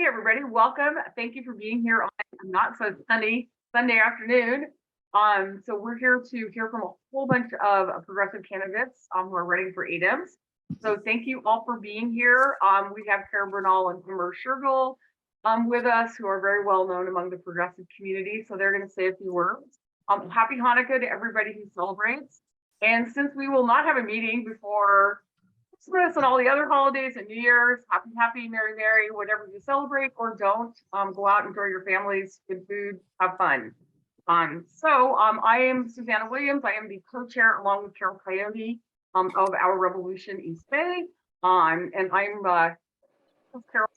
everybody, welcome. Thank you for being here on not so sunny Sunday afternoon. So we're here to hear from a whole bunch of progressive candidates who are running for ADEMs. So thank you all for being here. We have Karen Bernal and Hummer Shergill with us, who are very well known among the progressive community. So they're going to say a few words. Happy Hanukkah to everybody who celebrates. And since we will not have a meeting before Christmas and all the other holidays and New Year's, happy, merry, whatever you celebrate or don't, go out, enjoy your families, good food, have fun. I am Susanna Williams. I am the co-chair along with Carol Coyote of Our Revolution East Bay. And Carol's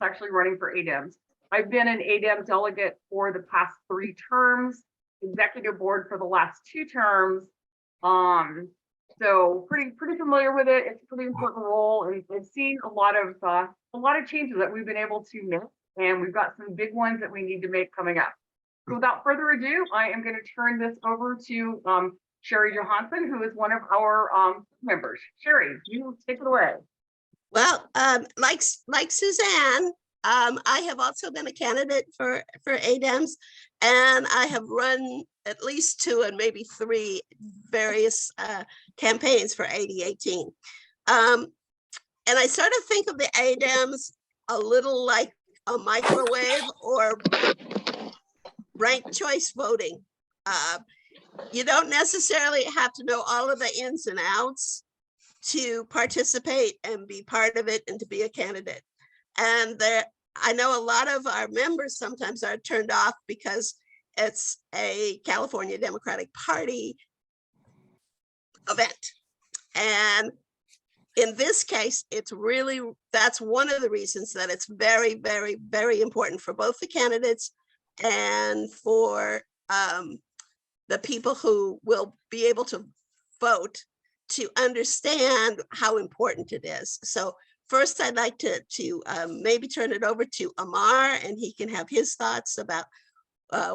actually running for ADEMs. I've been an ADEM delegate for the past 3 terms, executive board for the last 2 terms. So pretty familiar with it. It's a pretty important role, and I've seen a lot of changes that we've been able to make, and we've got some big ones that we need to make coming up. So without further ado, I am going to turn this over to Sherry Johansson, who is one of our members. Sherry, you take it away. Well, like Suzanne, I have also been a candidate for ADEMs, and I have run at least 2 and maybe 3 various campaigns for AD18. And I sort of think of the ADEMs a little like a microwave or ranked choice voting. You don't necessarily have to know all of the ins and outs to participate and be part of it and to be a candidate. And I know a lot of our members sometimes are turned off because it's a California Democratic Party event. And in this case, that's one of the reasons that it's very, very, very important for both the candidates and for the people who will be able to vote to understand how important it is. So first, I'd like to maybe turn it over to Amar, and he can have his thoughts about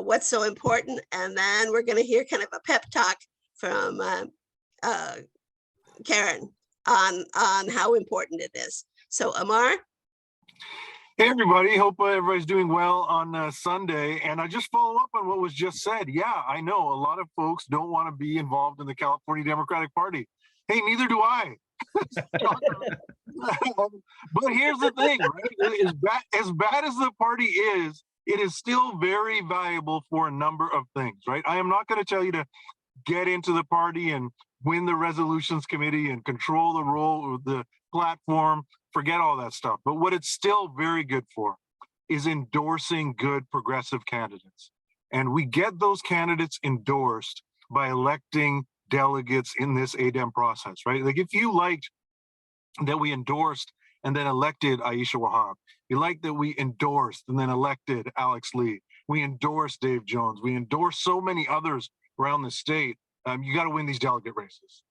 what's so important. And then we're going to hear kind of a pep talk from Karen on how important it is. So Amar? Hey everybody, hope everybody's doing well on Sunday. And I just follow up on what was just said. Yeah, I know a lot of folks don't want to be involved in the California Democratic Party. Hey, neither do I. But here's the thing, right? As bad as the party is, it is still very valuable for a number of things, right? I am not going to tell you to get into the party and win the resolutions committee and control the role of the platform, forget all that stuff. But what it's still very good for is endorsing good progressive candidates. And we get those candidates endorsed by electing delegates in this ADEM process, right? Like if you liked that we endorsed and then elected Aisha Wahab, you liked that we endorsed and then elected Alex Lee, we endorsed Dave Jones, we endorsed so many others around the state, you got to win these delegate races.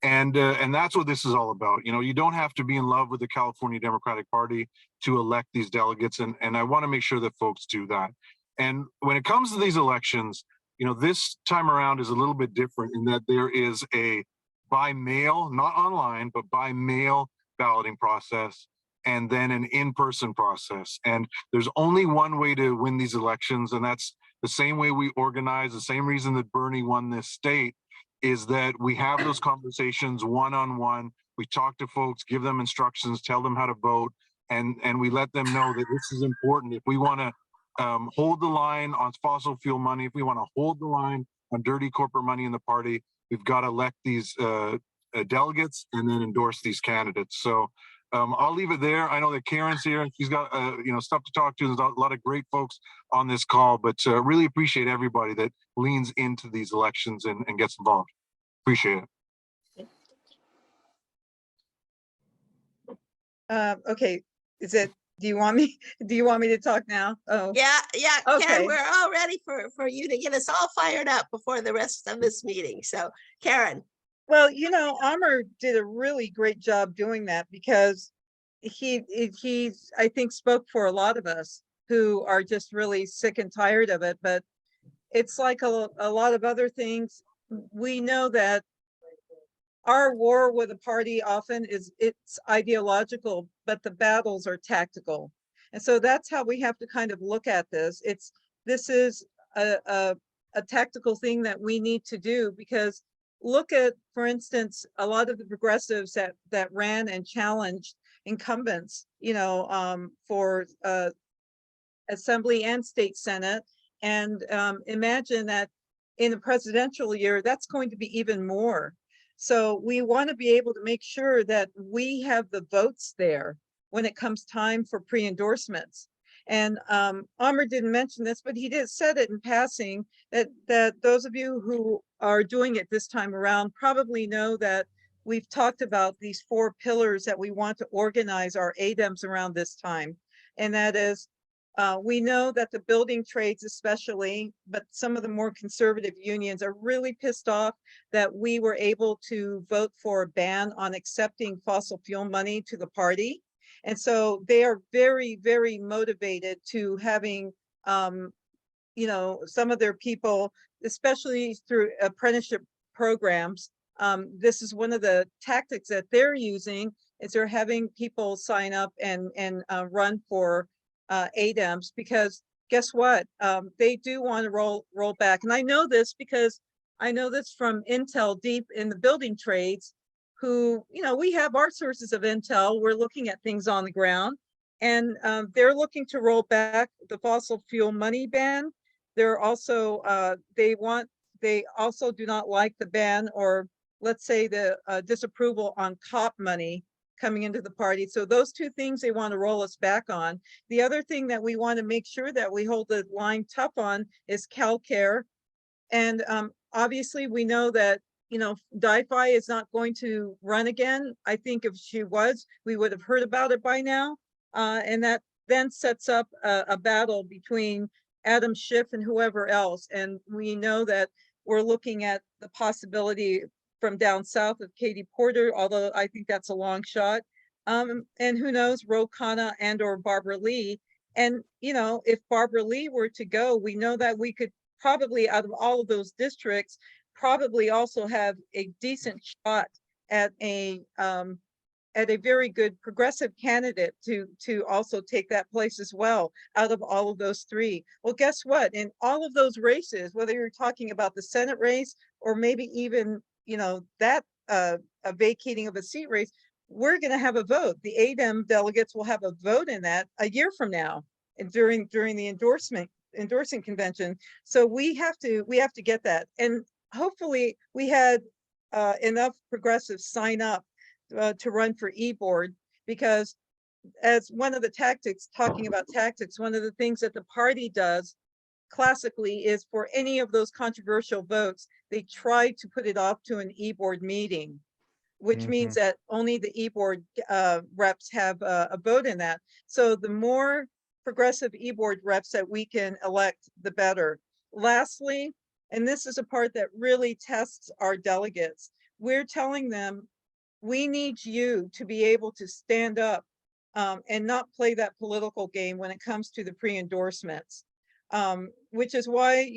And that's what this is all about. You know, you don't have to be in love with the California Democratic Party to elect these delegates. And I want to make sure that folks do that. And when it comes to these elections, you know, this time around is a little bit different in that there is a by mail, not online, but by mail balloting process, and then an in-person process. And there's only one way to win these elections, and that's the same way we organize, the same reason that Bernie won this state, is that we have those conversations one-on-one. We talk to folks, give them instructions, tell them how to vote, and we let them know that this is important. If we want to hold the line on fossil fuel money, if we want to hold the line on dirty corporate money in the party, we've got to elect these delegates and then endorse these candidates. So I'll leave it there. I know that Karen's here and she's got stuff to talk to. There's a lot of great folks on this call, but really appreciate everybody that leans into these elections and gets involved. Appreciate it. Okay, do you want me to talk now? Oh Yeah, okay. Karen, we're all ready for you to get us all fired up before the rest of this meeting. So Karen. Well, you know, Amr did a really great job doing that, because he I think spoke for a lot of us who are just really sick and tired of it. But it's like a lot of other things. We know that our war with a party often it's ideological, but the battles are tactical. And so that's how we have to kind of look at this. This is a tactical thing that we need to do, because look at, for instance, a lot of the progressives that ran and challenged incumbents, for Assembly and State Senate. And imagine that in a presidential year, that's going to be even more. So we want to be able to make sure that we have the votes there when it comes time for pre-endorsements. And Amr didn't mention this, but he did said it in passing that those of you who are doing it this time around probably know that we've talked about these 4 pillars that we want to organize our ADEMs around this time. And that is, we know that the building trades especially, but some of the more conservative unions are really pissed off that we were able to vote for a ban on accepting fossil fuel money to the party. And so they are very, very motivated to having, some of their people, especially through apprenticeship programs. This is one of the tactics that they're using, is they're having people sign up and run for ADEMs, because guess what? They do want to roll back. And I know this because I know this from intel deep in the building trades, who, we have our sources of intel. We're looking at things on the ground, and they're looking to roll back the fossil fuel money ban. They're also, they also do not like the ban, or let's say the disapproval on COP money coming into the party. So those 2 things they want to roll us back on. The other thing that we want to make sure that we hold the line tough on is CalCare. And obviously we know that, DiFi is not going to run again. I think if she was, we would have heard about it by now. And that then sets up a battle between Adam Schiff and whoever else. And we know that we're looking at the possibility from down south of Katie Porter, although I think that's a long shot. And who knows, Ro Khanna and or Barbara Lee. And, if Barbara Lee were to go, we know that we could probably, out of all of those districts, probably also have a decent shot at a very good progressive candidate to also take that place as well, out of all of those 3. Well, guess what? In all of those races, whether you're talking about the Senate race or maybe even, that a vacating of a seat race, we're going to have a vote. The ADEM delegates will have a vote in that a year from now, and during the endorsing convention. So we have to get that. And hopefully we had enough progressives sign up to run for e-board, because as one of the tactics, talking about tactics, one of the things that the party does classically is, for any of those controversial votes, they try to put it off to an e-board meeting, which means that only the e-board reps have a vote in that. So the more progressive e-board reps that we can elect, the better. Lastly, and this is a part that really tests our delegates, we're telling them, we need you to be able to stand up and not play that political game when it comes to the pre-endorsements. Which is why,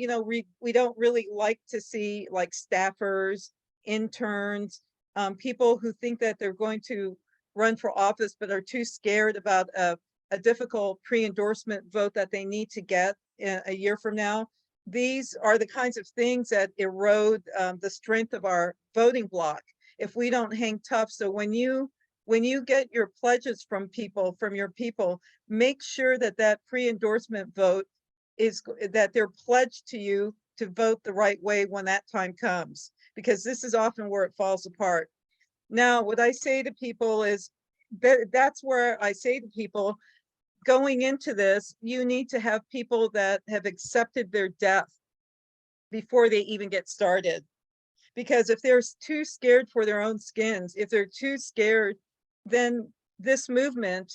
we don't really like to see like staffers, interns, people who think that they're going to run for office but are too scared about a difficult pre-endorsement vote that they need to get a year from now. These are the kinds of things that erode the strength of our voting bloc if we don't hang tough. So when you get your pledges from your people, make sure that pre-endorsement vote is that they're pledged to you to vote the right way when that time comes, because this is often where it falls apart. Now, what I say to people is that's where I say to people, going into this, you need to have people that have accepted their death before they even get started. Because if they're too scared for their own skins, if they're too scared, then this movement,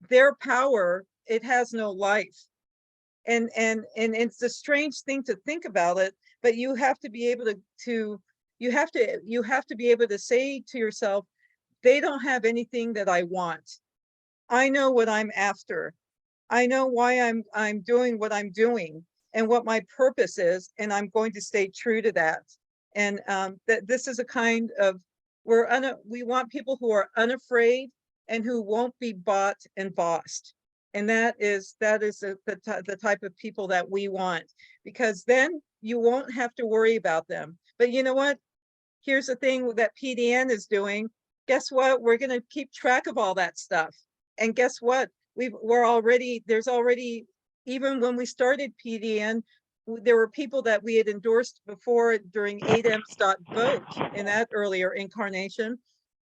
their power, it has no life. And it's a strange thing to think about it, but you have to be able to you have to be able to say to yourself, they don't have anything that I want. I know what I'm after. I know why I'm doing what I'm doing and what my purpose is, and I'm going to stay true to that. And that this is a kind of, we want people who are unafraid and who won't be bought and bossed. And that is the type of people that we want, because then you won't have to worry about them. But you know what? Here's the thing that PDN is doing. Guess what? We're going to keep track of all that stuff. And guess what? There's already, even when we started PDN, there were people that we had endorsed before during ADEMS.vote in that earlier incarnation.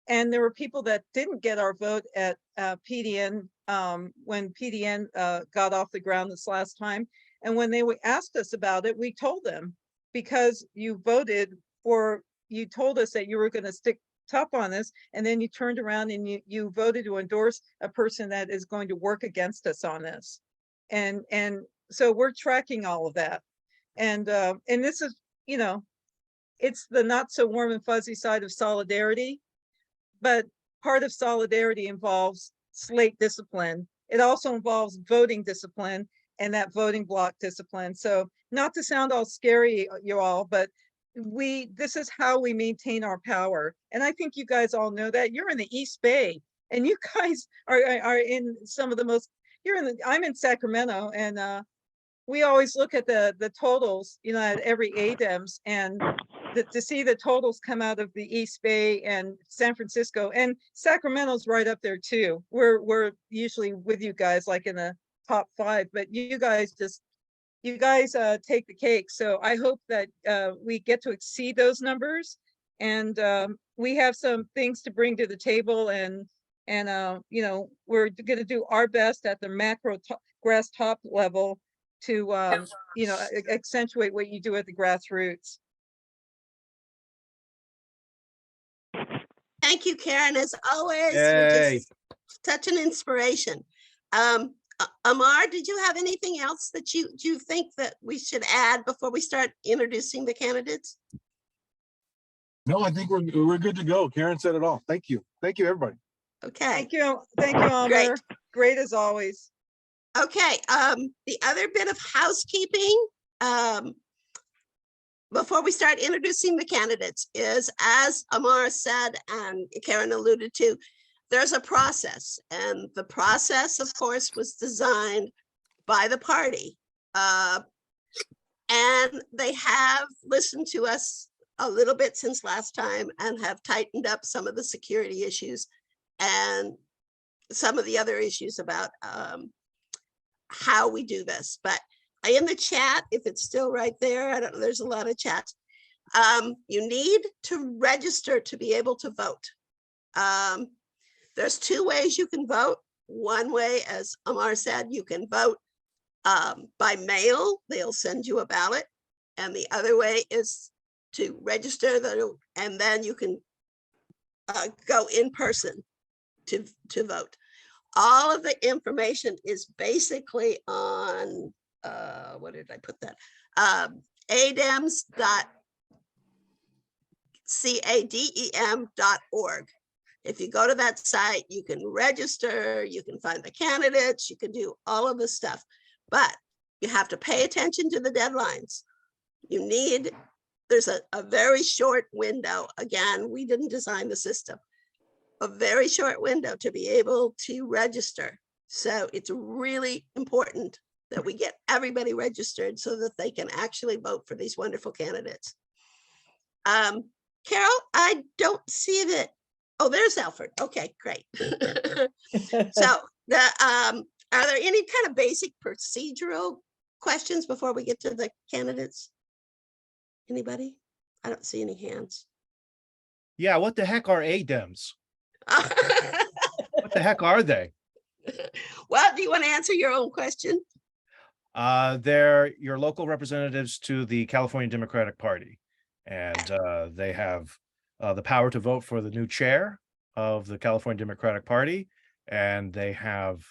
And there were people that didn't get our vote at PDN when PDN got off the ground this last time. And when they asked us about it, we told them, because you told us that you were going to stick tough on this, and then you turned around and you voted to endorse a person that is going to work against us on this. And so we're tracking all of that. And this is, it's the not so warm and fuzzy side of solidarity, but part of solidarity involves slate discipline. It also involves voting discipline and that voting block discipline. So not to sound all scary, you all, but this is how we maintain our power. And I think you guys all know that. You're in the East Bay, and you guys are in some of the most, I'm in Sacramento, and we always look at the totals, at every ADEMS, and to see the totals come out of the East Bay and San Francisco, and Sacramento's right up there too. We're usually with you guys, like in the top 5, but you guys take the cake. So I hope that we get to exceed those numbers, and we have some things to bring to the table, and we're going to do our best at the macro grass top level to accentuate what you do at the grassroots. Thank you, Karen. As always, you're just such an inspiration. Amar, did you have anything else that you think that we should add before we start introducing the candidates? No, I think we're good to go. Karen said it all. Thank you, everybody. Okay. Thank you, Amar. Great as always. Okay. The other bit of housekeeping before we start introducing the candidates is, as Amar said and Karen alluded to, there's a process, and the process, of course, was designed by the party. And they have listened to us a little bit since last time and have tightened up some of the security issues and some of the other issues about how we do this. But in the chat, if it's still right there, I don't know, there's a lot of chats. You need to register to be able to vote. There's 2 ways you can vote. One way, as Amar said, you can vote by mail. They'll send you a ballot. And the other way is to register, and then you can go in person to vote. All of the information is basically on, what did I put that? ADEM.cadem.org. If you go to that site, you can register, you can find the candidates, you can do all of this stuff, but you have to pay attention to the deadlines. There's a very short window. Again, we didn't design the system. A very short window to be able to register. So it's really important that we get everybody registered so that they can actually vote for these wonderful candidates. Carol, I don't see that. Oh, there's Alfred. Okay, great. So are there any kind of basic procedural questions before we get to the candidates? Anybody? I don't see any hands. Yeah, what the heck are ADEMs? What the heck are they? Well, do you want to answer your own question? They're your local representatives to the California Democratic Party, and they have the power to vote for the new chair of the California Democratic Party, and they have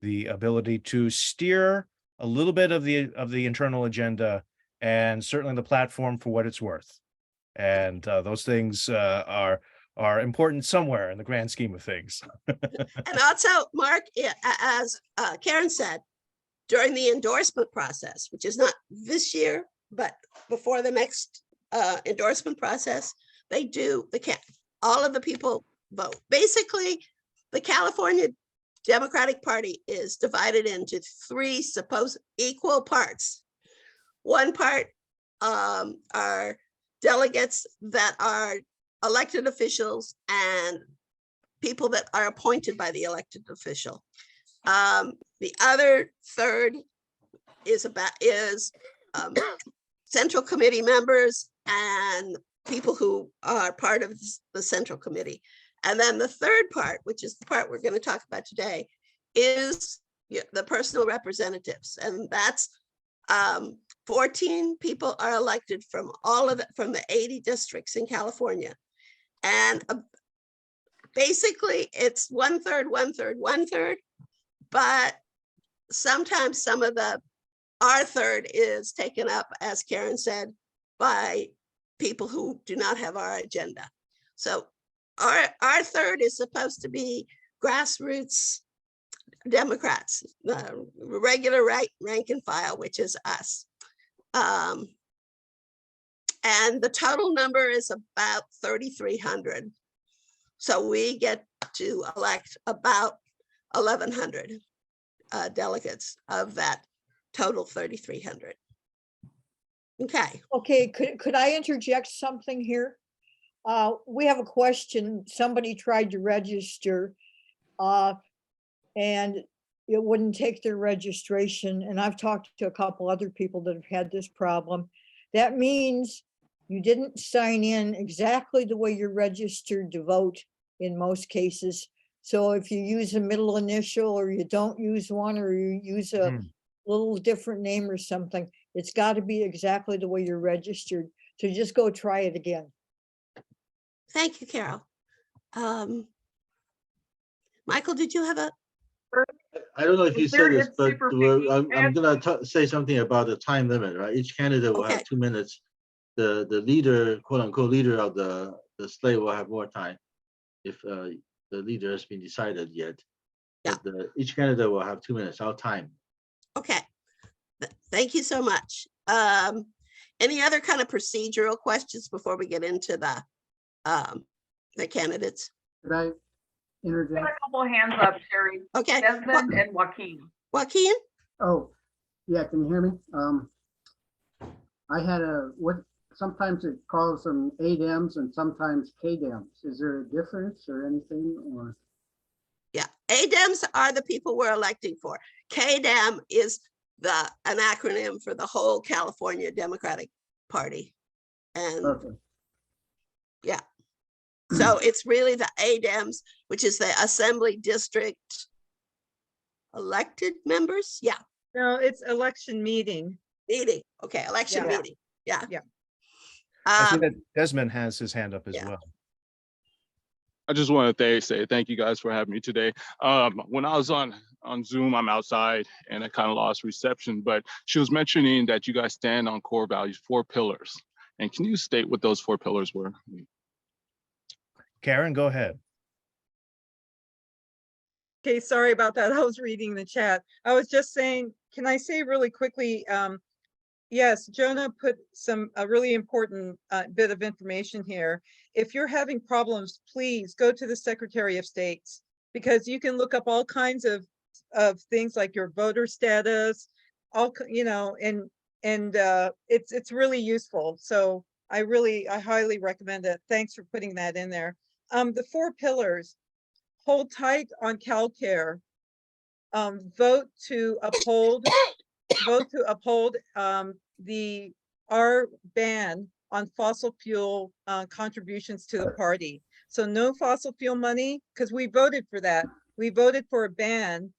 the ability to steer a little bit of the internal agenda, and certainly the platform for what it's worth. And those things are important somewhere in the grand scheme of things. And also, Mark, as Karen said, during the endorsement process, which is not this year, but before the next endorsement process, all of the people vote. Basically, the California Democratic Party is divided into three supposed equal parts. One part are delegates that are elected officials and people that are appointed by the elected official. The other third is central committee members and people who are part of the central committee. And then the third part, which is the part we're going to talk about today, is the personal representatives. And that's 14 people are elected from from the 80 districts in California. And basically it's 1/3, 1/3, 1/3, but sometimes some of our third is taken up, as Karen said, by people who do not have our agenda. So our third is supposed to be grassroots Democrats, regular rank and file, which is us. And the total number is about 3,300. So we get to elect about 1,100 delegates of that total 3,300. Okay. Okay, could I interject something here? We have a question. Somebody tried to register and it wouldn't take their registration. And I've talked to a couple other people that have had this problem. That means you didn't sign in exactly the way you're registered to vote in most cases. So if you use a middle initial or you don't use one, or you use a little different name or something, it's got to be exactly the way you're registered. So just go try it again. Thank you, Carol. Michael, did you have a? I don't know if you said this, It's but super I'm gonna say something about the time limit, right? Each candidate will Okay. have 2 minutes. The leader, quote unquote, leader of the slate will have more time if the leader has been decided yet. Yeah. But each candidate will have 2 minutes, our time. Okay. Thank you so much. Any other kind of procedural questions before we get into the candidates? Could I Got interject? a couple of hands up, Sherry. Okay. Desmond and Joaquin. Joaquin? Oh, yeah, can you hear me? I had sometimes it calls them ADEMs and sometimes KDEMs. Is there a difference or anything, or? Yeah, ADEMs are the people we're electing for. KDEM is an acronym for the whole California Democratic Party. And Okay. yeah, so it's really the ADEMs, which is the Assembly District elected members. Yeah, No, it's election meeting. meeting. Okay, election Yeah. meeting. Yeah. Yeah. I see that Desmond has his hand up as yeah. well. I just want to say thank you guys for having me today. When I was on Zoom, I'm outside and I kind of lost reception, but she was mentioning that you guys stand on core values, 4 pillars. And can you state what those 4 pillars were? Karen, go ahead. Okay, sorry about that. I was reading the chat. I was just saying, can I say really quickly, yes, Jonah put a really important bit of information here. If you're having problems, please go to the Secretary of State, because you can look up all kinds of things like your voter status, and it's really useful. So I highly recommend it. Thanks for putting that in there. The 4 pillars: hold tight on CalCare, vote to uphold our ban on fossil fuel contributions to the party. So no fossil fuel money, because we voted for that. We voted for a ban,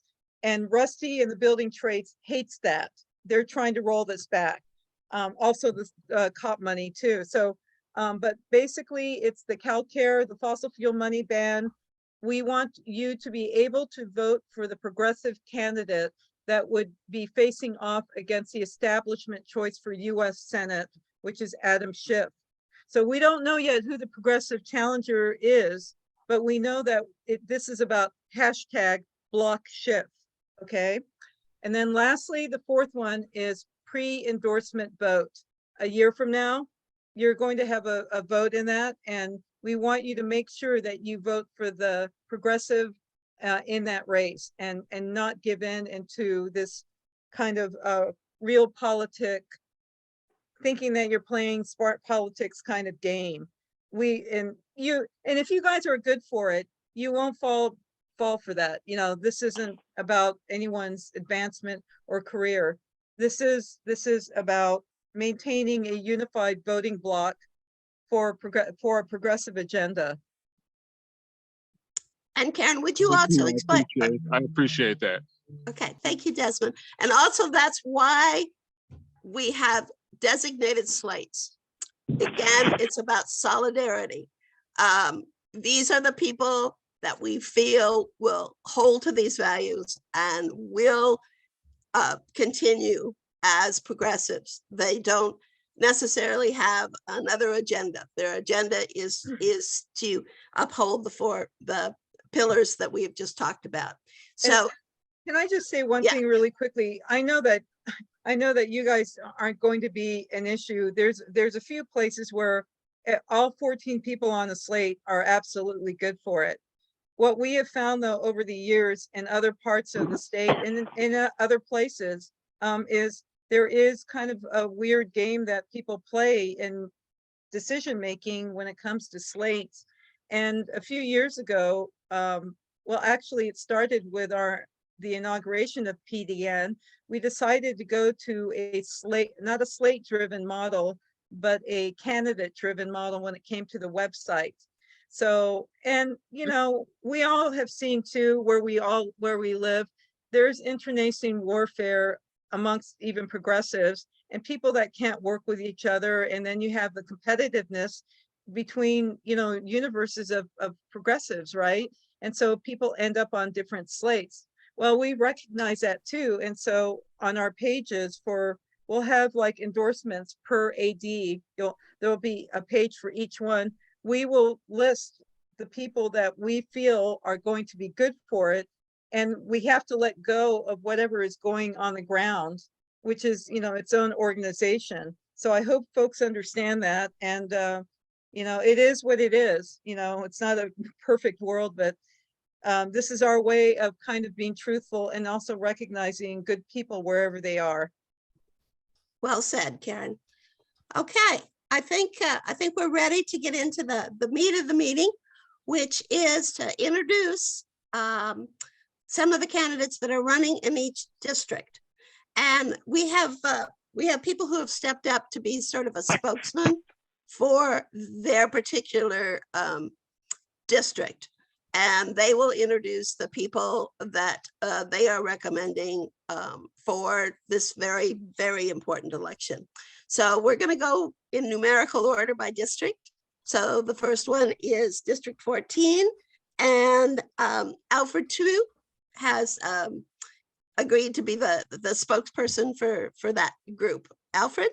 and Rusty in the building trades hates that. They're trying to roll this back. Also the COP money too. So, but basically it's the CalCare, the fossil fuel money ban. We want you to be able to vote for the progressive candidate that would be facing off against the establishment choice for US Senate, which is Adam Schiff. So we don't know yet who the progressive challenger is, but we know that this is about #block Schiff, okay? And then lastly, the 4th one is pre-endorsement vote. A year from now, you're going to have a vote in that, and we want you to make sure that you vote for the progressive in that race and not give in into this kind of real politic, thinking that you're playing smart politics kind of game. And if you guys are good for it, you won't fall for that. You know, this isn't about anyone's advancement or career. This is about maintaining a unified voting bloc for a progressive agenda. And Karen, would you Thank also you, explain? I appreciate that. Okay, thank you, Desmond. And also that's why we have designated slates. Again, it's about solidarity. These are the people that we feel will hold to these values and will continue as progressives. They don't necessarily have another agenda. Their agenda is to uphold the pillars that we have just talked about. So can I just say one Yeah. thing really quickly? I know that you guys aren't going to be an issue. There's a few places where all 14 people on the slate are absolutely good for it. What we have found though over the years in other parts of the state and in other places is there is kind of a weird game that people play in decision making when it comes to slates. And a few years ago, well, actually, it started with the inauguration of PDN. We decided to go to a slate, not a slate driven model, but a candidate driven model when it came to the website. So, and you know, we all have seen too, where we live, there's internecine warfare amongst even progressives and people that can't work with each other. And then you have the competitiveness between, you know, universes of progressives, right? And so people end up on different slates. Well, we recognize that too. And so on our pages we'll have like endorsements per AD. There'll be a page for each one. We will list the people that we feel are going to be good for it. And we have to let go of whatever is going on the ground, which is, you know, its own organization. So I hope folks understand that. And, you know, it is what it is. You know, it's not a perfect world, but this is our way of kind of being truthful and also recognizing good people wherever they are. well said, Karen. Okay, I think we're ready to get into the meat of the meeting, which is to introduce some of the candidates that are running in each district. And we have people who have stepped up to be sort of a spokesman for their particular district. And they will introduce the people that they are recommending for this very, very important election. So we're going to go in numerical order by district. So the first one is District 14, and Alfred Tu has agreed to be the spokesperson for that group. Alfred?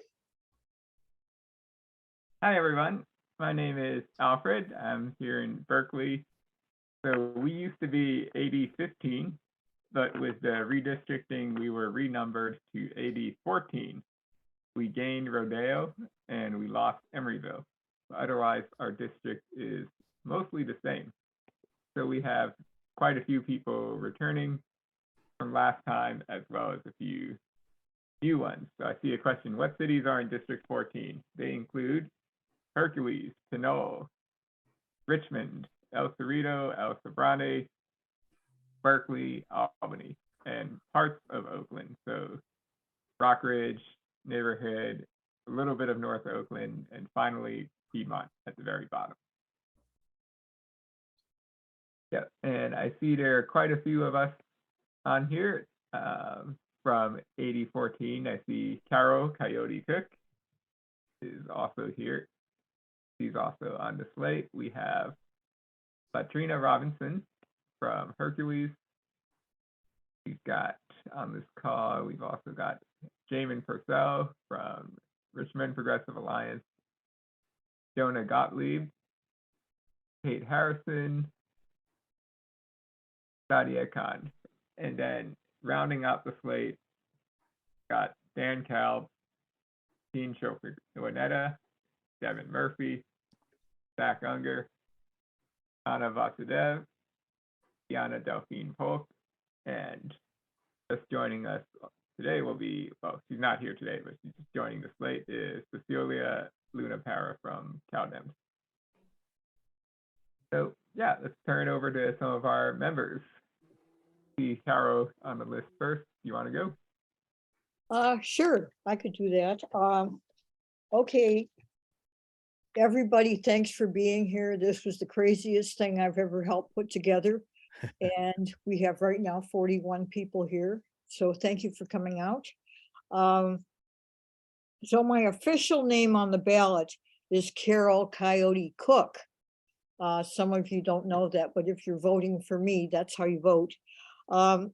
Hi, everyone. My name is Alfred. I'm here in Berkeley. So we used to be AD 15, but with the redistricting, we were renumbered to AD 14. We gained Rodeo and we lost Emeryville. Otherwise, our district is mostly the same. So we have quite a few people returning from last time, as well as a few new ones. So I see a question: what cities are in District 14? They include Hercules, Pinole, Richmond, El Cerrito, El Sobrante, Berkeley, Albany, and parts of Oakland. So Rockridge, Neighborhood, a little bit of North Oakland, and finally Piedmont at the very bottom. Yeah, and I see there are quite a few of us on here. From AD 14, I see Carol Coyote Cook is also here. She's also on the slate. We have Latrina Robinson from Hercules. We've got on this call, we've also got Jamin Purcell from Richmond Progressive Alliance, Jonah Gottlieb, Kate Harrison, Sadia Khan. And then rounding out the slate, got Dan Kalb, Dean Chopra-Waneta, Devin Murphy, Zach Unger, Anna Vasudev, Diana Delphine Polk, and just joining us today will be, well, she's not here today, but she's just joining the slate, is Cecilia Luna Para from CalDEM. So yeah, let's turn it over to some of our members. See Carol on the list first. You want to go? Sure, I could do that. Okay. Everybody, thanks for being here. This was the craziest thing I've ever helped put together. And we have right now 41 people here. So thank you for coming out. So my official name on the ballot is Carol Coyote Cook. Some of you don't know that, but if you're voting for me, that's how you vote. So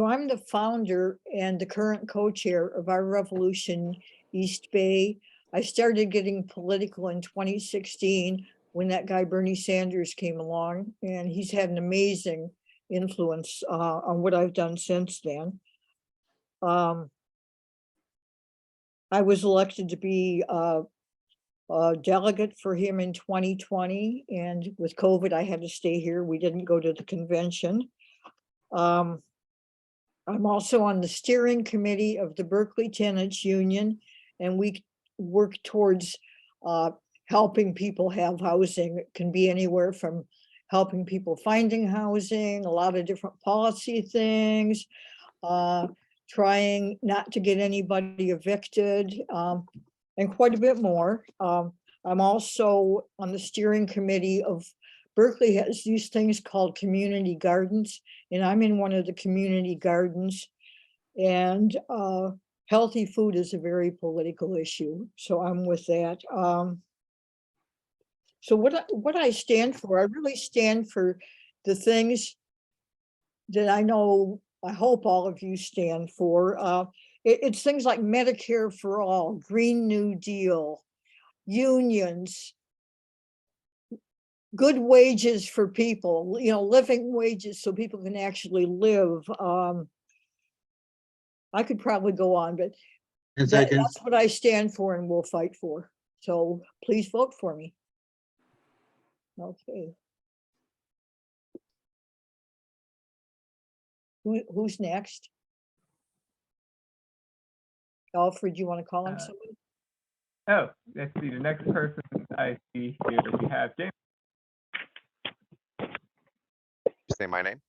I'm the founder and the current co-chair of Our Revolution East Bay. I started getting political in 2016 when that guy Bernie Sanders came along, and he's had an amazing influence on what I've done since then. I was elected to be a delegate for him in 2020, and with COVID, I had to stay here. We didn't go to the convention. I'm also on the steering committee of the Berkeley Tenants Union, and we work towards helping people have housing. It can be anywhere from helping people finding housing, a lot of different policy things, trying not to get anybody evicted, and quite a bit more. I'm also on the steering committee of Berkeley has these things called community gardens, and I'm in one of the community gardens. And healthy food is a very political issue, so I'm with that. So what I stand for, I really stand for the things that I know, I hope all of you stand for. It's things like Medicare for all, Green New Deal, unions, good wages for people, living wages so people can actually live. I could probably go on, but that's what I stand for and will fight for. So please vote for me. Okay. Who's next? Alfred, you want to call him somebody? Oh, let's see. The next person I see here, we have James. Say my name.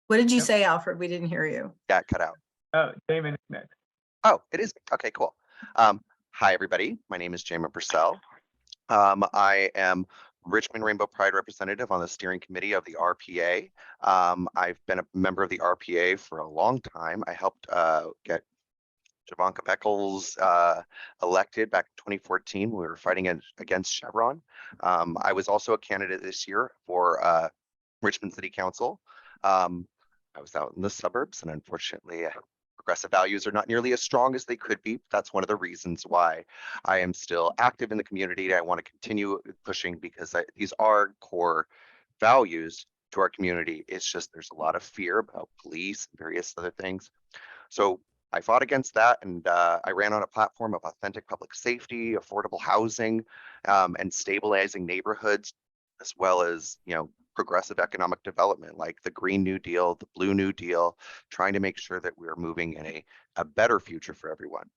What did you Yep. say, Alfred? We didn't hear you. Got cut out. Oh, Damon is next. Oh, it is. Okay, cool. Hi, everybody. My name is Jamin Purcell. I am Richmond Rainbow Pride representative on the steering committee of the RPA. I've been a member of the RPA for a long time. I helped get Javanka Beckles elected back in 2014. We were fighting against Chevron. I was also a candidate this year for Richmond City Council. I was out in the suburbs, and unfortunately, progressive values are not nearly as strong as they could be. That's one of the reasons why I am still active in the community. I want to continue pushing because these are core values to our community. It's just there's a lot of fear about police and various other things. So I fought against that, and I ran on a platform of authentic public safety, affordable housing, and stabilizing neighborhoods, as well as, progressive economic development like the Green New Deal, the Blue New Deal, trying to make sure that we're moving in a better future for everyone.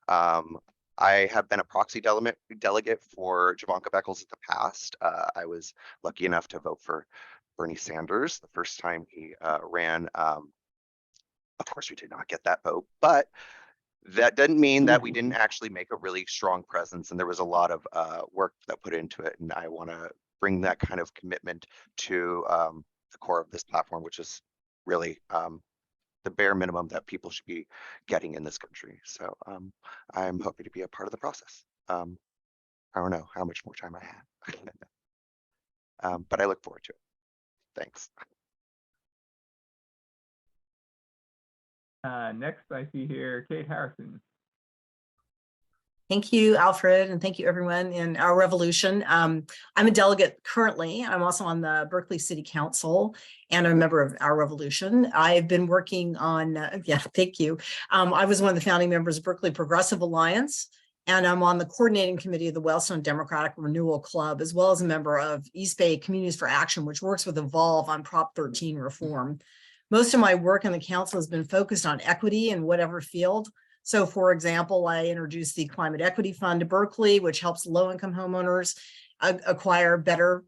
I have been a proxy delegate for Javanka Beckles in the past. I was lucky enough to vote for Bernie Sanders the first time he ran. Of course, we did not get that vote, but that doesn't mean that we didn't actually make a really strong presence, and there was a lot of work that put into it, and I want to bring that kind of commitment to the core of this platform, which is really the bare minimum that people should be getting in this country. So I'm hoping to be a part of the process. I don't know how much more time I have, but I look forward to it. Thanks. Next, I see here Kate Harrison. Thank you, Alfred, and thank you everyone in Our Revolution. I'm a delegate currently. I'm also on the Berkeley City Council and I'm a member of Our Revolution. I've been working on, thank you. I was one of the founding members of Berkeley Progressive Alliance, And I'm on the coordinating committee of the Wellstone Democratic Renewal Club, as well as a member of East Bay Communities for Action, which works with Evolve on Prop 13 reform. Most of my work in the council has been focused on equity in whatever field. So for example, I introduced the Climate Equity Fund to Berkeley, which helps low-income homeowners acquire better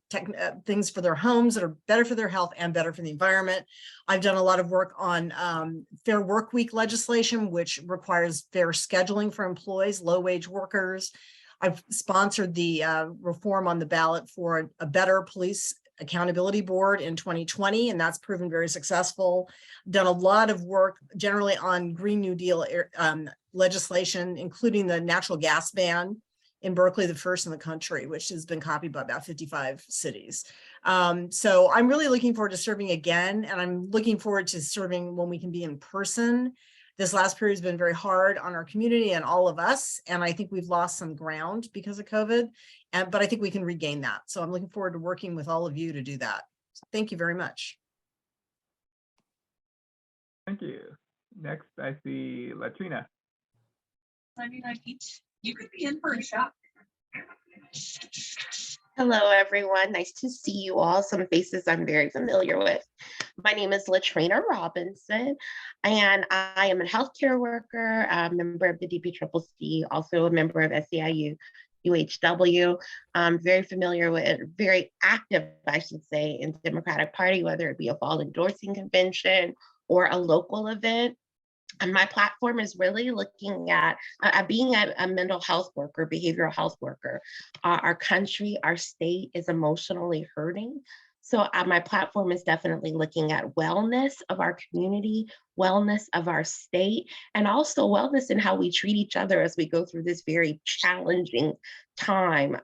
things for their homes that are better for their health and better for the environment. I've done a lot of work on Fair Work Week legislation, which requires fair scheduling for employees, low-wage workers. I've sponsored the reform on the ballot for a better police accountability board in 2020, and that's proven very successful. Done a lot of work generally on Green New Deal legislation, including the natural gas ban in Berkeley, the first in the country, which has been copied by about 55 cities. So I'm really looking forward to serving again, and I'm looking forward to serving when we can be in person. This last period has been very hard on our community and all of us, and I think we've lost some ground because of COVID, but I think we can regain that. So I'm looking forward to working with all of you to do that. So thank you very much. Thank you. Next, I see Latrina. You could be in for a shot. Hello, everyone. Nice to see you all. Some faces I'm very familiar with. My name is Latrina Robinson, and I am a healthcare worker, a member of the DPCCC, also a member of SEIU UHW. I'm very familiar with, very active, I should say, in the Democratic Party, whether it be a fall endorsing convention or a local event. And my platform is really looking at being a mental health worker, behavioral health worker. Our country, our state is emotionally hurting. So my platform is definitely looking at wellness of our community, wellness of our state, and also wellness in how we treat each other as we go through this very challenging time.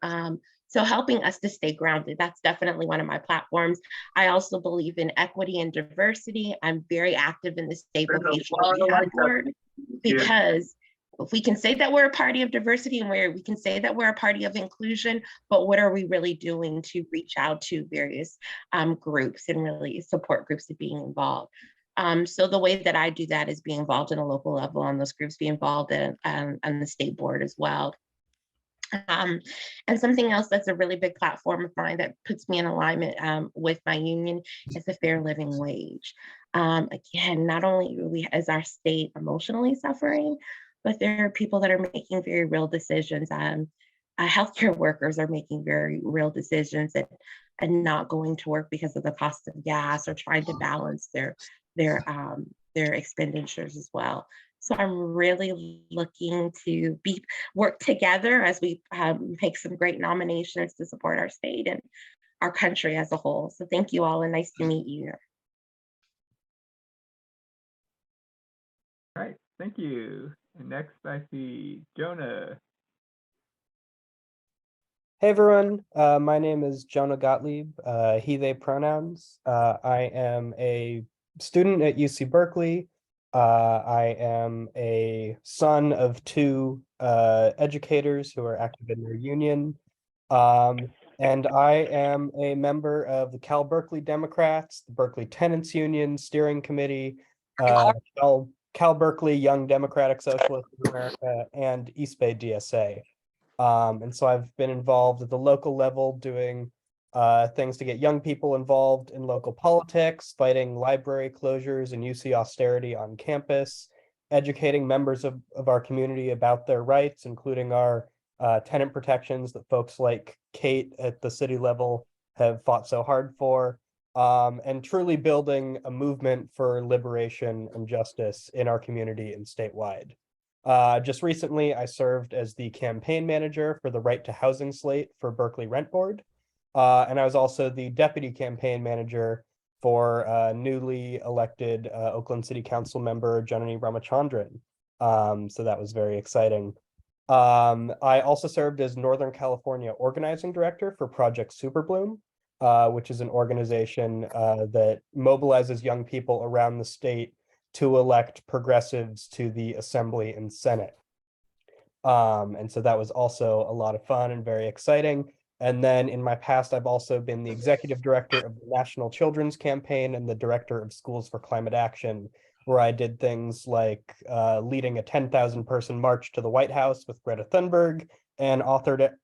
So helping us to stay grounded, that's definitely one of my platforms. I also believe in equity and diversity. I'm very active in the state vocational rehab board, because if we can say that we're a party of diversity and we can say that we're a party of inclusion, but what are we really doing to reach out to various groups and really support groups of being involved? So the way that I do that is be involved in a local level on those groups, be involved in on the state board as well. And something else that's a really big platform of mine that puts me in alignment with my union is the fair living wage. Again, not only are we as our state emotionally suffering, but there are people that are making very real decisions. Healthcare workers are making very real decisions and not going to work because of the cost of gas, or trying to balance their expenditures as well. So I'm really looking to work together as we make some great nominations to support our state and our country as a whole. So thank you all, and nice to meet you. All right, thank you. And next I see Jonah. Hey everyone, my name is Jonah Gottlieb, he, they pronouns. I am a student at UC Berkeley. I am a son of two educators who are active in their union. And I am a member of the Cal Berkeley Democrats, the Berkeley Tenants Union Steering Committee, Cal Berkeley Young Democratic Socialists of America, and East Bay DSA. And so I've been involved at the local level doing things to get young people involved in local politics, fighting library closures and UC austerity on campus, educating members of our community about their rights, including our tenant protections that folks like Kate at the city level have fought so hard for, and truly building a movement for liberation and justice in our community and statewide. Just recently, I served as the campaign manager for the Right to Housing slate for Berkeley Rent Board. And I was also the deputy campaign manager for newly elected Oakland City Council member Janani Ramachandran. So that was very exciting. I also served as Northern California organizing director for Project Superbloom, which is an organization that mobilizes young people around the state to elect progressives to the Assembly and Senate. And so that was also a lot of fun and very exciting. And then in my past, I've also been the executive director of the National Children's Campaign and the director of Schools for Climate Action, where I did things like leading a 10,000 person march to the White House with Greta Thunberg and authored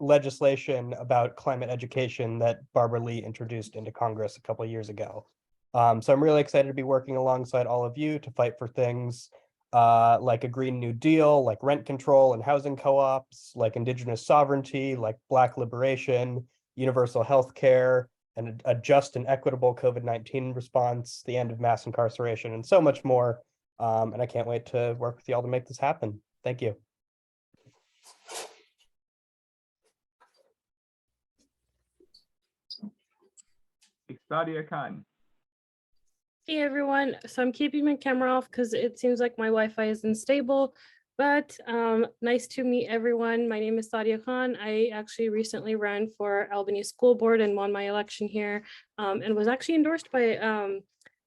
legislation about climate education that Barbara Lee introduced into Congress a couple of years ago. So I'm really excited to be working alongside all of you to fight for things like a Green New Deal, like rent control and housing co-ops, like Indigenous sovereignty, like Black liberation, universal health care, and a just and equitable COVID-19 response, the end of mass incarceration, and so much more. And I can't wait to work with y'all to make this happen. Thank you. Sadia Khan. Hey everyone, so I'm keeping my camera off because it seems like my Wi-Fi is unstable, but nice to meet everyone. My name is Sadia Khan. I actually recently ran for Albany School Board and won my election here, and was actually endorsed by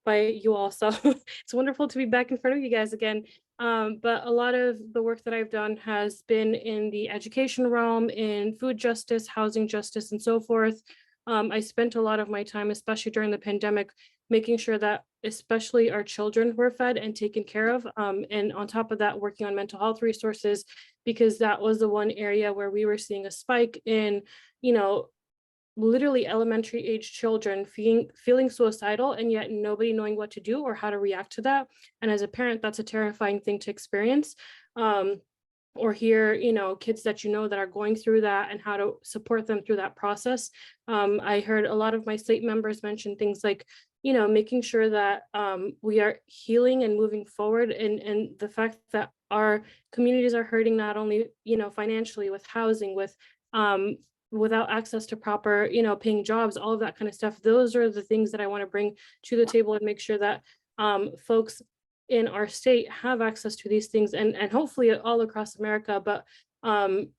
you all. So it's wonderful to be back in front of you guys again. But a lot of the work that I've done has been in the education realm, in food justice, housing justice, and so forth. I spent a lot of my time, especially during the pandemic, making sure that especially our children were fed and taken care of. And on top of that, working on mental health resources, because that was the one area where we were seeing a spike in, literally elementary age children feeling suicidal, and yet nobody knowing what to do or how to react to that. And as a parent, that's a terrifying thing to experience. Or hear, kids that that are going through that and how to support them through that process. I heard a lot of my slate members mention things like, making sure that we are healing and moving forward, and the fact that our communities are hurting not only, financially with housing, with without access to proper, paying jobs, all of that kind of stuff. Those are the things that I want to bring to the table and make sure that folks in our state have access to these things, and hopefully all across America. But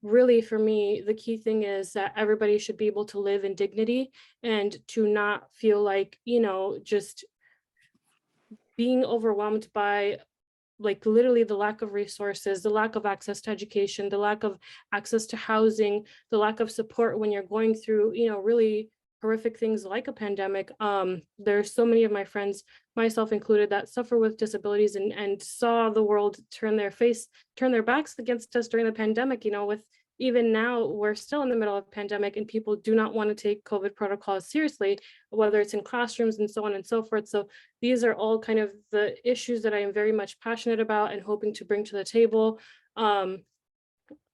really for me, the key thing is that everybody should be able to live in dignity and to not feel like, just being overwhelmed by like literally the lack of resources, the lack of access to education, the lack of access to housing, the lack of support when you're going through, really horrific things like a pandemic. There's so many of my friends, myself included, that suffer with disabilities and saw the world turn their backs against us during the pandemic. With even now, we're still in the middle of a pandemic and people do not want to take COVID protocols seriously, whether it's in classrooms and so on and so forth. So these are all kind of the issues that I am very much passionate about and hoping to bring to the table.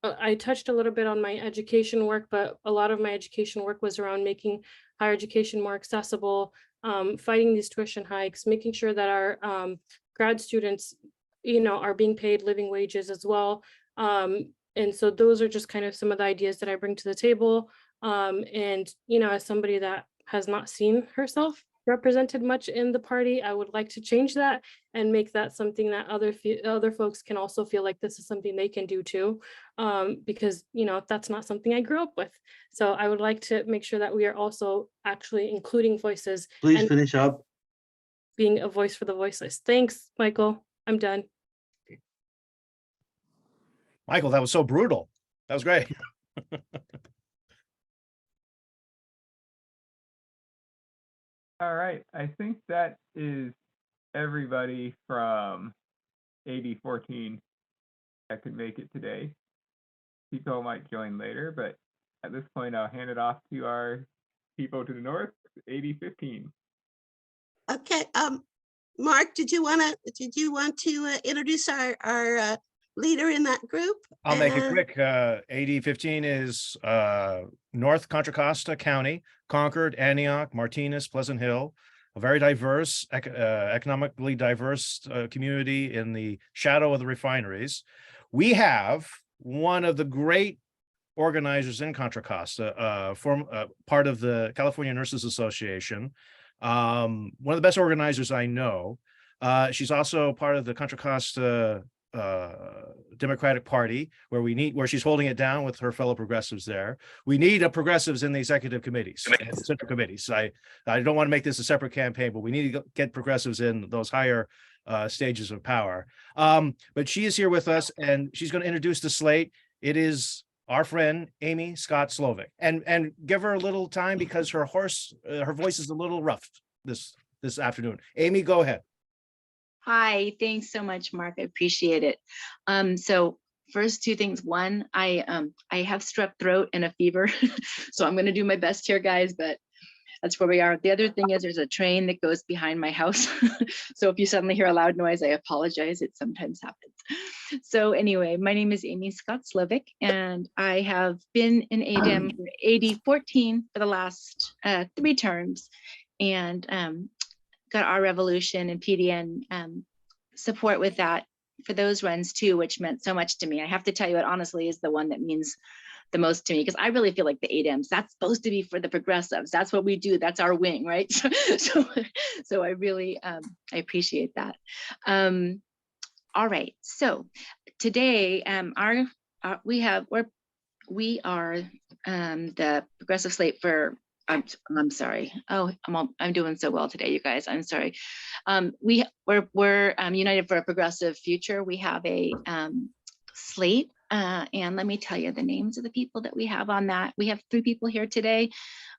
I touched a little bit on my education work, but a lot of my education work was around making higher education more accessible, fighting these tuition hikes, making sure that our grad students, are being paid living wages as well. And so those are just kind of some of the ideas that I bring to the table. And, as somebody that has not seen herself represented much in the party, I would like to change that and make that something that other folks can also feel like this is something they can do too, because that's not something I grew up with. So I would like to make sure that we are also actually including voices. Please and finish up. being a voice for the voiceless. Thanks, Michael. I'm done. Michael, that was so brutal. That was great. All right, I think that is everybody from AD 14 that could make it today. People might join later, but at this point, I'll hand it off to our people to the north, AD 15. Okay, Mark, did you want to introduce our leader in that group? I'll make it quick. AD 15 is North Contra Costa County, Concord, Antioch, Martinez, Pleasant Hill, a very diverse, economically diverse community in the shadow of the refineries. We have one of the great organizers in Contra Costa, part of the California Nurses Association, one of the best organizers I know. She's also part of the Contra Costa Democratic Party, where she's holding it down with her fellow progressives there. We need progressives in the executive committees, and central committees. I don't want to make this a separate campaign, but we need to get progressives in those higher stages of power. But she is here with us, and she's going to introduce the slate. It is our friend Amy Scott Slovic, and give her a little time because her voice is a little rough this afternoon. Amy, go ahead. Hi, thanks so much, Mark. I appreciate it. So first two things. One, I have strep throat and a fever, so I'm gonna do my best here, guys, but that's where we are. The other thing is there's a train that goes behind my house. So if you suddenly hear a loud noise, I apologize. It sometimes happens. So anyway, my name is Amy Scott Slovic, and I have been in ADEM for AD 14 for the last 3 terms, and got our revolution and PDN support with that for those runs too, which meant so much to me. I have to tell you, it honestly is the one that means the most to me, because I really feel like the ADEMs, that's supposed to be for the progressives. That's what we do. That's our wing, right? So I really, I appreciate that. All right, so today, we are the progressive slate for, I'm sorry. Oh, I'm doing so well today, you guys. I'm sorry. We're United for a Progressive Future. We have a slate, and let me tell you the names of the people that we have on that. We have 3 people here today.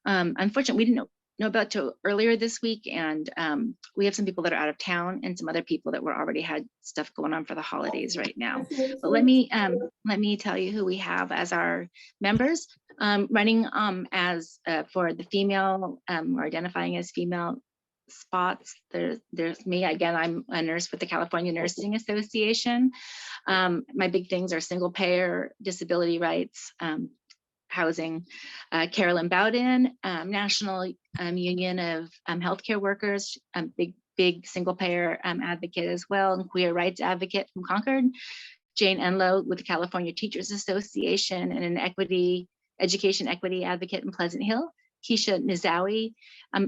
Unfortunately, we didn't know about till earlier this week, and we have some people that are out of town and some other people that were already had stuff going on for the holidays right now. But let me tell you who we have as our members. Running as for the female or identifying as female spots. There's me again. I'm a nurse with the California Nursing Association. My big things are single payer, disability rights, housing. Carolyn Bowden, National Union of Healthcare Workers, big single payer advocate as well, and queer rights advocate from Concord. Jane Enlow with the California Teachers Association and an education equity advocate in Pleasant Hill. Keisha Nizawi,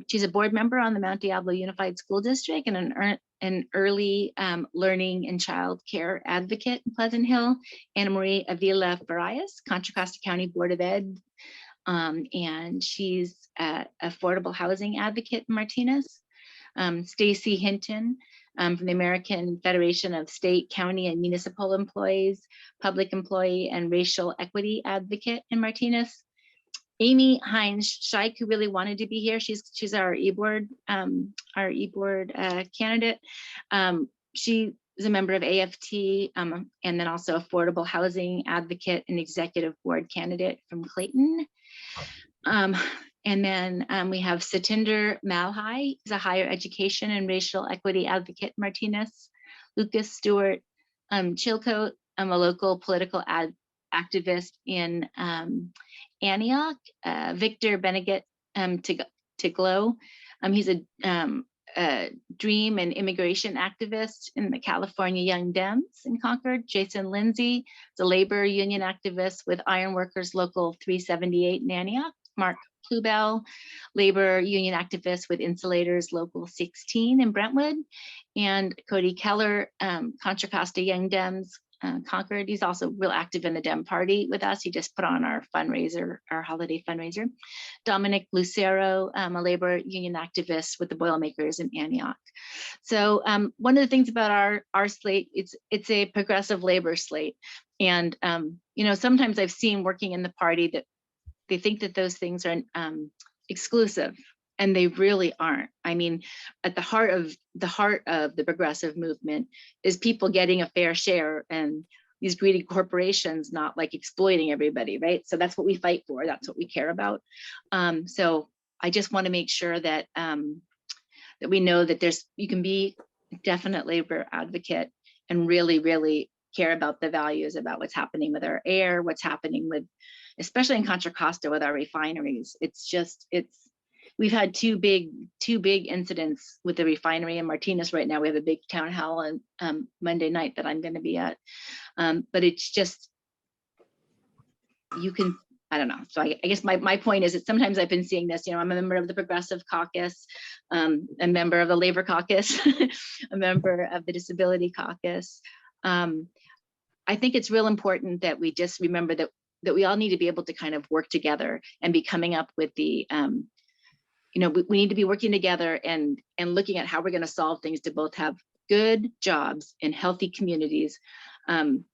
she's a board member on the Mount Diablo Unified School District and an early learning and child care advocate in Pleasant Hill. Anna Marie Avila Farias, Contra Costa County Board of Ed, and she's an affordable housing advocate in Martinez. Stacy Hinton from the American Federation of State, County, and Municipal Employees, public employee and racial equity advocate in Martinez. Amy Hines Scheich, who really wanted to be here. She's our e-board candidate. She is a member of AFT and then also affordable housing advocate and executive board candidate from Clayton. And then we have Satinder Malhai, who's a higher education and racial equity advocate in Martinez. Lucas Stewart Chilcote, a local political activist in Antioch. Victor Benegat Tiglo, he's a dream and immigration activist in the California Young Dems in Concord. Jason Lindsay is a labor union activist with Ironworkers Local 378 in Antioch. Mark Plubel, labor union activist with Insulators Local 16 in Brentwood. And Cody Keller, Contra Costa Young Dems, Concord. He's also real active in the Dem Party with us. He just put on our fundraiser, our holiday fundraiser. Dominic Lucero, a labor union activist with the Boilermakers in Antioch. So one of the things about our slate, it's a progressive labor slate. And sometimes I've seen working in the party that they think that those things are exclusive, and they really aren't. I mean, at the heart of the progressive movement is people getting a fair share and these greedy corporations not like exploiting everybody, right? So that's what we fight for. That's what we care about. So I just want to make sure that that we know that you can be definite labor advocate and really, really care about the values, about what's happening with our air, what's happening with, especially in Contra Costa with our refineries. We've had two big incidents with the refinery in Martinez right now. We have a big town hall on Monday night that I'm going to be at. But it's just, I don't know. So I guess my point is that sometimes I've been seeing this, I'm a member of the Progressive Caucus, a member of the Labor Caucus, a member of the Disability Caucus. I think it's real important that we just remember that we all need to be able to kind of work together and be coming up with the, we need to be working together and looking at how we're going to solve things to both have good jobs in healthy communities. And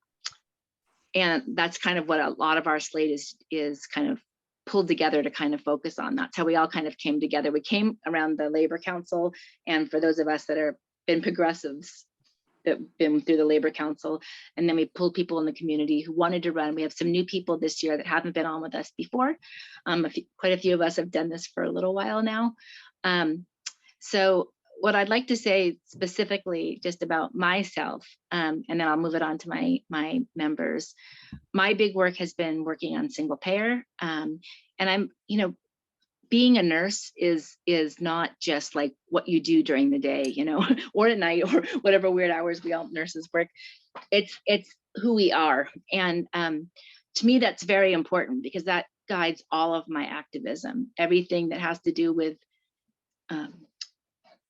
that's kind of what a lot of our slate is kind of pulled together to kind of focus on. That's how we all kind of came together. We came around the Labor Council, and for those of us that are been progressives that been through the Labor Council. And then we pulled people in the community who wanted to run. We have some new people this year that haven't been on with us before. Quite a few of us have done this for a little while now. So what I'd like to say specifically just about myself, and then I'll move it on to my members. My big work has been working on single payer. And I'm, being a nurse is not just like what you do during the day, or at night or whatever weird hours we all nurses work. It's who we are. And to me, that's very important because that guides all of my activism, everything that has to do with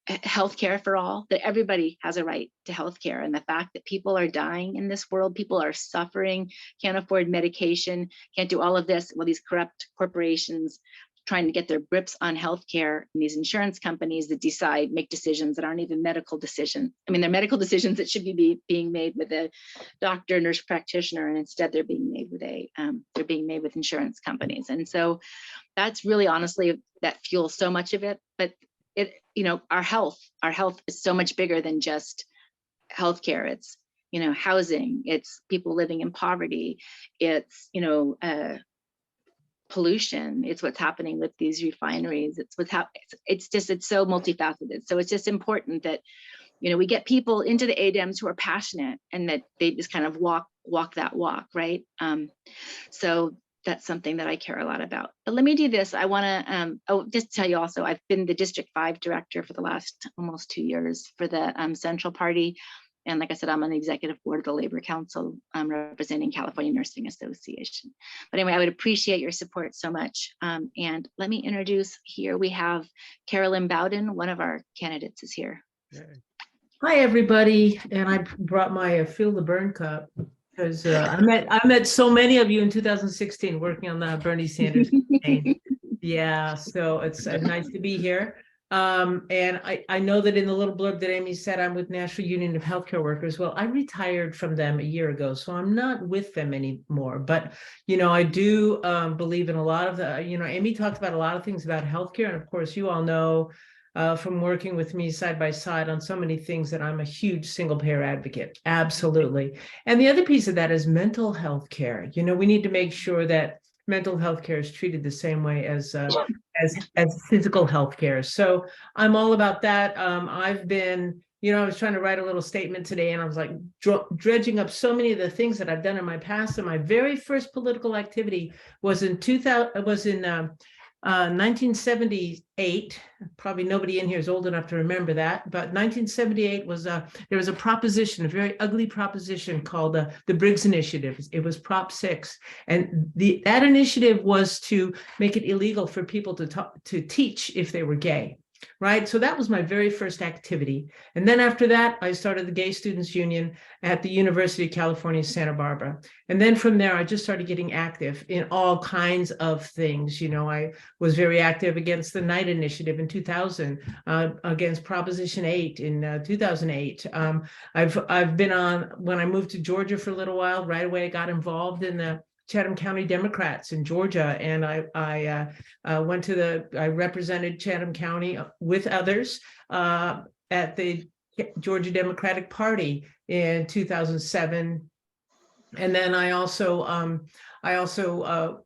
healthcare for all, that everybody has a right to healthcare. And the fact that people are dying in this world, people are suffering, can't afford medication, can't do all of this. Well, these corrupt corporations trying to get their grips on healthcare, and these insurance companies that make decisions that aren't even medical decisions. I mean, they're medical decisions that should be being made with a doctor, nurse practitioner, and instead they're being made with insurance companies. And so that's really honestly, that fuels so much of it. But our health is so much bigger than just healthcare. It's, housing, it's people living in poverty, it's, pollution, it's what's happening with these refineries, it's what's happening. It's so multifaceted. So it's just important that, we get people into the ADEMs who are passionate and that they just kind of walk that walk, right? So that's something that I care a lot about. But let me do this. I want to just tell you also, I've been the District 5 director for the last almost 2 years for the Central Party. And like I said, I'm on the executive board of the Labor Council, representing California Nursing Association. But anyway, I would appreciate your support so much. And let me introduce here, we have Carolyn Bowden, one of our candidates is here. Hi, everybody. And I brought my Feel the Burn cup because I met so many of you in 2016 working on the Bernie Sanders campaign. Yeah, so it's nice to be here. And I know that in the little blurb that Amy said, I'm with National Union of Healthcare Workers. Well, I retired from them a year ago, so I'm not with them anymore. But, I do believe in a lot of the, Amy talked about a lot of things about healthcare. And of course, you all know from working with me side by side on so many things that I'm a huge single payer advocate. Absolutely. And the other piece of that is mental health care. We need to make sure that mental health care is treated the same way as physical health care. So I'm all about that. I've been, I was trying to write a little statement today and I was like dredging up so many of the things that I've done in my past. And my very first political activity was in 1978. Probably nobody in here is old enough to remember that, but 1978 was there was a proposition, a very ugly proposition called the Briggs Initiative. It was Prop 6, and that initiative was to make it illegal for people to teach if they were gay. Right. So that was my very first activity. And then after that, I started the Gay Students Union at the University of California, Santa Barbara. And then from there, I just started getting active in all kinds of things. I was very active against the Knight Initiative in 2000, against Proposition 8 in 2008. I've been on, when I moved to Georgia for a little while, right away, I got involved in the Chatham County Democrats in Georgia, and I represented Chatham County with others at the Georgia Democratic Party in 2007, and then I also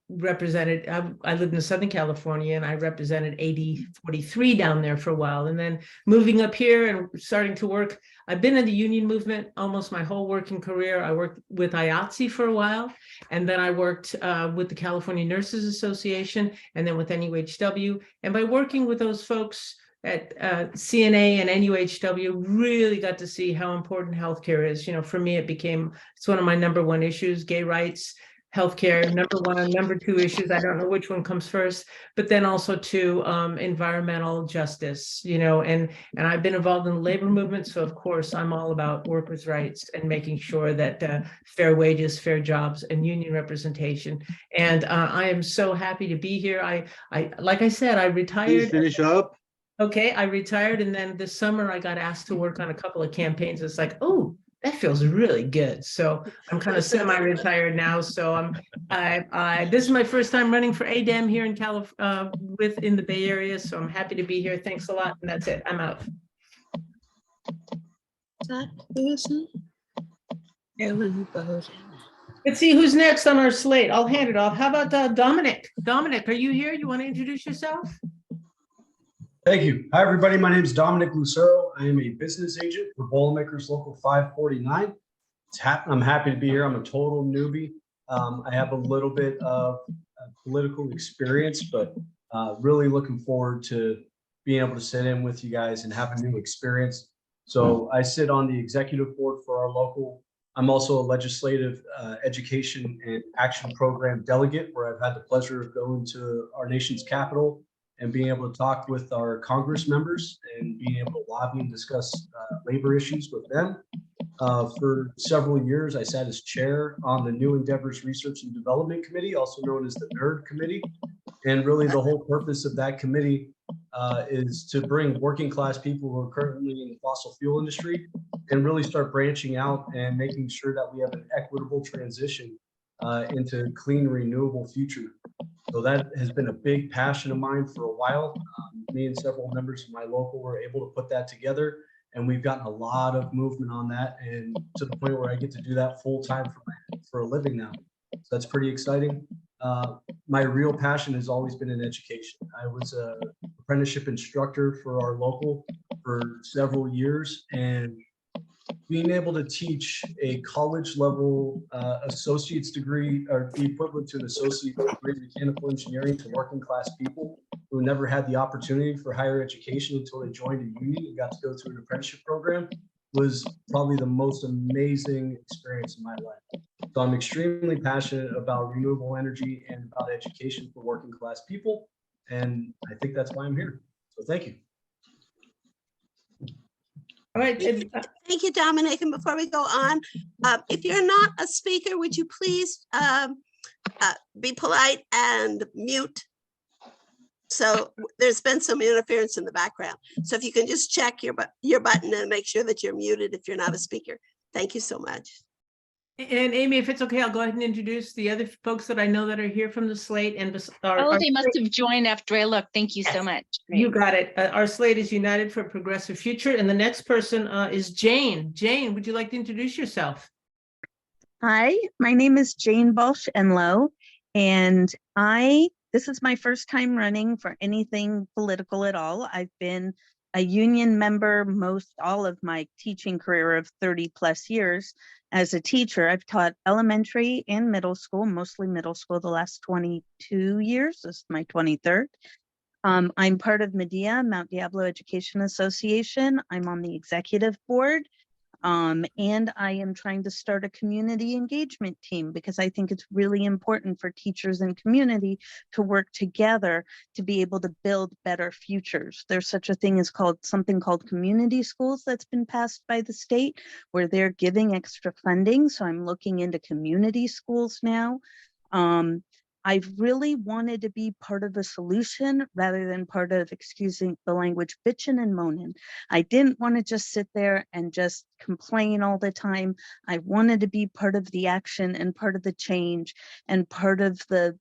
represented. I lived in Southern California, and I represented AD 43 down there for a while, and then moving up here and starting to work. I've been in the union movement almost my whole working career. I worked with IATSE for a while, and then I worked with the California Nurses Association, and then with NUHW. And by working with those folks at CNA and NUHW, really got to see how important healthcare is. For me, it's one of my number one issues: gay rights, healthcare, number one. Number two issues, I don't know which one comes first, but then also to environmental justice, and I've been involved in the labor movement. So of course, I'm all about workers' rights and making sure that fair wages, fair jobs, and union representation. And I am so happy to be here. I like I said, I retired. Please finish up. Okay, I retired, and then this summer I got asked to work on a couple of campaigns. It's like, oh, that feels really good. So I'm kind of semi-retired now. So this is my first time running for ADEM here in in the Bay Area. So I'm happy to be here. Thanks a lot. And that's it. I'm out. Let's see who's next on our slate. I'll hand it off. How about Dominic? Dominic, are you here? You want to introduce yourself? Thank you. Hi, everybody. My name is Dominic Lucero. I am a business agent for Boilermakers Local 549. I'm happy to be here. I'm a total newbie. I have a little bit of political experience, but really looking forward to being able to sit in with you guys and have a new experience. So I sit on the executive board for our local. I'm also a legislative education and action program delegate, where I've had the pleasure of going to our nation's capital and being able to talk with our Congress members and being able to lobby and discuss labor issues with them. For several years, I sat as chair on the New Endeavors Research and Development Committee, also known as the NERD Committee. And really the whole purpose of that committee is to bring working class people who are currently in the fossil fuel industry and really start branching out and making sure that we have an equitable transition into a clean, renewable future. So that has been a big passion of mine for a while. Me and several members of my local were able to put that together, and we've gotten a lot of movement on that, and to the point where I get to do that full time for a living now. So that's pretty exciting. My real passion has always been in education. I was an apprenticeship instructor for our local for several years, and being able to teach a college level associate's degree, or the equivalent to an associate's degree in mechanical engineering, to working class people who never had the opportunity for higher education until they joined a union and got to go through an apprenticeship program, was probably the most amazing experience in my life. So I'm extremely passionate about renewable energy and about education for working class people. And I think that's why I'm here. So thank you. All right. Thank you, Dominic. And before we go on, if you're not a speaker, would you please be polite and mute? So there's been some interference in the background. So if you can just check your button and make sure that you're muted if you're not a speaker. Thank you so much. And Amy, if it's okay, I'll go ahead and introduce the other folks that I know that are here from the slate. And They must have joined after I looked. Thank you so much. You got it. Our slate is United for a Progressive Future. And the next person is Jane. Jane, would you like to introduce yourself? Hi, my name is Jane Balsh-Enlow, and this is my first time running for anything political at all. I've been a union member all of my teaching career of 30 plus years. As a teacher, I've taught elementary and middle school, mostly middle school, the last 22 years. This is my 23rd. I'm part of Medea, Mount Diablo Education Association. I'm on the executive board. And I am trying to start a community engagement team because I think it's really important for teachers and community to work together to be able to build better futures. There's such a thing as something called community schools that's been passed by the state, where they're giving extra funding. So I'm looking into community schools now. I've really wanted to be part of the solution rather than part of, excusing the language, bitching and moaning. I didn't want to just sit there and just complain all the time. I wanted to be part of the action and part of the change and part of the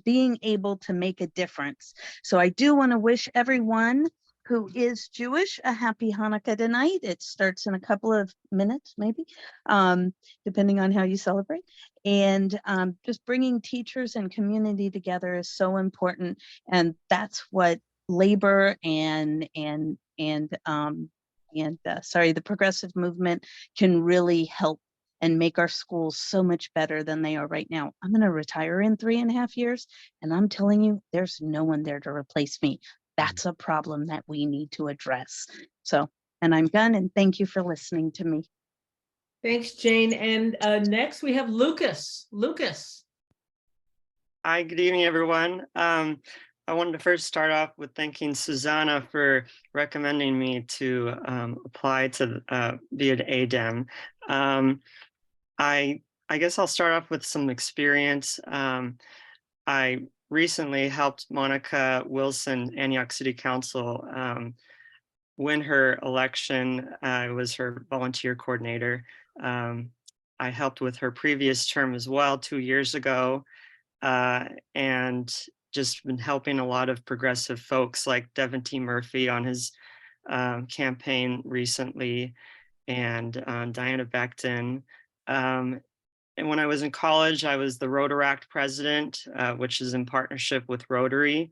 being able to make a difference. So I do want to wish everyone who is Jewish a happy Hanukkah tonight. It starts in a couple of minutes, maybe, depending on how you celebrate. And just bringing teachers and community together is so important. And that's what labor and the progressive movement can really help and make our schools so much better than they are right now. I'm going to retire in 3.5 years, and I'm telling you, there's no one there to replace me. That's a problem that we need to address. So, and I'm done, and thank you for listening to me. Thanks, Jane. And next we have Lucas. Lucas. Hi, good evening, everyone. I wanted to first start off with thanking Susanna for recommending me to apply to via the ADEM. I guess I'll start off with some experience. I recently helped Monica Wilson, Antioch City Council, win her election. I was her volunteer coordinator. I helped with her previous term as well 2 years ago, and just been helping a lot of progressive folks like Devin T. Murphy on his campaign recently, and Diana Becton. And when I was in college, I was the Rotaract president, which is in partnership with Rotary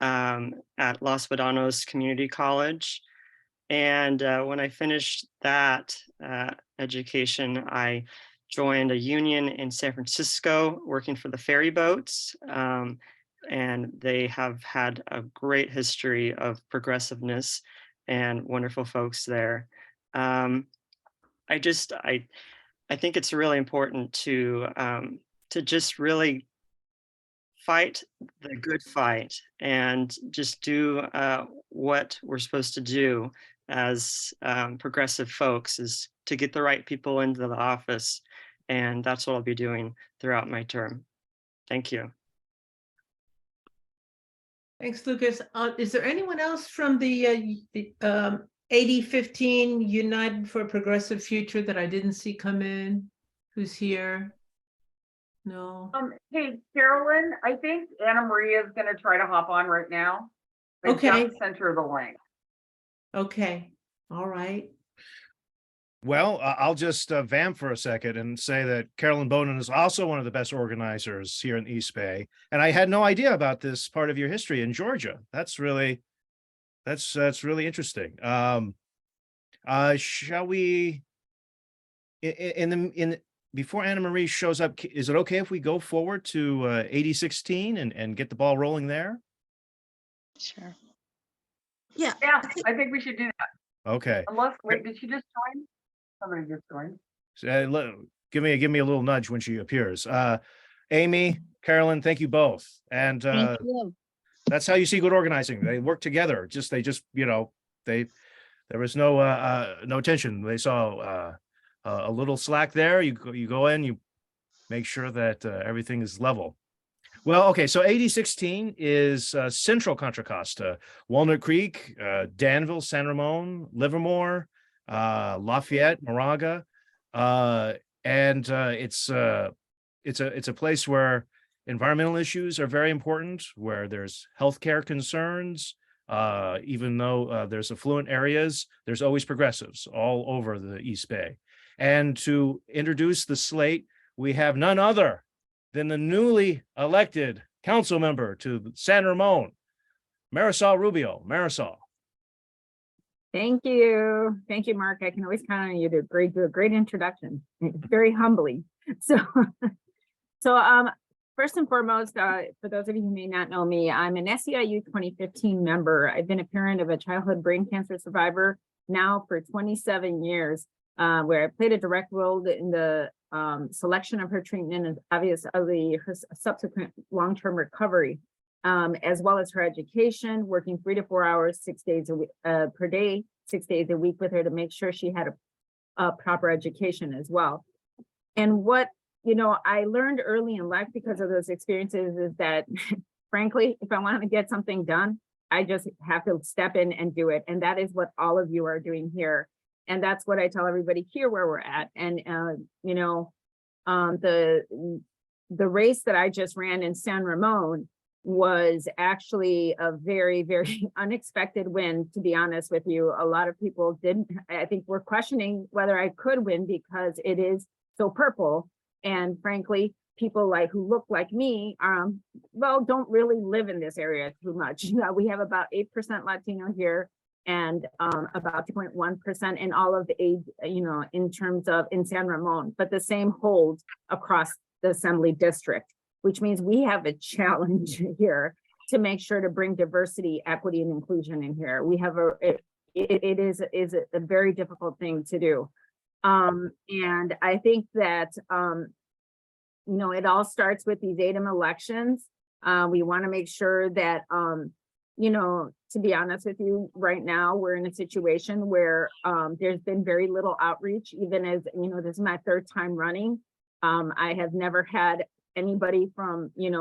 at Los Vedanos Community College. And when I finished that education, I joined a union in San Francisco working for the ferry boats. And they have had a great history of progressiveness and wonderful folks there. I think it's really important to just really fight the good fight and just do what we're supposed to do as progressive folks, is to get the right people into the office. And that's what I'll be doing throughout my term. Thank you. Thanks, Lucas. Is there anyone else from the 8015 United for a Progressive Future that I didn't see come in? Who's here? No. Hey, Carolyn, I think Anna Maria is going to try to hop on right now. I Okay. just sent her the link. Okay. All right. Well, I'll just vamp for a second and say that Carolyn Bonin is also one of the best organizers here in East Bay. And I had no idea about this part of your history in Georgia. That's really interesting. Shall we, before Anna Marie shows up, is it okay if we go forward to 8016 and get the ball rolling there? Sure. Yeah. Yeah, I think we should do that. Okay. Unless, wait, did she just join? Somebody just joined. Give me a little nudge when she appears. Amy, Carolyn, thank you both. And Thank you. that's how you see good organizing. They work together. There was no tension. They saw a little slack there. You go in, you make sure that everything is level. Well, okay, so 8016 is Central Contra Costa, Walnut Creek, Danville, San Ramon, Livermore, Lafayette, Moraga, and it's a place where environmental issues are very important, where there's healthcare concerns. Even though there's affluent areas, there's always progressives all over the East Bay. And to introduce the slate, we have none other than the newly elected council member to San Ramon, Marisol Rubio. Marisol. Thank you. Thank you, Mark. I can always count on you to do a great introduction. Very humbly. So first and foremost, for those of you who may not know me, I'm an SEIU 2015 member. I've been a parent of a childhood brain cancer survivor now for 27 years, where I played a direct role in the selection of her treatment and obviously her subsequent long-term recovery, as well as her education, working 3 to 4 hours, 6 days a week, per day, 6 days a week with her to make sure she had a proper education as well. And what I learned early in life because of those experiences is that, frankly, if I want to get something done, I just have to step in and do it. And that is what all of you are doing here. And that's what I tell everybody here where we're at. And, the race that I just ran in San Ramon was actually a very, very unexpected win, to be honest with you. A lot of people I think were questioning whether I could win because it is so purple. And frankly, people who look like me, don't really live in this area too much. We have about 8% Latino here and about 2.1% in all of the age, in terms of in San Ramon, but the same holds across the Assembly District, which means we have a challenge here to make sure to bring diversity, equity, and inclusion in here. We have it is a very difficult thing to do. And I think that, it all starts with these ADEM elections. We want to make sure that, to be honest with you, right now, we're in a situation where there's been very little outreach, even as, this is my 3rd time running. I have never had anybody from, in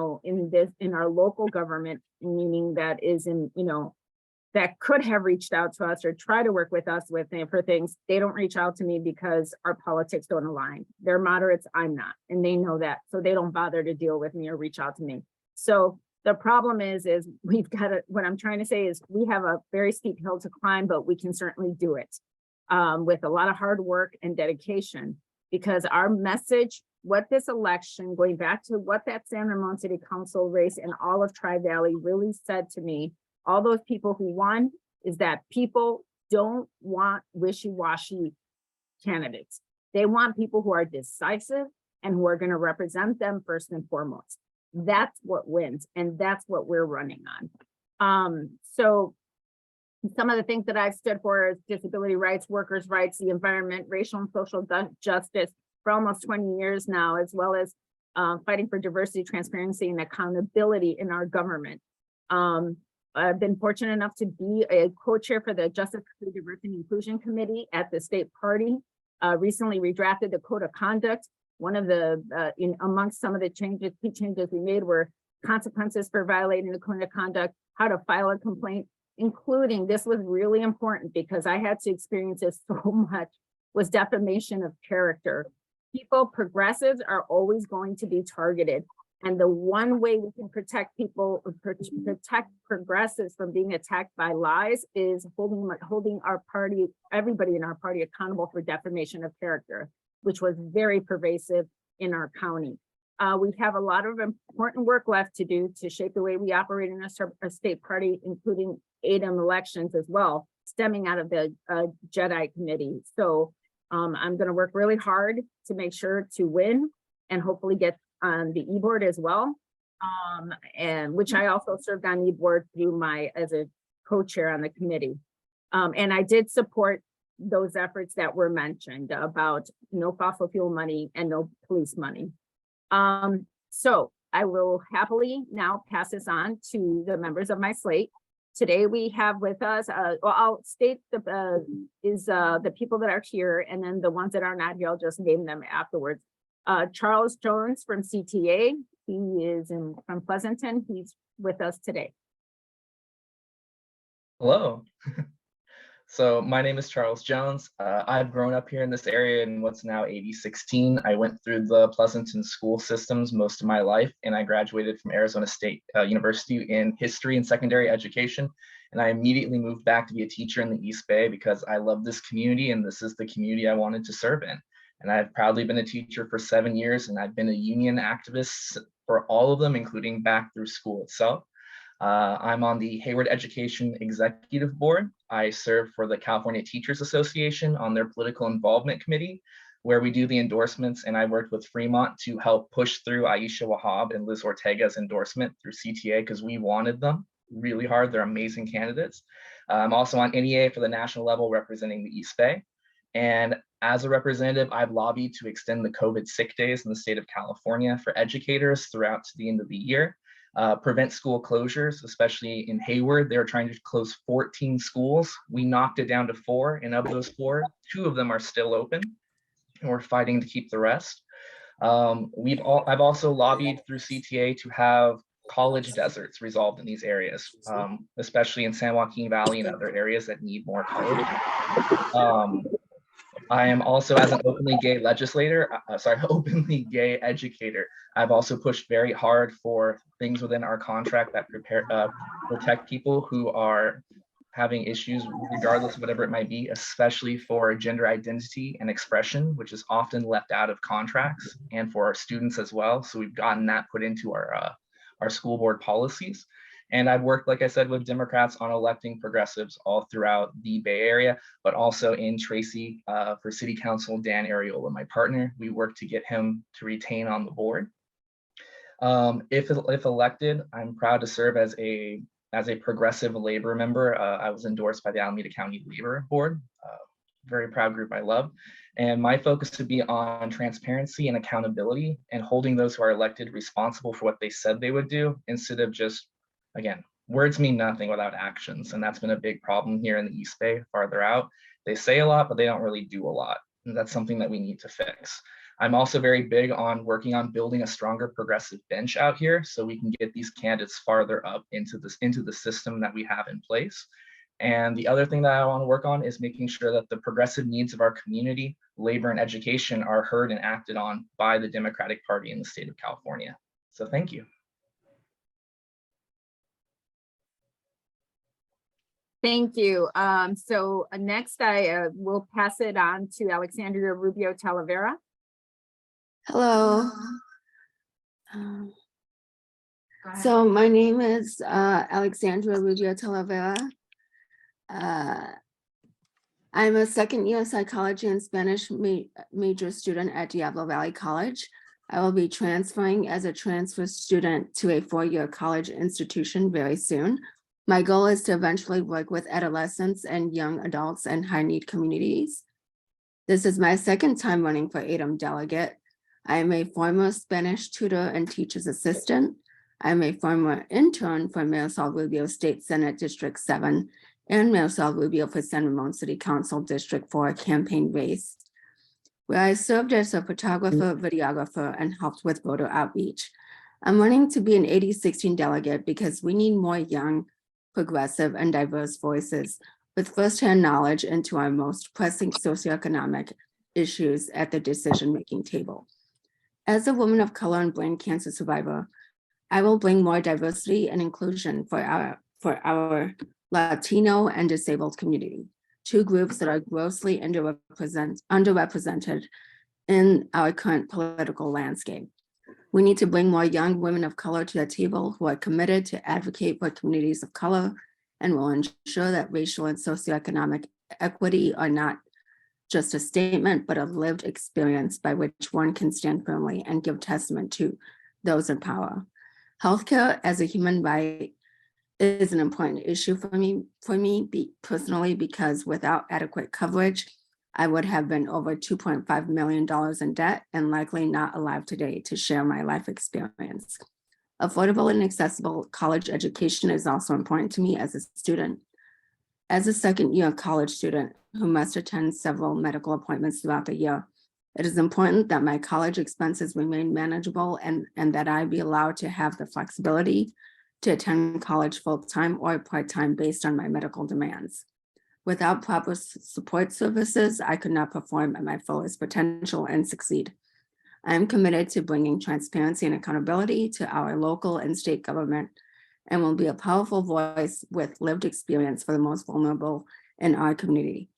our local government, meaning that is in, that could have reached out to us or try to work with us for things. They don't reach out to me because our politics don't align. They're moderates, I'm not, and they know that. So they don't bother to deal with me or reach out to me. So The problem is we've got to, what I'm trying to say is we have a very steep hill to climb, but we can certainly do it with a lot of hard work and dedication, because our message, what this election, going back to what that San Ramon City Council race and all of Tri-Valley really said to me, all those people who won, is that people don't want wishy-washy candidates. They want people who are decisive and who are going to represent them first and foremost. That's what wins, and that's what we're running on. So some of the things that I've stood for is disability rights, workers' rights, the environment, racial and social justice for almost 20 years now, as well as fighting for diversity, transparency, and accountability in our government. I've been fortunate enough to be a co-chair for the Justice, Diversity, and Inclusion Committee at the state party. Recently redrafted the code of conduct. One of the, amongst some of the changes, key changes we made were consequences for violating the code of conduct, how to file a complaint, including, this was really important because I had to experience this so much, was defamation of character. People, progressives are always going to be targeted. And the one way we can protect people, protect progressives from being attacked by lies is holding our party, everybody in our party accountable for defamation of character, which was very pervasive in our county. We have a lot of important work left to do to shape the way we operate in a state party, including ADEM elections as well, stemming out of the JEDI committee. So I'm going to work really hard to make sure to win and hopefully get on the e-board as well, and which I also served on e-board through as a co-chair on the committee. And I did support those efforts that were mentioned about no fossil fuel money and no police money. So I will happily now pass this on to the members of my slate. Today we have with us, well, I'll state the people that are here, and then the ones that are not here, I'll just name them afterwards. Charles Jones from CTA. He is from Pleasanton. He's with us today. Hello. So my name is Charles Jones. I've grown up here in this area in what's now 8016. I went through the Pleasanton school systems most of my life, and I graduated from Arizona State University in history and secondary education. And I immediately moved back to be a teacher in the East Bay because I love this community and this is the community I wanted to serve in. And I've proudly been a teacher for 7 years, and I've been a union activist for all of them, including back through school itself. I'm on the Hayward Education Executive Board. I serve for the California Teachers Association on their political involvement committee, where we do the endorsements, and I worked with Fremont to help push through Aisha Wahab and Liz Ortega's endorsement through CTA because we wanted them really hard. They're amazing candidates. I'm also on NEA for the national level representing the East Bay. And as a representative, I've lobbied to extend the COVID sick days in the state of California for educators throughout to the end of the year, prevent school closures, especially in Hayward. They're trying to close 14 schools. We knocked it down to 4, and of those 4, 2 of them are still open, and we're fighting to keep the rest. I've also lobbied through CTA to have college deserts resolved in these areas, especially in San Joaquin Valley and other areas that need more college. I am also, as an openly gay openly gay educator, I've also pushed very hard for things within our contract that protect people who are having issues, regardless of whatever it might be, especially for gender identity and expression, which is often left out of contracts, and for our students as well. So we've gotten that put into our school board policies. And I've worked, like I said, with Democrats on electing progressives all throughout the Bay Area, but also in Tracy for City Council, Dan Ariola, my partner. We worked to get him to retain on the board. If elected, I'm proud to serve as a progressive labor member. I was endorsed by the Alameda County Labor Board, very proud group I love. And my focus would be on transparency and accountability and holding those who are elected responsible for what they said they would do, instead of just, again, words mean nothing without actions. And that's been a big problem here in the East Bay, farther out. They say a lot, but they don't really do a lot. And that's something that we need to fix. I'm also very big on working on building a stronger progressive bench out here so we can get these candidates farther up into the system that we have in place. And the other thing that I want to work on is making sure that the progressive needs of our community, labor, and education are heard and acted on by the Democratic Party in the state of California. So thank you. Thank you. So next I will pass it on to Alexandria Rubio Talavera. Hello. So my name is Alexandra Rubio Talavera. I'm a second-year psychology and Spanish major student at Diablo Valley College. I will be transferring as a transfer student to a four-year college institution very soon. My goal is to eventually work with adolescents and young adults in high-need communities. This is my second time running for ADEM delegate. I am a former Spanish tutor and teacher's assistant. I am a former intern for Marisol Rubio State Senate District 7 and Marisol Rubio for San Ramon City Council District 4 campaign race, where I served as a photographer, videographer, and helped with voter outreach. I'm running to be an 80-16 delegate because we need more young, progressive, and diverse voices with firsthand knowledge into our most pressing socioeconomic issues at the decision-making table. As a woman of color and brain cancer survivor, I will bring more diversity and inclusion for our Latino and disabled community, two groups that are grossly underrepresented in our current political landscape. We need to bring more young women of color to the table who are committed to advocate for communities of color and will ensure that racial and socioeconomic equity are not just a statement, but a lived experience by which one can stand firmly and give testament to those in power. Healthcare as a human right is an important issue for me personally, because without adequate coverage, I would have been over $2.5 million in debt and likely not alive today to share my life experience. Affordable and accessible college education is also important to me as a student. As a second-year college student who must attend several medical appointments throughout the year, it is important that my college expenses remain manageable and that I be allowed to have the flexibility to attend college full-time or part-time based on my medical demands. Without proper support services, I could not perform at my fullest potential and succeed. I am committed to bringing transparency and accountability to our local and state government and will be a powerful voice with lived experience for the most vulnerable in our community.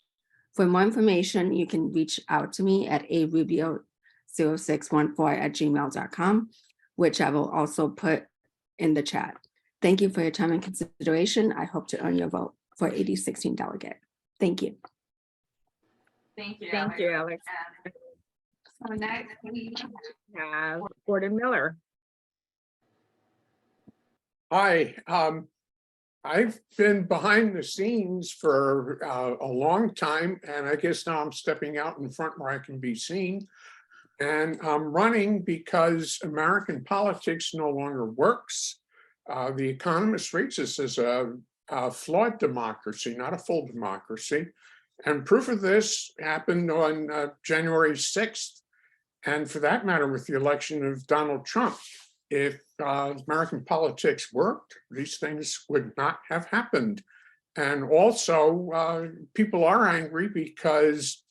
For more information, you can reach out to me at arubio0614@gmail.com, which I will also put in the chat. Thank you for your time and consideration. I hope to earn your vote for 80-16 delegate. Thank you. Thank you, Alex. So next we have Gordon Miller. Hi, I've been behind the scenes for a long time, and I guess now I'm stepping out in front where I can be seen. And I'm running because American politics no longer works. The Economist rates us as a flawed democracy, not a full democracy. And proof of this happened on January 6th. And for that matter, with the election of Donald Trump. If American politics worked, these things would not have happened. And also, people are angry because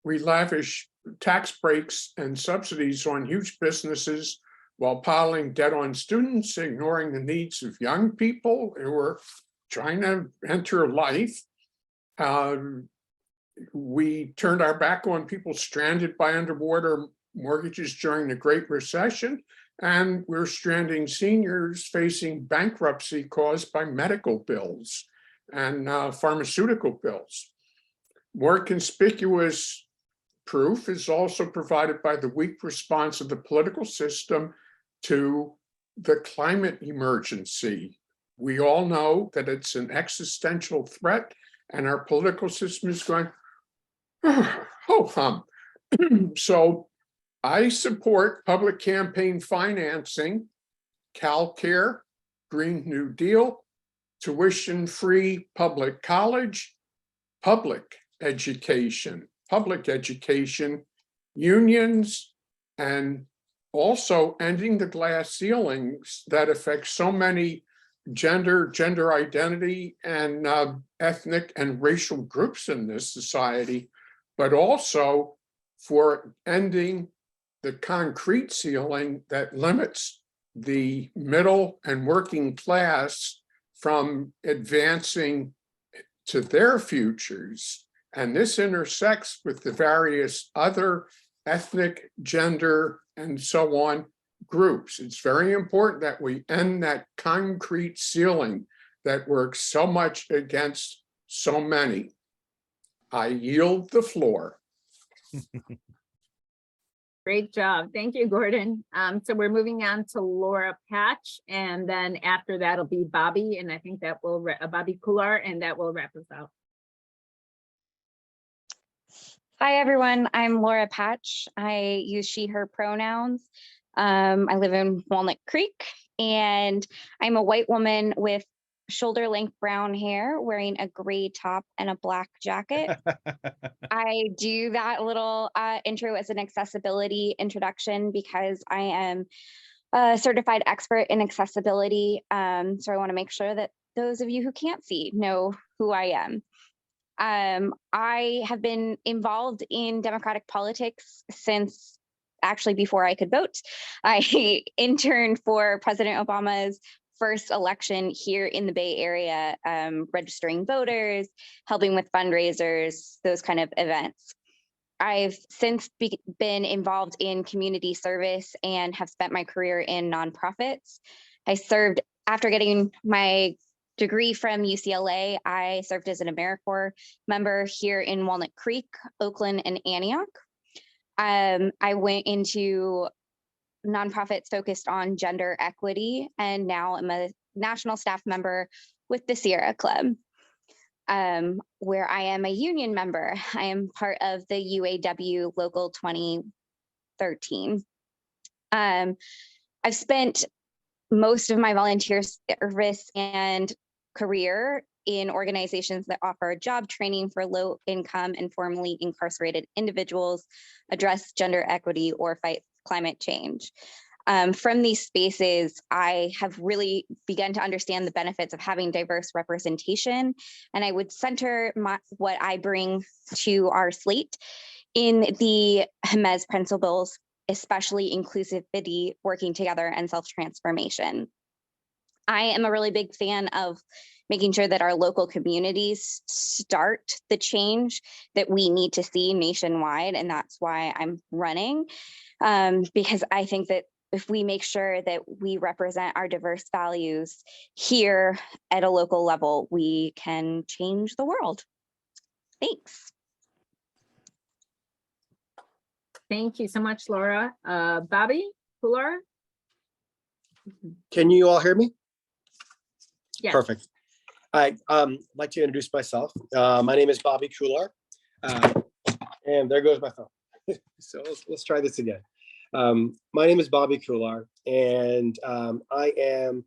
we lavish tax breaks and subsidies on huge businesses while piling debt on students, ignoring the needs of young people who are trying to enter life. We turned our back on people stranded by underwater mortgages during the Great Recession. And we're stranding seniors facing bankruptcy caused by medical bills and pharmaceutical bills. More conspicuous proof is also provided by the weak response of the political system to the climate emergency. We all know that it's an existential threat, and our political system is going, ho-hum. So I support public campaign financing, CalCare, Green New Deal, tuition-free public college, public education, unions, and also ending the glass ceilings that affect so many gender identity, and ethnic and racial groups in this society, but also for ending the concrete ceiling that limits the middle and working class from advancing to their futures. And this intersects with the various other ethnic, gender, and so on groups. It's very important that we end that concrete ceiling that works so much against so many. I yield the floor. Great job. Thank you, Gordon. So we're moving on to Laura Patch, and then after that'll be Bobby, and I think that will, Bobby Kular, and that will wrap us out. Hi, everyone. I'm Laura Patch. I use she, her pronouns. I live in Walnut Creek, and I'm a white woman with shoulder length brown hair wearing a gray top and a black jacket. I do that little intro as an accessibility introduction because I am a certified expert in accessibility. So I want to make sure that those of you who can't see know who I am. I have been involved in democratic politics since actually before I could vote. I interned for President Obama's first election here in the Bay Area, registering voters, helping with fundraisers, those kind of events. I've since been involved in community service and have spent my career in nonprofits. I served, after getting my degree from UCLA, I served as an AmeriCorps member here in Walnut Creek, Oakland, and Antioch. I went into nonprofits focused on gender equity, and now I'm a national staff member with the Sierra Club, where I am a union member. I am part of the UAW Local 2013. I've spent most of my volunteer service and career in organizations that offer job training for low income and formerly incarcerated individuals, address gender equity, or fight climate change. From these spaces, I have really begun to understand the benefits of having diverse representation, and I would center what I bring to our slate in the Jemez principles, especially inclusivity, working together, and self-transformation. I am a really big fan of making sure that our local communities start the change that we need to see nationwide, and that's why I'm running, because I think that if we make sure that we represent our diverse values here at a local level, we can change the world. Thanks. Thank you so much, Laura. Bobby Kular? Can you all hear me? Yes. Perfect. I'd like to introduce myself. My name is Bobby Kular, and there goes my phone. So let's try this again. My name is Bobby Kular, and I am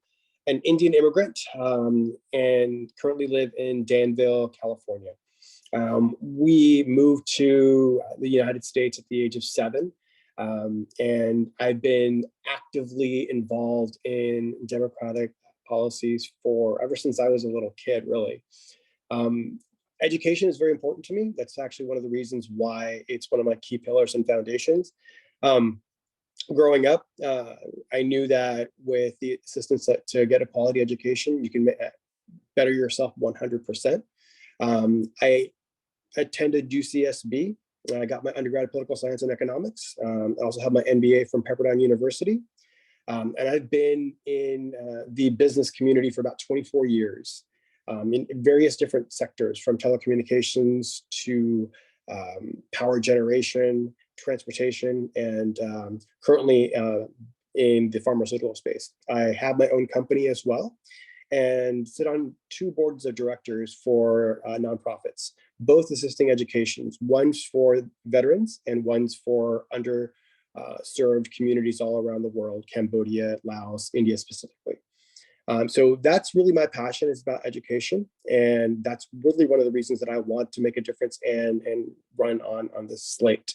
an Indian immigrant and currently live in Danville, California. We moved to the United States at the age of 7, and I've been actively involved in democratic policies for ever since I was a little kid, really. Education is very important to me. That's actually one of the reasons why it's one of my key pillars and foundations. Growing up, I knew that with the assistance to get a quality education, you can better yourself 100%. I attended UCSB. I got my undergrad in political science and economics. I also have my MBA from Pepperdine University. And I've been in the business community for about 24 years in various different sectors, from telecommunications to power generation, transportation, and currently in the pharmaceutical space. I have my own company as well and sit on 2 boards of directors for nonprofits, both assisting educations. One's for veterans and one's for underserved communities all around the world, Cambodia, Laos, India specifically. So that's really my passion, is about education. And that's really one of the reasons that I want to make a difference and run on this slate.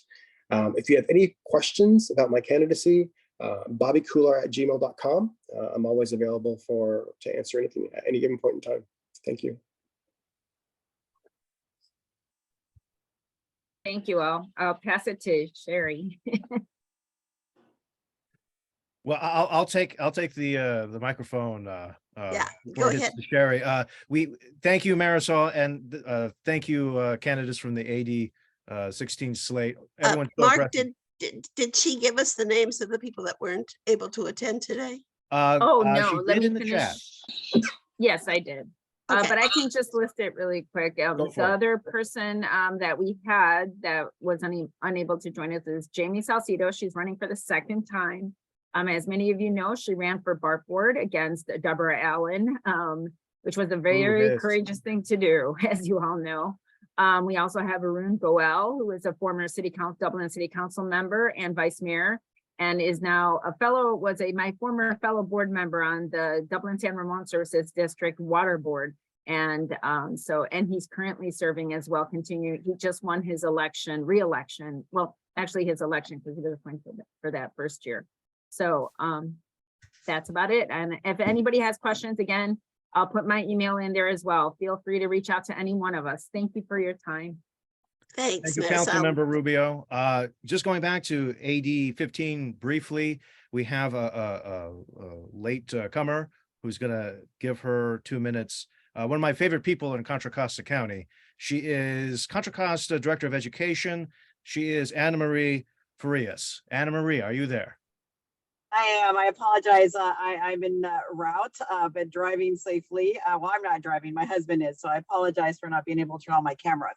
If you have any questions about my candidacy, bobbykular@gmail.com. I'm always available to answer anything at any given point in time. Thank you. Thank you all. I'll pass it to Sherry. Well, I'll take the microphone Yeah, before go it hits ahead. to Sherry. We thank you, Marisol, and thank you, candidates from the AD 16 slate. Everyone's so Mark, aggressive. did she give us the names of the people that weren't able to attend today? Oh, no, She let did me in the chat. finish. Yes, I did. Okay. But I can just list it really quick. Go The for it. other person that we had that was unable to join us is Jamie Salcido. She's running for the second time. As many of you know, she ran for BART board against Deborah Allen, which was a very yes. courageous thing to do, as you all know. We also have Arun Goel, who is a former Dublin City Council member and vice mayor, and is now my former fellow board member on the Dublin San Ramon Services District Water Board. And he's currently serving as well, he just won his re-election. Well, actually his election, because he was appointed for that first year. So that's about it. And if anybody has questions, again, I'll put my email in there as well. Feel free to reach out to any one of us. Thank you for your time. Thanks, Thank you, Councilmember Rubio. Just going back to AD 15 briefly, we have a late comer who's going to give her 2 minutes. One of my favorite people in Contra Costa County. She is Contra Costa Director of Education. She is Anna Marie Farias. Anna Marie, are you there? I am. I apologize. I'm in route, but driving safely. Well, I'm not driving. My husband is. So I apologize for not being able to turn on my camera.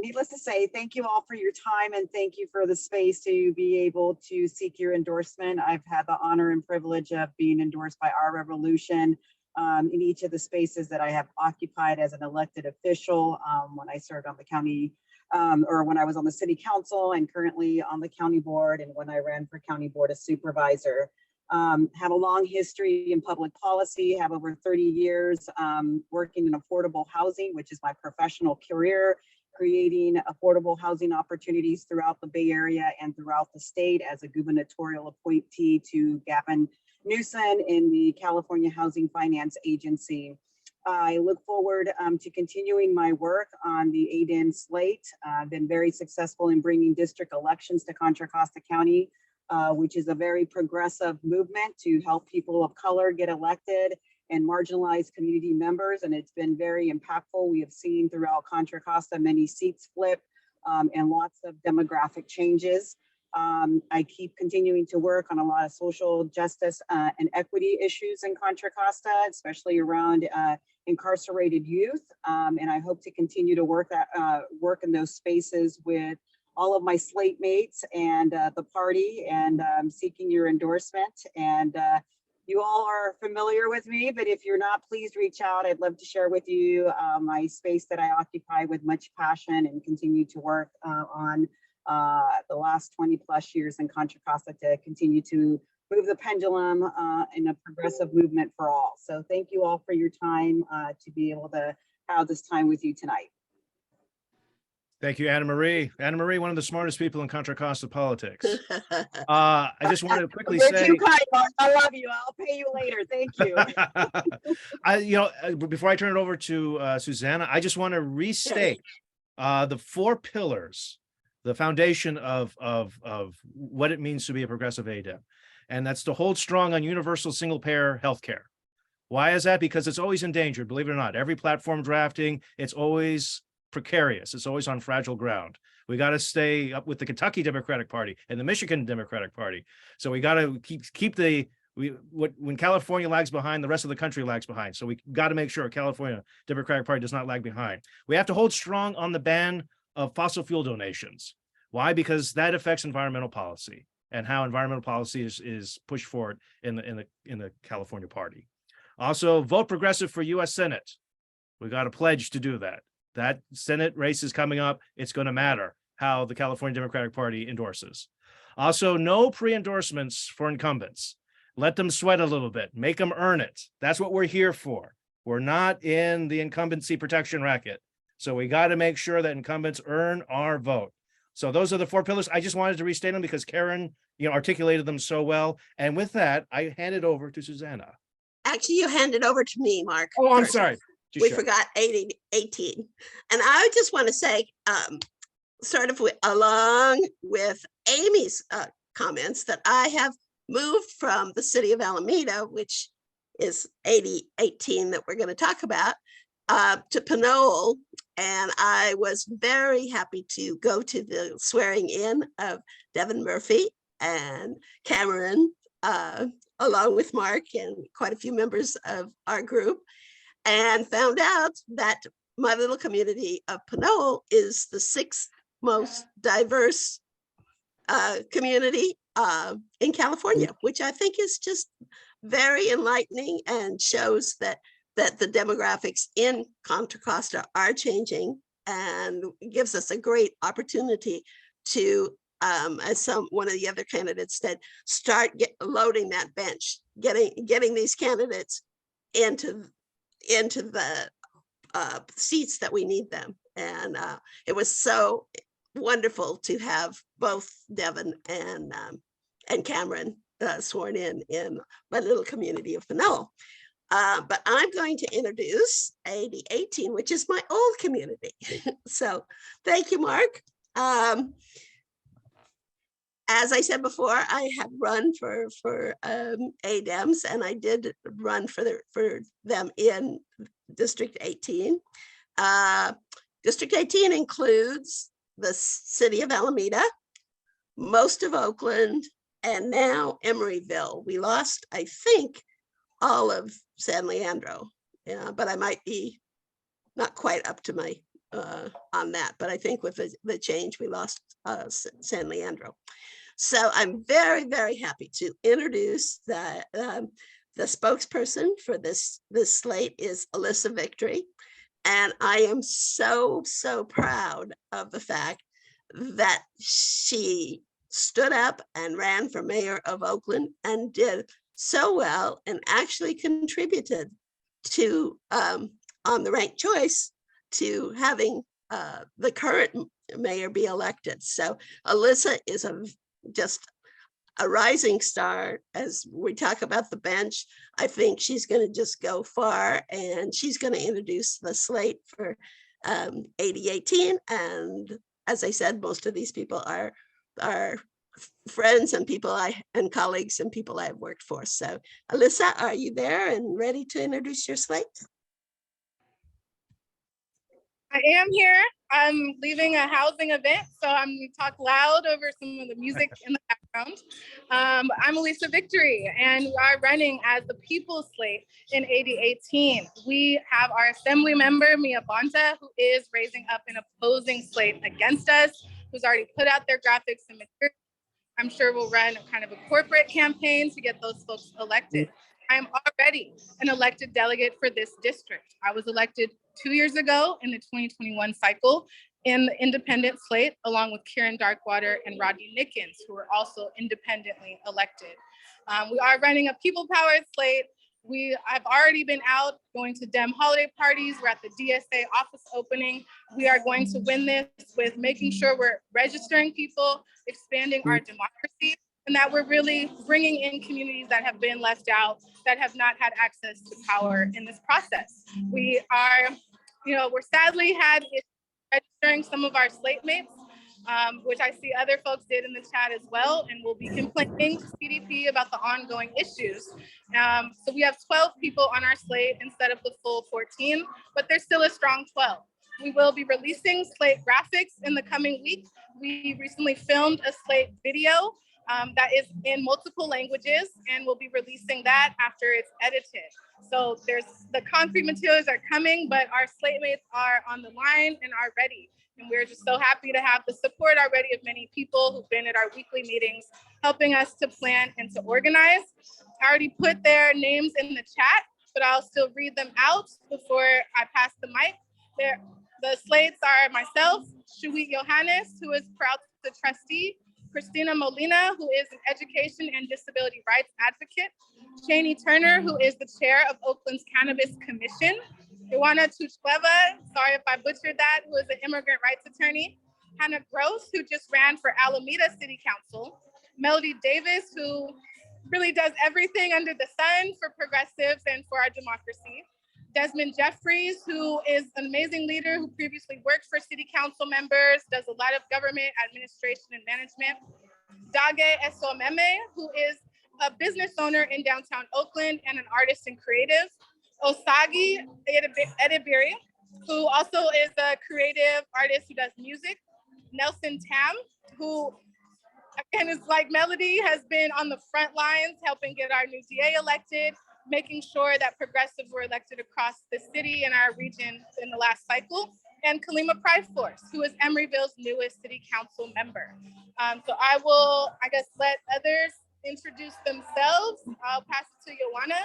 Needless to say, thank you all for your time and thank you for the space to be able to seek your endorsement. I've had the honor and privilege of being endorsed by Our Revolution in each of the spaces that I have occupied as an elected official when I served on the county or when I was on the city council and currently on the county board and when I ran for county board as supervisor. Have a long history in public policy, have over 30 years working in affordable housing, which is my professional career, creating affordable housing opportunities throughout the Bay Area and throughout the state as a gubernatorial appointee to Gavin Newsom in the California Housing Finance Agency. I look forward to continuing my work on the ADEM slate. I've been very successful in bringing district elections to Contra Costa County, which is a very progressive movement to help people of color get elected and marginalized community members. And it's been very impactful. We have seen throughout Contra Costa many seats flip and lots of demographic changes. I keep continuing to work on a lot of social justice and equity issues in Contra Costa, especially around incarcerated youth. And I hope to continue to work in those spaces with all of my slate mates and the party, and seeking your endorsement. And you all are familiar with me, but if you're not, please reach out. I'd love to share with you my space that I occupy with much passion and continue to work on the last 20 plus years in Contra Costa to continue to move the pendulum in a progressive movement for all. So thank you all for your time to be able to have this time with you tonight. Thank you, Anna Marie. Anna Marie, one of the smartest people in Contra Costa politics. I just want to quickly You're say, too kind, Mark. I love you. I'll pay you later. Thank you. Before I turn it over to Susanna, I just want to restate the 4 pillars, the foundation of what it means to be a progressive ADEM. And that's to hold strong on universal single-payer healthcare. Why is that? Because it's always endangered, believe it or not. Every platform drafting, it's always precarious. It's always on fragile ground. We got to stay up with the Kentucky Democratic Party and the Michigan Democratic Party. So we got to keep when California lags behind, the rest of the country lags behind. So we got to make sure California Democratic Party does not lag behind. We have to hold strong on the ban of fossil fuel donations. Why? Because that affects environmental policy and how environmental policy is pushed forward in the California Party. Also, vote progressive for U.S. Senate. We got a pledge to do that. That Senate race is coming up. It's going to matter how the California Democratic Party endorses. Also, no pre-endorsements for incumbents. Let them sweat a little bit. Make them earn it. That's what we're here for. We're not in the incumbency protection racket. So we got to make sure that incumbents earn our vote. So those are the 4 pillars. I just wanted to restate them because Karen, articulated them so well. And with that, I hand it over to Susanna. Actually, you handed over to me, Mark. Oh, I'm first. sorry. We forgot 18. And I just want to say, sort of along with Amy's comments, that I have moved from the city of Alameda, which is 8018 that we're going to talk about, to Pinole. And I was very happy to go to the swearing in of Devin Murphy and Cameron, along with Mark and quite a few members of our group, and found out that my little community of Pinole is the 6th most diverse community in California, which I think is just very enlightening and shows that the demographics in Contra Costa are changing, and gives us a great opportunity to, as one of the other candidates said, start loading that bench, getting these candidates into the seats that we need them. And it was so wonderful to have both Devin and Cameron sworn in my little community of Pinole. But I'm going to introduce 8018, which is my old community. So thank you, Mark. As I said before, I have run for ADEMs, and I did run for them in District 18. District 18 includes the city of Alameda, most of Oakland, and now Emeryville. We lost, I think, all of San Leandro, but I might be not quite up to my on that. But I think with the change, we lost San Leandro. So I'm very, very happy to introduce the spokesperson for this slate is Alyssa Victory. And I am so, so proud of the fact that she stood up and ran for mayor of Oakland and did so well, and actually contributed to, on the ranked choice, to having the current mayor be elected. So Alyssa is just a rising star. As we talk about the bench, I think she's going to just go far, and she's going to introduce the slate for 8018. And as I said, most of these people are friends and people and colleagues and people I've worked for. So Alyssa, are you there and ready to introduce your slate? I am here. I'm leaving a housing event, so I'm going to talk loud over some of the music in the background. I'm Alyssa Victory, and we are running as the People's Slate in 8018. We have our Assembly member, Mia Bonta, who is raising up an opposing slate against us, who's already put out their graphics and materials. I'm sure we'll run kind of a corporate campaign to get those folks elected. I am already an elected delegate for this district. I was elected 2 years ago in the 2021 cycle in the independent slate, along with Kieran Darkwater and Rodney Nickens, who were also independently elected. We are running a people power slate. I've already been out going to DEM holiday parties. We're at the DSA office opening. We are going to win this with making sure we're registering people, expanding our democracy, and that we're really bringing in communities that have been left out, that have not had access to power in this process. We are, we're sadly had registering some of our slate mates, which I see other folks did in the chat as well, and we'll be complaining to CDP about the ongoing issues. So we have 12 people on our slate instead of the full 14, but there's still a strong 12. We will be releasing slate graphics in the coming week. We recently filmed a slate video that is in multiple languages, and we'll be releasing that after it's edited. So the concrete materials are coming, but our slate mates are on the line and are ready. And we're just so happy to have the support already of many people who've been at our weekly meetings, helping us to plan and to organize. I already put their names in the chat, but I'll still read them out before I pass the mic. The slates are myself, Shuit Johannes, who is proud to trustee, Christina Molina, who is an education and disability rights advocate, Cheney Turner, who is the chair of Oakland's Cannabis Commission, Ioana Tuchweva, sorry if I butchered that, who is an immigrant rights attorney, Hannah Gross, who just ran for Alameda City Council, Melody Davis, who really does everything under the sun for progressives and for our democracy, Desmond Jeffries, who is an amazing leader who previously worked for city council members, does a lot of government administration and management, Dage Esomeme, who is a business owner in downtown Oakland, and an artist and creative. Osagi Edebiri, who also is a creative artist who does music. Nelson Tam, who again is like Melody, has been on the front lines helping get our new DA elected, making sure that progressives were elected across the city and our region in the last cycle. And Kalima Pryforce, who is Emeryville's newest city council member. So I will, I guess, let others introduce themselves. I'll pass it to Joanna.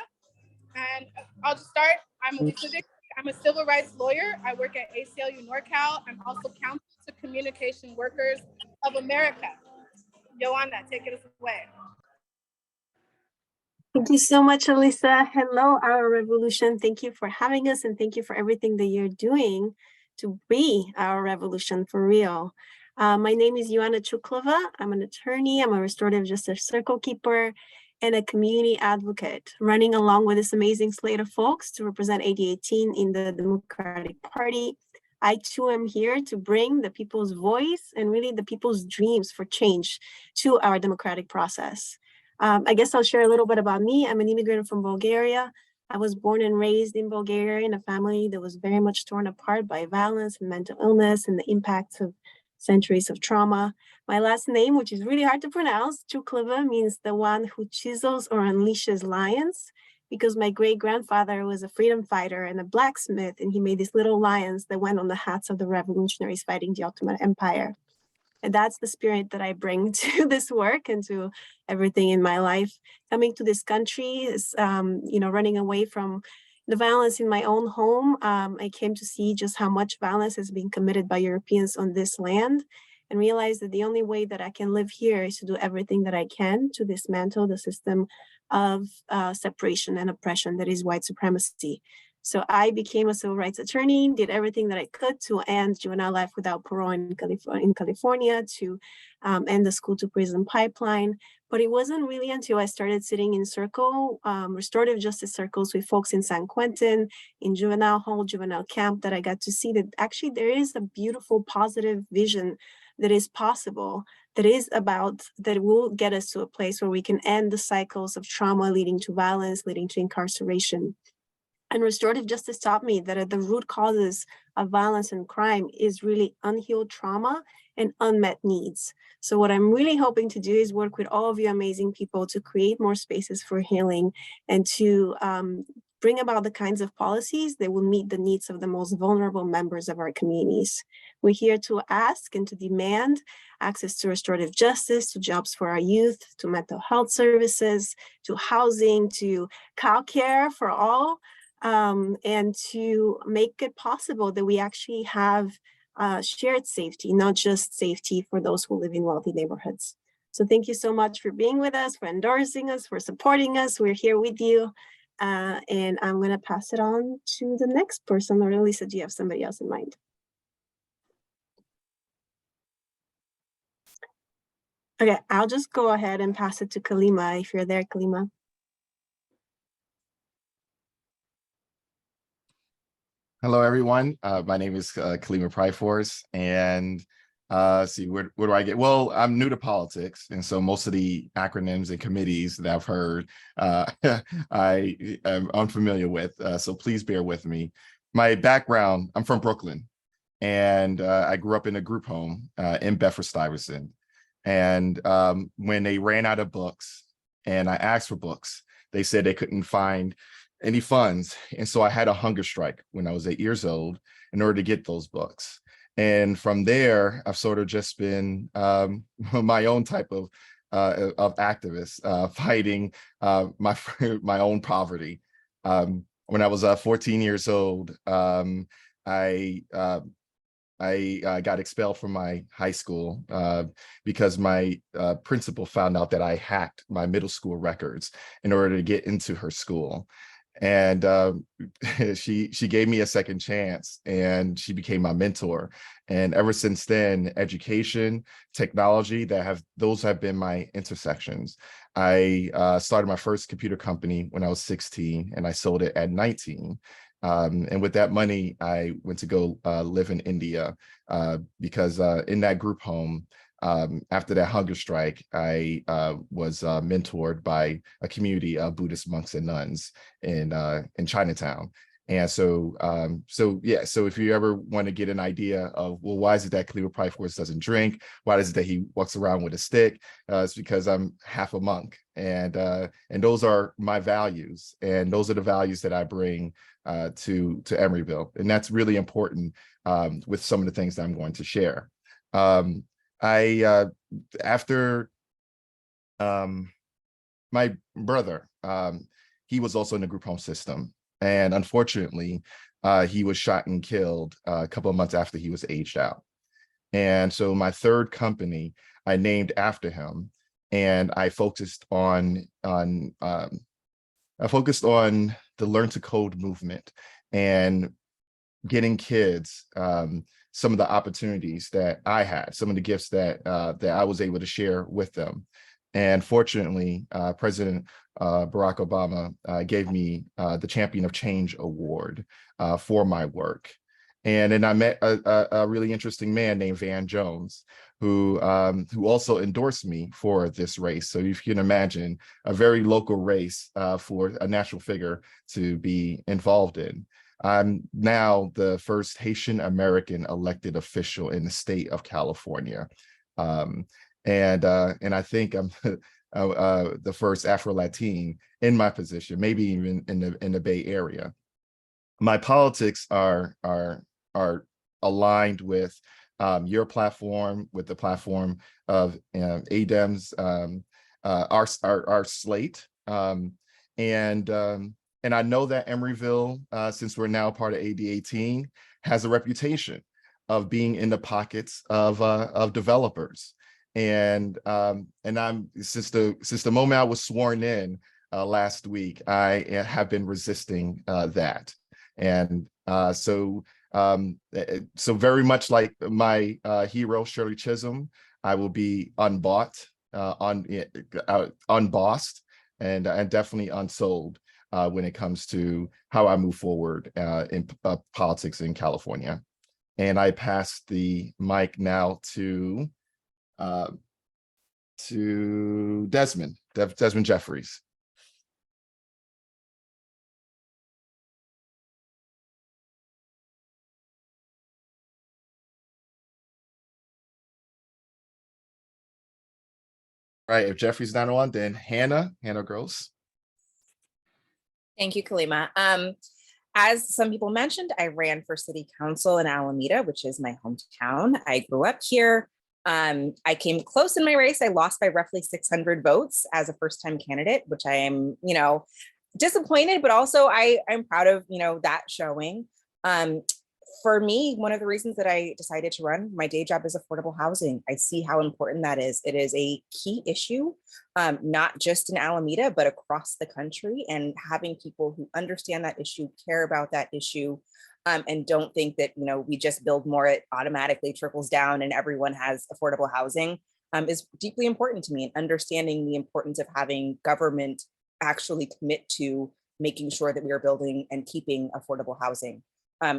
And I'll just start. I'm Elisa Victor. I'm a civil rights lawyer. I work at ACLU NorCal. I'm also counsel to Communication Workers of America. Joanna, take it away. Thank you so much, Elisa. Hello, Our Revolution. Thank you for having us, and thank you for everything that you're doing to be our revolution for real. My name is Joanna Chuklova. I'm an attorney. I'm a restorative justice circle keeper and a community advocate, running along with this amazing slate of folks to represent AD 18 in the Democratic Party. I too am here to bring the people's voice and really the people's dreams for change to our democratic process. I guess I'll share a little bit about me. I'm an immigrant from Bulgaria. I was born and raised in Bulgaria in a family that was very much torn apart by violence and mental illness and the impacts of centuries of trauma. My last name, which is really hard to pronounce, Chuklova, means the one who chisels or unleashes lions, because my great-grandfather was a freedom fighter and a blacksmith, and he made these little lions that went on the hats of the revolutionaries fighting the Ottoman Empire. And that's the spirit that I bring to this work and to everything in my life. Coming to this country is, running away from the violence in my own home. I came to see just how much violence has been committed by Europeans on this land, and realized that the only way that I can live here is to do everything that I can to dismantle the system of separation and oppression that is white supremacy. So I became a civil rights attorney, did everything that I could to end juvenile life without parole in California, to end the school to prison pipeline. But it wasn't really until I started sitting in restorative justice circles with folks in San Quentin, in juvenile hall, juvenile camp, that I got to see that actually there is a beautiful, positive vision that is possible, that will get us to a place where we can end the cycles of trauma leading to violence, leading to incarceration. And restorative justice taught me that at the root causes of violence and crime is really unhealed trauma and unmet needs. So what I'm really hoping to do is work with all of you amazing people to create more spaces for healing and to bring about the kinds of policies that will meet the needs of the most vulnerable members of our communities. We're here to ask and to demand access to restorative justice, to jobs for our youth, to mental health services, to housing, to childcare for all, and to make it possible that we actually have shared safety, not just safety for those who live in wealthy neighborhoods. So thank you so much for being with us, for endorsing us, for supporting us. We're here with you. And I'm going to pass it on to the next person. Or Lisa, do you have somebody else in mind? Okay, I'll just go ahead and pass it to Kalima if you're there, Kalima. Hello, everyone. My name is Kalima Pryforce, and see, where do I get? Well, I'm new to politics, and so most of the acronyms and committees that I've heard, I am unfamiliar with, so please bear with me. My background, I'm from Brooklyn, and I grew up in a group home in Bedford-Stuyvesant. And when they ran out of books and I asked for books, they said they couldn't find any funds. And so I had a hunger strike when I was 8 years old in order to get those books. And from there, I've sort of just been my own type of activist, fighting my own poverty. When I was 14 years old, I got expelled from my high school because my principal found out that I hacked my middle school records in order to get into her school. And she gave me a second chance, and she became my mentor. And ever since then, education, technology, those have been my intersections. I started my first computer company when I was 16, and I sold it at 19. And with that money, I went to go live in India because in that group home, after that hunger strike, I was mentored by a community of Buddhist monks and nuns in Chinatown. And so, so if you ever want to get an idea of, well, why is it that Cleaver Pride Force doesn't drink? Why is it that he walks around with a stick? It's because I'm half a monk, and those are my values, and those are the values that I bring to Emeryville, and that's really important with some of the things that I'm going to share. After my brother, he was also in the group home system. And unfortunately, he was shot and killed a couple of months after he was aged out. And so my third company, I named after him, and I focused on the Learn to Code movement and getting kids some of the opportunities that I had, some of the gifts that I was able to share with them. And fortunately, President Barack Obama gave me the Champion of Change Award for my work. And then I met a really interesting man named Van Jones, who also endorsed me for this race. So if you can imagine, a very local race for a national figure to be involved in. I'm now the first Haitian American elected official in the state of California. And I think I'm the first Afro-Latin in my position, maybe even in the Bay Area. My politics are aligned with your platform, with the platform of ADEM's, our slate, and I know that Emeryville, since we're now part of AD18, has a reputation of being in the pockets of developers. And I'm since the moment I was sworn in last week, I have been resisting that. And so very much like my hero Shirley Chisholm, I will be unbossed, and definitely unsold when it comes to how I move forward in politics in California. And I pass the mic now to Desmond Jeffries. All right, if Jeffrey's not on, then Hannah Gross. Thank you, Kalima. As some people mentioned, I ran for city council in Alameda, which is my hometown. I grew up here. I came close in my race. I lost by roughly 600 votes as a first-time candidate, which I am, disappointed, but also I'm proud of, that showing. For me, one of the reasons that I decided to run, my day job is affordable housing. I see how important that is. It is a key issue, not just in Alameda, but across the country, and having people who understand that issue, care about that issue, and don't think that, we just build more, it automatically trickles down and everyone has affordable housing, is deeply important to me, and understanding the importance of having government actually commit to making sure that we are building and keeping affordable housing.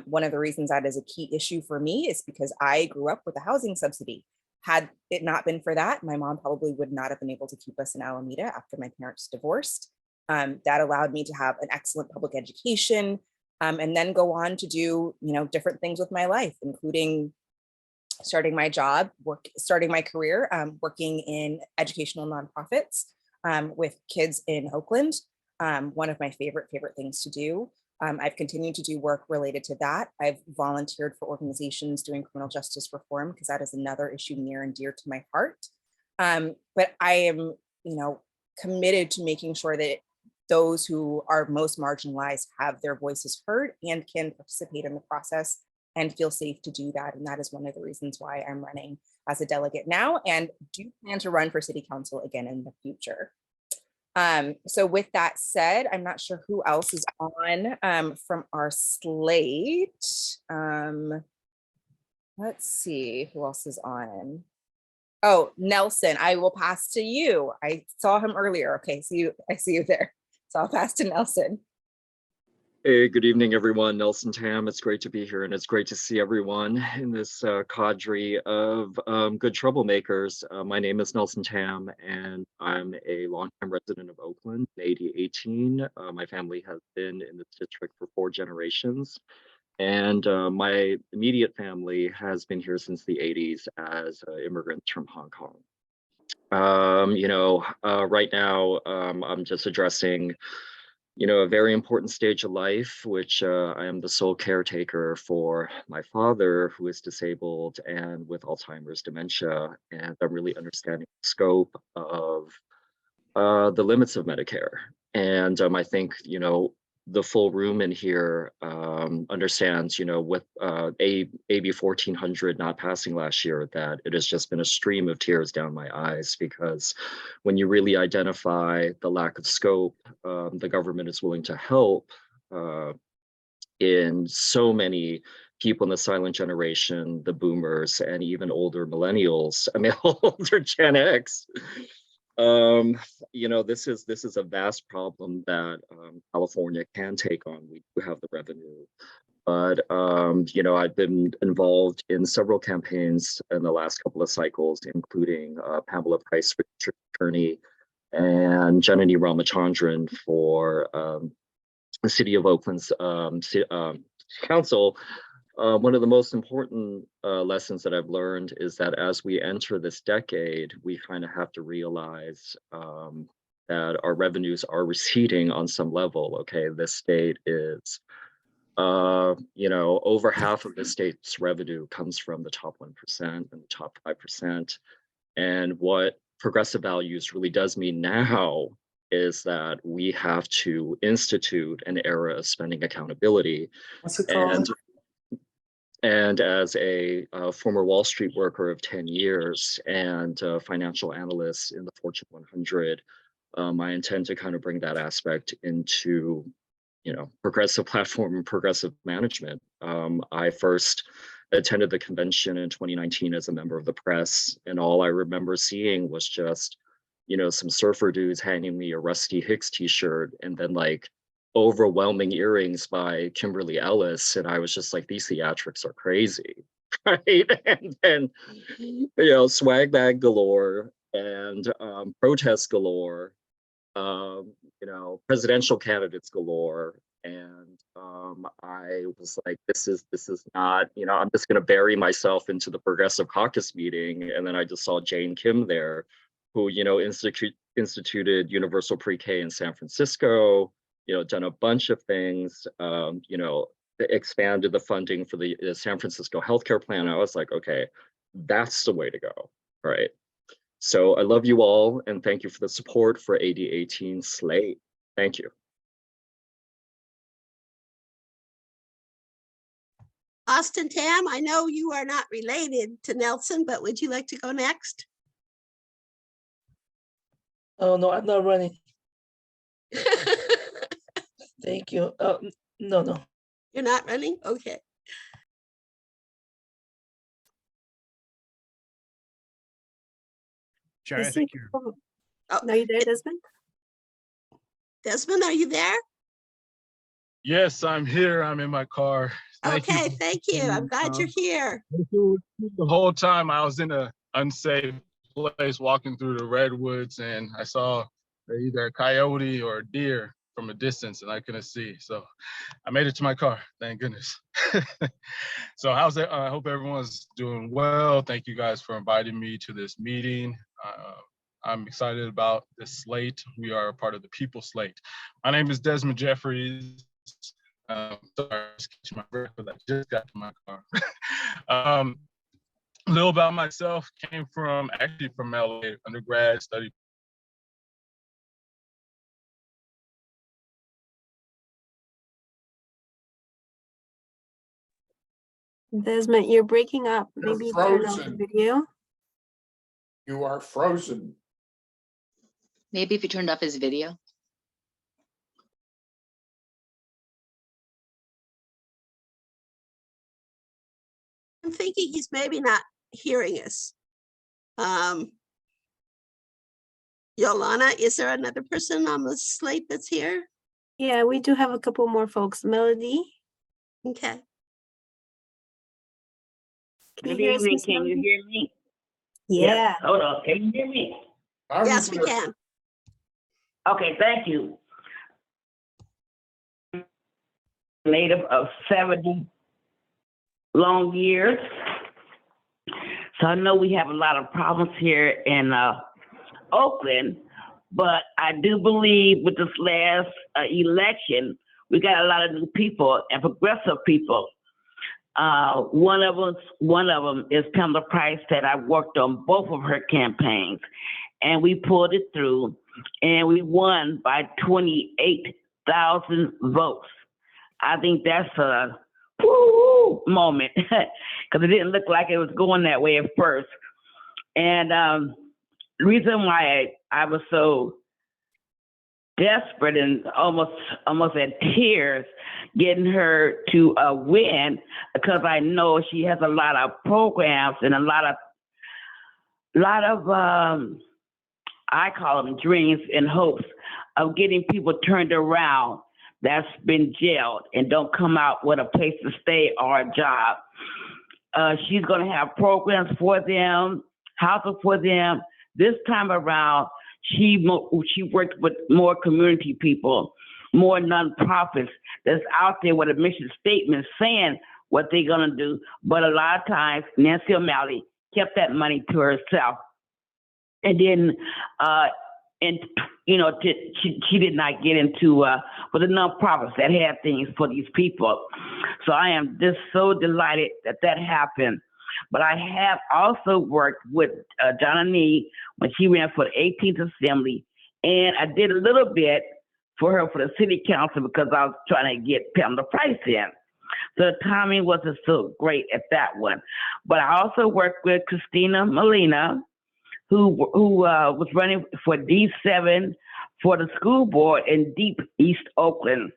One of the reasons that is a key issue for me is because I grew up with a housing subsidy. Had it not been for that, my mom probably would not have been able to keep us in Alameda after my parents divorced. That allowed me to have an excellent public education, and then go on to do, different things with my life, including starting my career, working in educational nonprofits with kids in Oakland. One of my favorite things to do. I've continued to do work related to that. I've volunteered for organizations doing criminal justice reform, because that is another issue near and dear to my heart. But I am, committed to making sure that those who are most marginalized have their voices heard and can participate in the process and feel safe to do that. And that is one of the reasons why I'm running as a delegate now, and do plan to run for city council again in the future. So with that said, I'm not sure who else is on from our slate. Let's see who else is on. Oh, Nelson, I will pass to you. I saw him earlier. Okay, I see you there. So I'll pass to Nelson. Hey, good evening, everyone. Nelson Tam. It's great to be here, and it's great to see everyone in this cadre of good troublemakers. My name is Nelson Tam, and I'm a longtime resident of Oakland, in AD 18. My family has been in this district for 4 generations, and my immediate family has been here since the 80s as immigrants from Hong Kong. Right now, I'm just addressing a very important stage of life, which I am the sole caretaker for my father, who is disabled and with Alzheimer's dementia. And I'm really understanding the scope of the limits of Medicare. And I think, the full room in here understands, with AB 1400 not passing last year, that it has just been a stream of tears down my eyes, because when you really identify the lack of scope, the government is willing to help in so many people in the silent generation, the boomers, and even older millennials, older Gen X. This is a vast problem that California can take on. We do have the revenue, but I've been involved in several campaigns in the last couple of cycles, including Pamela Price for district attorney and Janani Ramachandran for the City of Oakland's council. One of the most important lessons that I've learned is that as we enter this decade, we kind of have to realize that our revenues are receding on some level. Okay, this state is, over half of the state's revenue comes from the top 1% and the top 5%. And what progressive values really does mean now is that we have to institute an era of spending accountability. What's it called? And as a former Wall Street worker of 10 years and a financial analyst in the Fortune 100, I intend to kind of bring that aspect into, progressive platform and progressive management. I first attended the convention in 2019 as a member of the press, and all I remember seeing was just, some surfer dudes handing me a Rusty Hicks t-shirt, and then like overwhelming earrings by Kimberly Ellis, and I was just like, these theatrics are crazy, right? And then swag bag galore and protest galore, presidential candidates galore, and I was like, this is not, I'm just going to bury myself into the Progressive Caucus meeting. And then I just saw Jane Kim there, who instituted universal pre-K in San Francisco, done a bunch of things, expanded the funding for the San Francisco healthcare plan. I was like, okay, that's the way to go, right? So I love you all, and thank you for the support for AD 18 Slate. Thank you. Austin Tam, I know you are not related to Nelson, but would you like to go next? Oh, no, I'm not running. Thank you. No. You're not running? Okay. Jerry, I think you're. Oh, are you there, Desmond? Desmond, are you there? Yes, I'm here. I'm in my car. Thank you. I'm glad you're here. The whole time I was in an unsafe place walking through the redwoods, and I saw either a coyote or a deer from a distance, and I couldn't see. So I made it to my car, thank goodness. So how's it? I hope everyone's doing well. Thank you guys for inviting me to this meeting. I'm excited about this slate. We are a part of the People Slate. My name is Desmond Jeffries. Sorry, my breath, but I just got to my car. A little about myself, came from LA, undergrad, studied. Desmond, you're breaking up. You're Maybe turn off the frozen. video. You are frozen. Maybe if you turned off his video. I'm thinking he's maybe not hearing us. Yolana, is there another person on the slate that's here? Yeah, we do have a couple more folks. Melody, Okay. can you Good hear us, evening. Miss Can you Melody? hear me? Yes. Yeah. Hold on. Can you hear me? Yes, we can. Okay. Thank you. Native of 70 long years. So I know we have a lot of problems here in Oakland, but I do believe with this last election, we got a lot of new people and progressive people. One of them is Pamela Price that I worked on both of her campaigns, and we pulled it through, and we won by 28,000 votes. I think that's a woo moment because it didn't look like it was going that way at first. And the reason why I was so desperate and almost at tears getting her to win, because I know she has a lot of programs and a lot of I call them dreams and hopes of getting people turned around that's been jailed and don't come out with a place to stay or a job. She's going to have programs for them, housing for them. This time around, she worked with more community people, more nonprofits that's out there with a mission statement saying what they're going to do. But a lot of times, Nancy O'Malley kept that money to herself. And then, she did not get into with the nonprofits that had things for these people. So I am just so delighted that happened. But I have also worked with Donna Nee when she ran for the 18th Assembly, and I did a little bit for her for the City Council because I was trying to get Pamela Price in. So the timing wasn't so great at that one. But I also worked with Christina Molina, who was running for D7 for the school board in Deep East Oakland.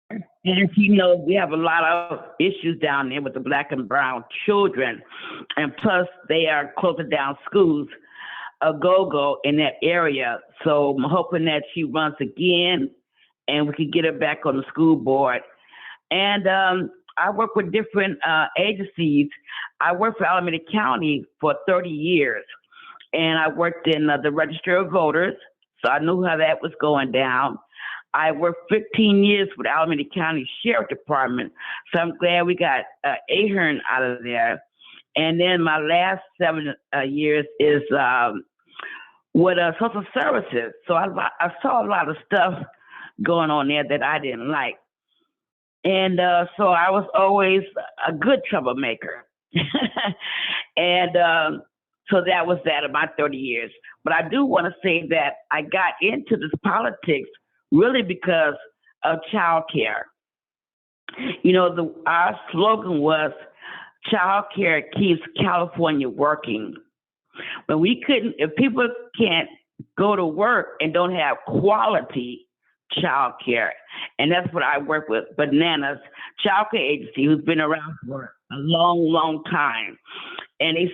And she knows we have a lot of issues down there with the Black and brown children. And plus, they are closing down schools, a go-go in that area. So I'm hoping that she runs again and we can get her back on the school board. And I work with different agencies. I worked for Alameda County for 30 years. And I worked in the Register of Voters, so I knew how that was going down. I worked 15 years with Alameda County Sheriff Department, so I'm glad we got Ahern out of there. And then my last 7 years is with social services. So I saw a lot of stuff going on there that I didn't like. And so I was always a good troublemaker. And so that was that of my 30 years. But I do want to say that I got into this politics really because of childcare. You know, our slogan was, childcare keeps California working. But if people can't go to work and don't have quality childcare, and that's what I work with, Bananas Childcare Agency, who's been around for a long, long time. And they're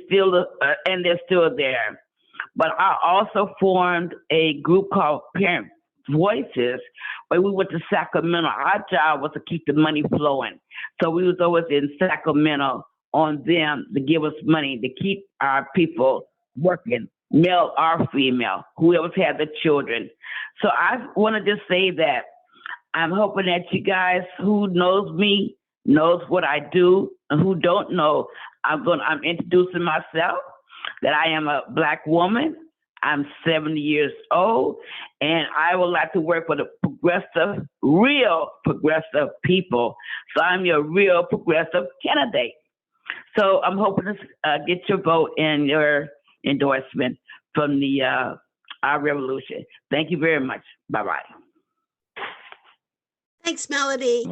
still there. But I also formed a group called Parent Voices, where we went to Sacramento. Our job was to keep the money flowing. So we was always in Sacramento on them to give us money to keep our people working, male or female, whoever had the children. So I want to just say that I'm hoping that you guys who knows me knows what I do, and who don't know, I'm introducing myself, that I am a Black woman. I'm 70 years old, and I would like to work with real progressive people. So I'm your real progressive candidate. So I'm hoping to get your vote and your endorsement from our revolution. Thank you very much. Bye-bye. Thanks, Melody.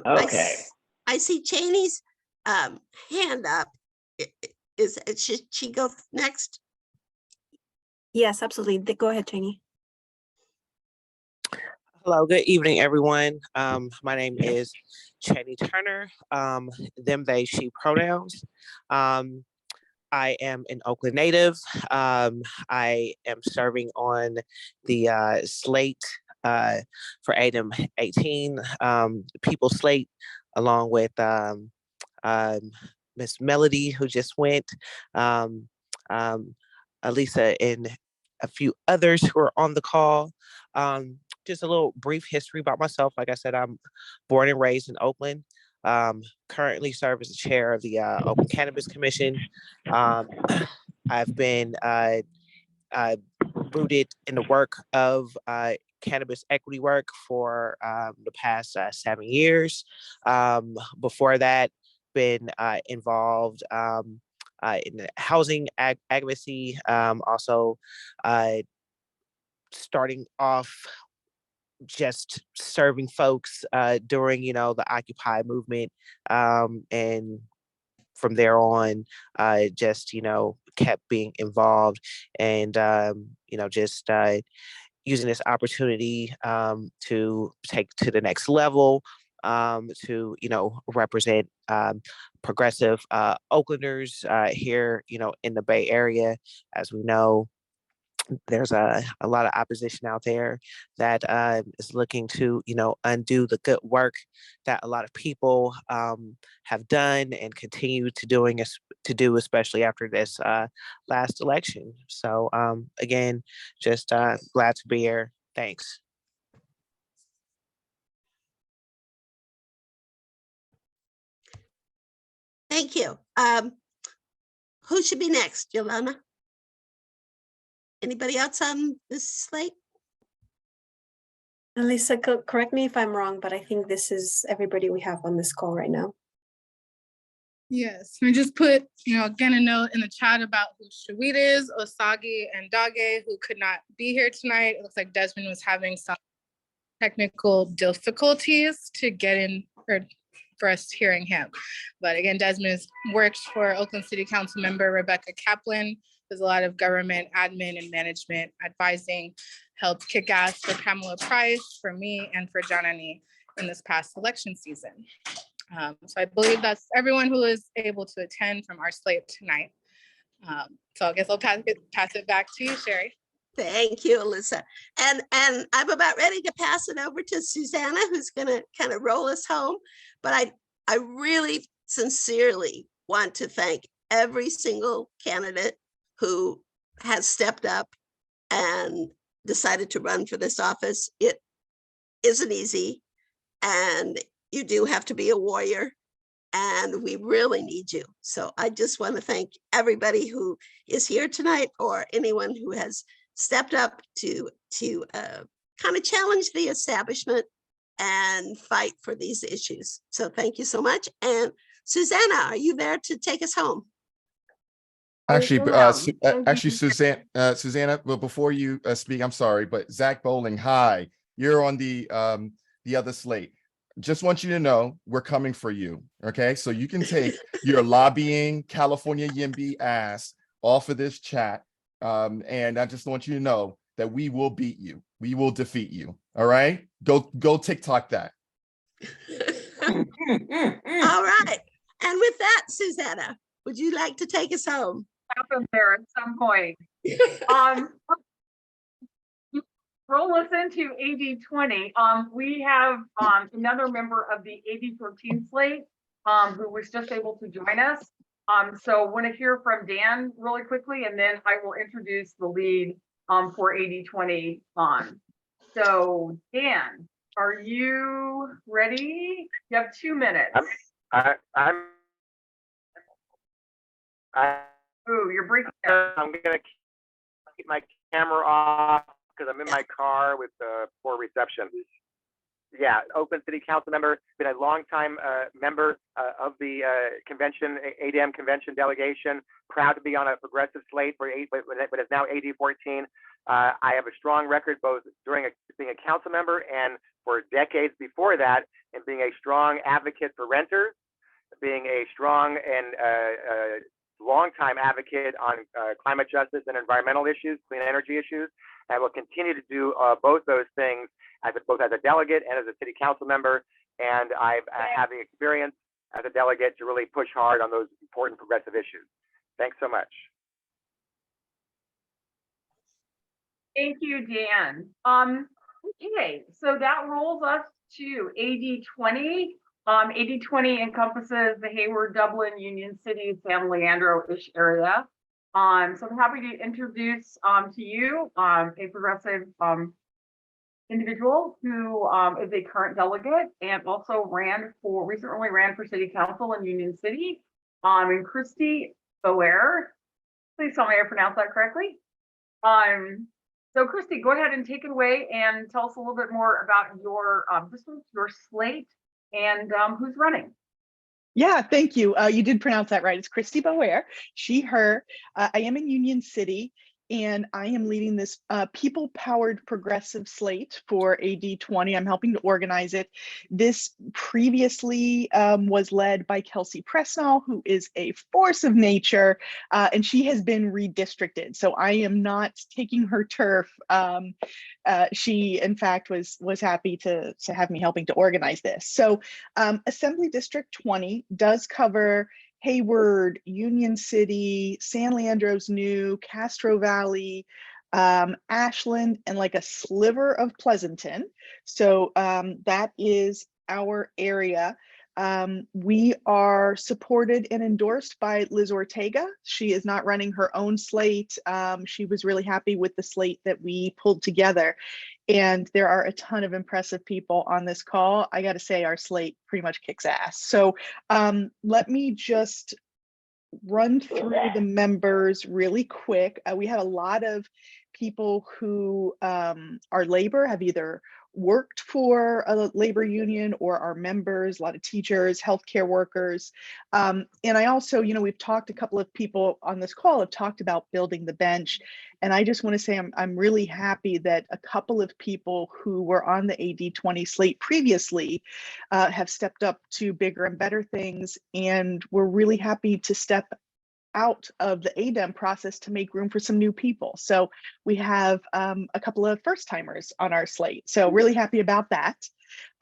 Okay. I see Cheney's hand up. Should she go next? Yes, absolutely. Go ahead, Cheney. Hello, good evening, everyone. My name is Cheney Turner, them, they, she pronouns. I am an Oakland native. I am serving on the slate for ADEM 18, People Slate, along with Miss Melody, who just went, Alisa, and a few others who are on the call. Just a little brief history about myself. Like I said, I'm born and raised in Oakland. Currently serve as the chair of the Oakland Cannabis Commission. I've been rooted in the work of cannabis equity work for the past 7 years. Before that, been involved in the housing advocacy, also starting off just serving folks during, the Occupy movement, and from there on, just, kept being involved and, just using this opportunity to take to the next level, to, represent progressive Oaklanders here, in the Bay Area. As we know, there's a lot of opposition out there that is looking to, undo the good work that a lot of people have done and continue to do, especially after this last election. So again, just glad to be here. Thanks. Thank you. Who should be next, Yolanda? Anybody else on this slate? Lisa, correct me if I'm wrong, but I think this is everybody we have on this call right now. Yes, I just put, again, a note in the chat about who Shawit is, Osagi, and Dage, who could not be here tonight. It looks like Desmond was having some technical difficulties to get in, or for us hearing him. But again, Desmond works for Oakland City Council member Rebecca Kaplan. There's a lot of government admin and management advising, helped kick ass for Pamela Price, for me, and for Janani in this past election season. So I believe that's everyone who is able to attend from our slate tonight. So I guess I'll pass it back to you, Sherry. Thank you, Alyssa. And I'm about ready to pass it over to Susanna, who's going to kind of roll us home. But I really sincerely want to thank every single candidate who has stepped up and decided to run for this office. It isn't easy, and you do have to be a warrior, and we really need you. So I just want to thank everybody who is here tonight, or anyone who has stepped up to kind of challenge the establishment and fight for these issues. So thank you so much. And Susanna, are you there to take us home? Actually, Susanna, well, before you speak, I'm sorry, but Zach Bowling, hi, you're on the other slate. Just want you to know we're coming for you. Okay, so you can take your lobbying California YIMBY ass off of this chat, and I just want you to know that we will beat you. We will defeat you. All right, go TikTok that. All right, and with that, Susanna, would you like to take us home? Happen there at some point. Roll us into AD 20. We have another member of the AD 13 slate who was just able to join us. So want to hear from Dan really quickly, and then I will introduce the lead for AD 20 on. So Dan, are you ready? You have 2 minutes. Ooh, you're breaking up. I'm gonna keep my camera off because I'm in my car with poor reception. Yeah, Oakland City Council member, been a longtime member of the convention, ADEM convention delegation. Proud to be on a progressive slate for what is now AD 14. I have a strong record both during being a council member and for decades before that, and being a strong advocate for renters, being a strong and longtime advocate on climate justice and environmental issues, clean energy issues. I will continue to do both those things both as a delegate and as a city council member. And I have the experience as a delegate to really push hard on those important progressive issues. Thanks so much. Thank you, Dan. Okay, so that rolls us to AD 20. AD 20 encompasses the Hayward, Dublin, Union City, San Leandro-ish area. So I'm happy to introduce to you a progressive individual who is a current delegate and also recently ran for city council in Union City. And Christy Boer. Please tell me I pronounced that correctly. So Christy, go ahead and take it away and tell us a little bit more about your your slate and who's running. Yeah, thank you. You did pronounce that right. It's Christy Boer, she, her. I am in Union City, and I am leading this people-powered progressive slate for AD 20. I'm helping to organize it. This previously was led by Kelsey Presnall, who is a force of nature, and she has been redistricted. So I am not taking her turf. She, in fact, was happy to have me helping to organize this. So Assembly District 20 does cover Hayward, Union City, San Leandro's New, Castro Valley, Ashland, and like a sliver of Pleasanton. So that is our area. We are supported and endorsed by Liz Ortega. She is not running her own slate. She was really happy with the slate that we pulled together. And there are a ton of impressive people on this call. I got to say, our slate pretty much kicks ass. So let me just run through the members really quick. We had a lot of people who are labor, have either worked for a labor union or are members, a lot of teachers, healthcare workers. And I also, we've talked, a couple of people on this call have talked about building the bench. And I just want to say I'm really happy that a couple of people who were on the AD 20 slate previously have stepped up to bigger and better things. And we're really happy to step out of the ADEM process to make room for some new people. So we have a couple of first timers on our slate. So really happy about that.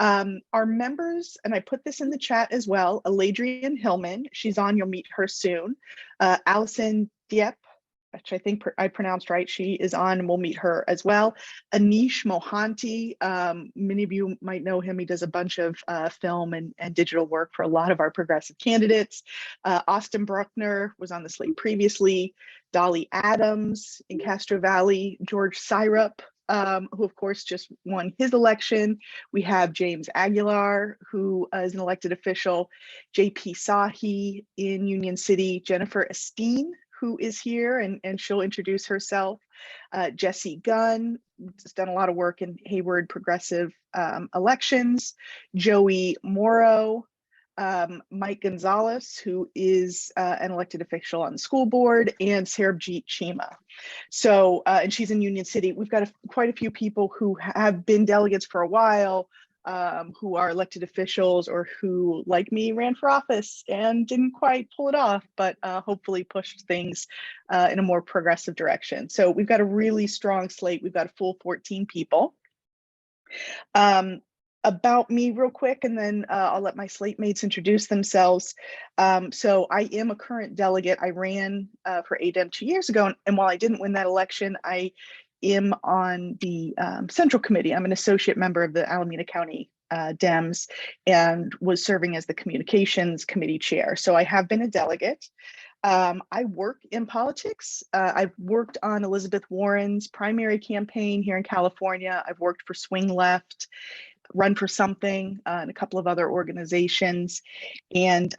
Our members, and I put this in the chat as well, Aladrian Hillman, she's on, you'll meet her soon. Allison Dieppe, which I think I pronounced right, she is on, and we'll meet her as well. Anish Mohanty, many of you might know him. He does a bunch of film and digital work for a lot of our progressive candidates. Austin Bruckner was on the slate previously. Dolly Adams in Castro Valley. George Syrup, who of course just won his election. We have James Aguilar, who is an elected official. JP Sahi in Union City. Jennifer Esteen, who is here, and she'll introduce herself. Jessie Gunn has done a lot of work in Hayward progressive elections. Joey Morrow, Mike Gonzalez, who is an elected official on the school board, and Sarabjit Chima. So, and she's in Union City. We've got quite a few people who have been delegates for a while, who are elected officials or who, like me, ran for office and didn't quite pull it off, but hopefully pushed things in a more progressive direction. So we've got a really strong slate. We've got a full 14 people. About me real quick, and then I'll let my slate mates introduce themselves. So I am a current delegate. I ran for ADEM 2 years ago, and while I didn't win that election, I am on the Central Committee. I'm an associate member of the Alameda County Dems and was serving as the Communications Committee Chair. So I have been a delegate. I work in politics. I've worked on Elizabeth Warren's primary campaign here in California. I've worked for Swing Left, Run for Something, and a couple of other organizations. And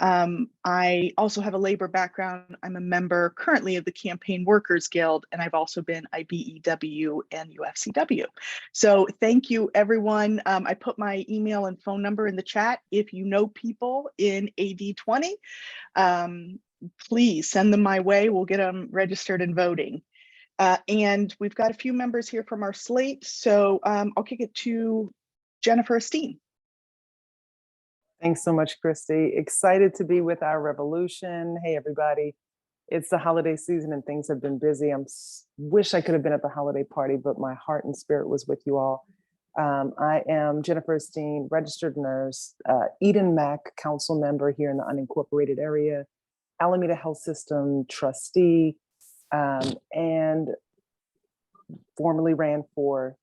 I also have a labor background. I'm a member currently of the Campaign Workers Guild, and I've also been IBEW and UFCW. So thank you, everyone. I put my email and phone number in the chat. If you know people in AD 20, please send them my way. We'll get them registered and voting. And we've got a few members here from our slate. So I'll kick it to Jennifer Esteen. Thanks so much, Christy. Excited to be with our revolution. Hey, everybody. It's the holiday season and things have been busy. Wish I could have been at the holiday party, but my heart and spirit was with you all. I am Jennifer Esteen, registered nurse, Eden Mac council member here in the unincorporated area, Alameda Health System trustee, and formerly ran for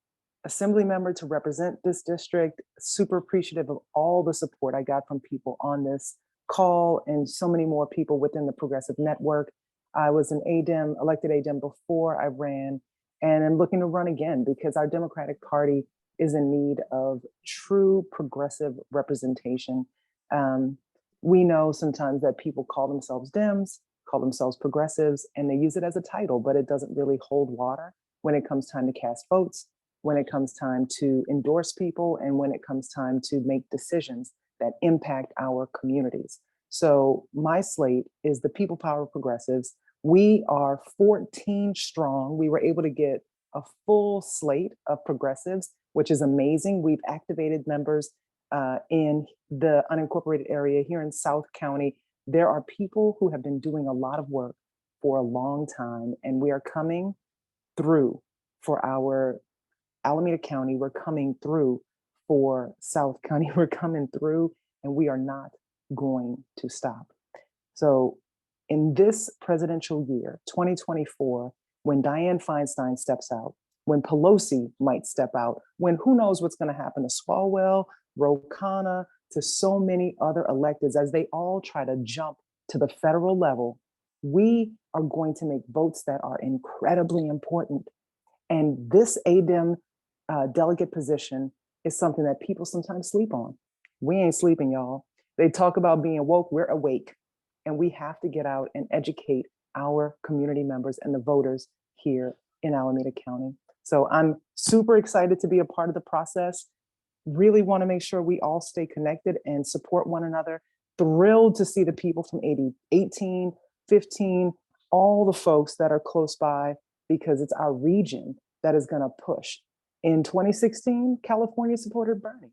assembly member to represent this district. Super appreciative of all the support I got from people on this call and so many more people within the Progressive Network. I was an ADEM, elected ADEM before I ran, and I'm looking to run again because our Democratic Party is in need of true progressive representation. We know sometimes that people call themselves Dems, call themselves progressives, and they use it as a title, but it doesn't really hold water when it comes time to cast votes, when it comes time to endorse people, and when it comes time to make decisions that impact our communities. So my slate is the People Power Progressives. We are 14 strong. We were able to get a full slate of progressives, which is amazing. We've activated members in the unincorporated area here in South County. There are people who have been doing a lot of work for a long time, and we are coming through for our Alameda County. We're coming through for South County. We're coming through, and we are not going to stop. So in this presidential year, 2024, when Dianne Feinstein steps out, when Pelosi might step out, when who knows what's going to happen to Swalwell, Ro Khanna, to so many other electeds as they all try to jump to the federal level, we are going to make votes that are incredibly important. And this ADEM delegate position is something that people sometimes sleep on. We ain't sleeping, y'all. They talk about being woke, we're awake. And we have to get out and educate our community members and the voters here in Alameda County. So I'm super excited to be a part of the process. Really want to make sure we all stay connected and support one another. Thrilled to see the people from 18, 15, all the folks that are close by, because it's our region that is going to push. In 2016, California supported Bernie.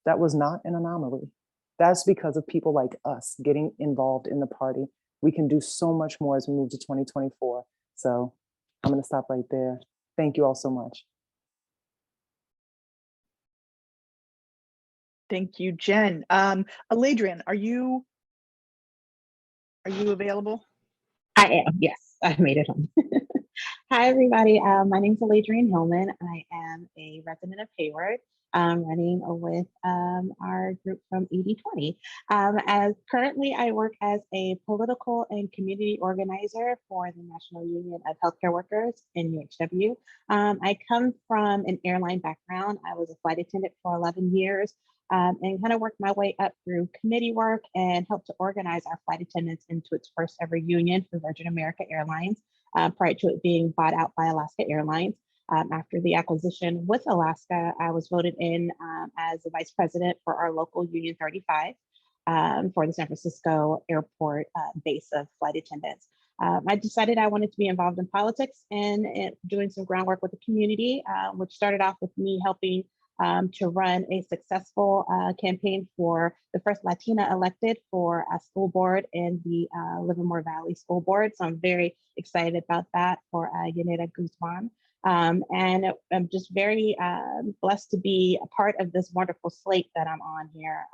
That was not an anomaly. That's because of people like us getting involved in the party. We can do so much more as we move to 2024. So I'm going to stop right there. Thank you all so much. Thank you, Jen. Aladrian, are you available? I am, yes, I made it home. Hi, everybody. My name is Aladrian Hillman. I am a resident of Hayward, running with our group from 80/20. As currently, I work as a political and community organizer for the National Union of Healthcare Workers in UHW. I come from an airline background. I was a flight attendant for 11 years. And kind of worked my way up through committee work and helped to organize our flight attendants into its first ever union for Virgin America Airlines, prior to it being bought out by Alaska Airlines. After the acquisition with Alaska, I was voted in as the vice president for our local Union 35 for the San Francisco Airport base of flight attendants. I decided I wanted to be involved in politics and doing some groundwork with the community, which started off with me helping to run a successful campaign for the first Latina elected for a school board in the Livermore Valley School Board. So I'm very excited about that for Yanira Guzman. And I'm just very blessed to be a part of this wonderful slate that I'm on here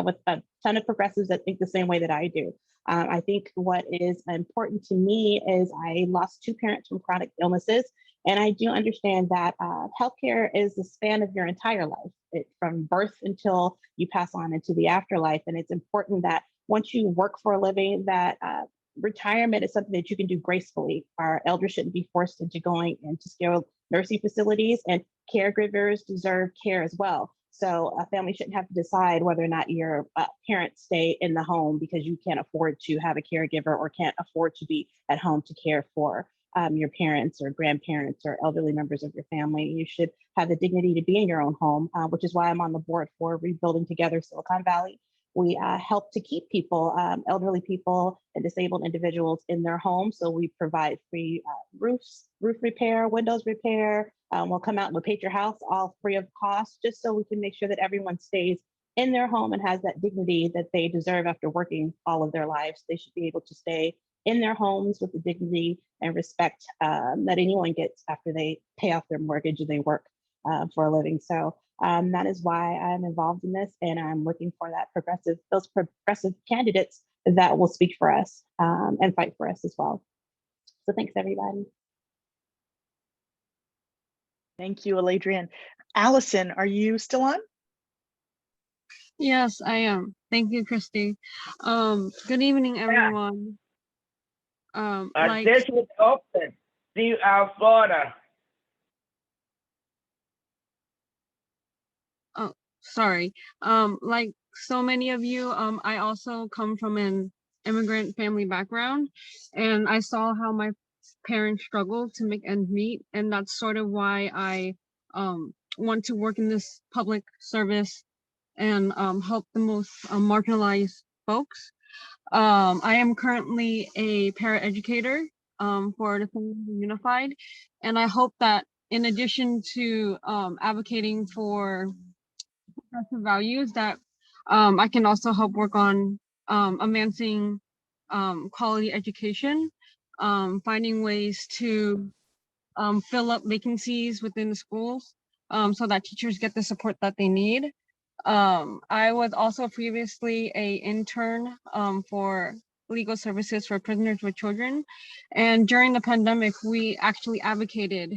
with a ton of progressives that think the same way that I do. I think what is important to me is I lost 2 parents from chronic illnesses. And I do understand that healthcare is the span of your entire life, from birth until you pass on into the afterlife. And it's important that once you work for a living, that retirement is something that you can do gracefully. Our elders shouldn't be forced into going into skilled nursing facilities, and caregivers deserve care as well. So a family shouldn't have to decide whether or not your parents stay in the home because you can't afford to have a caregiver or can't afford to be at home to care for your parents or grandparents or elderly members of your family. You should have the dignity to be in your own home, which is why I'm on the board for Rebuilding Together Silicon Valley. We help to keep people, elderly people and disabled individuals in their homes. So we provide free roof repair, windows repair. We'll come out and repaint your house all free of cost, just so we can make sure that everyone stays in their home and has that dignity that they deserve after working all of their lives. They should be able to stay in their homes with the dignity and respect that anyone gets after they pay off their mortgage and they work for a living. So that is why I'm involved in this, and I'm looking for those progressive candidates that will speak for us and fight for us as well. So thanks, everybody. Thank you, Aladrian. Allison, are you still on? Yes, I am. Thank you, Christy. Good evening, everyone. Like, This was open. See, Florida. oh, sorry. Like so many of you, I also come from an immigrant family background, and I saw how my parents struggled to make ends meet, and that's sort of why I want to work in this public service and help the most marginalized folks. I am currently a paraeducator for the Family Unified, and I hope that in addition to advocating for progressive values, that I can also help work on advancing quality education, finding ways to fill up vacancies within the schools so that teachers get the support that they need. I was also previously a intern for legal services for prisoners with children. And during the pandemic, we actually advocated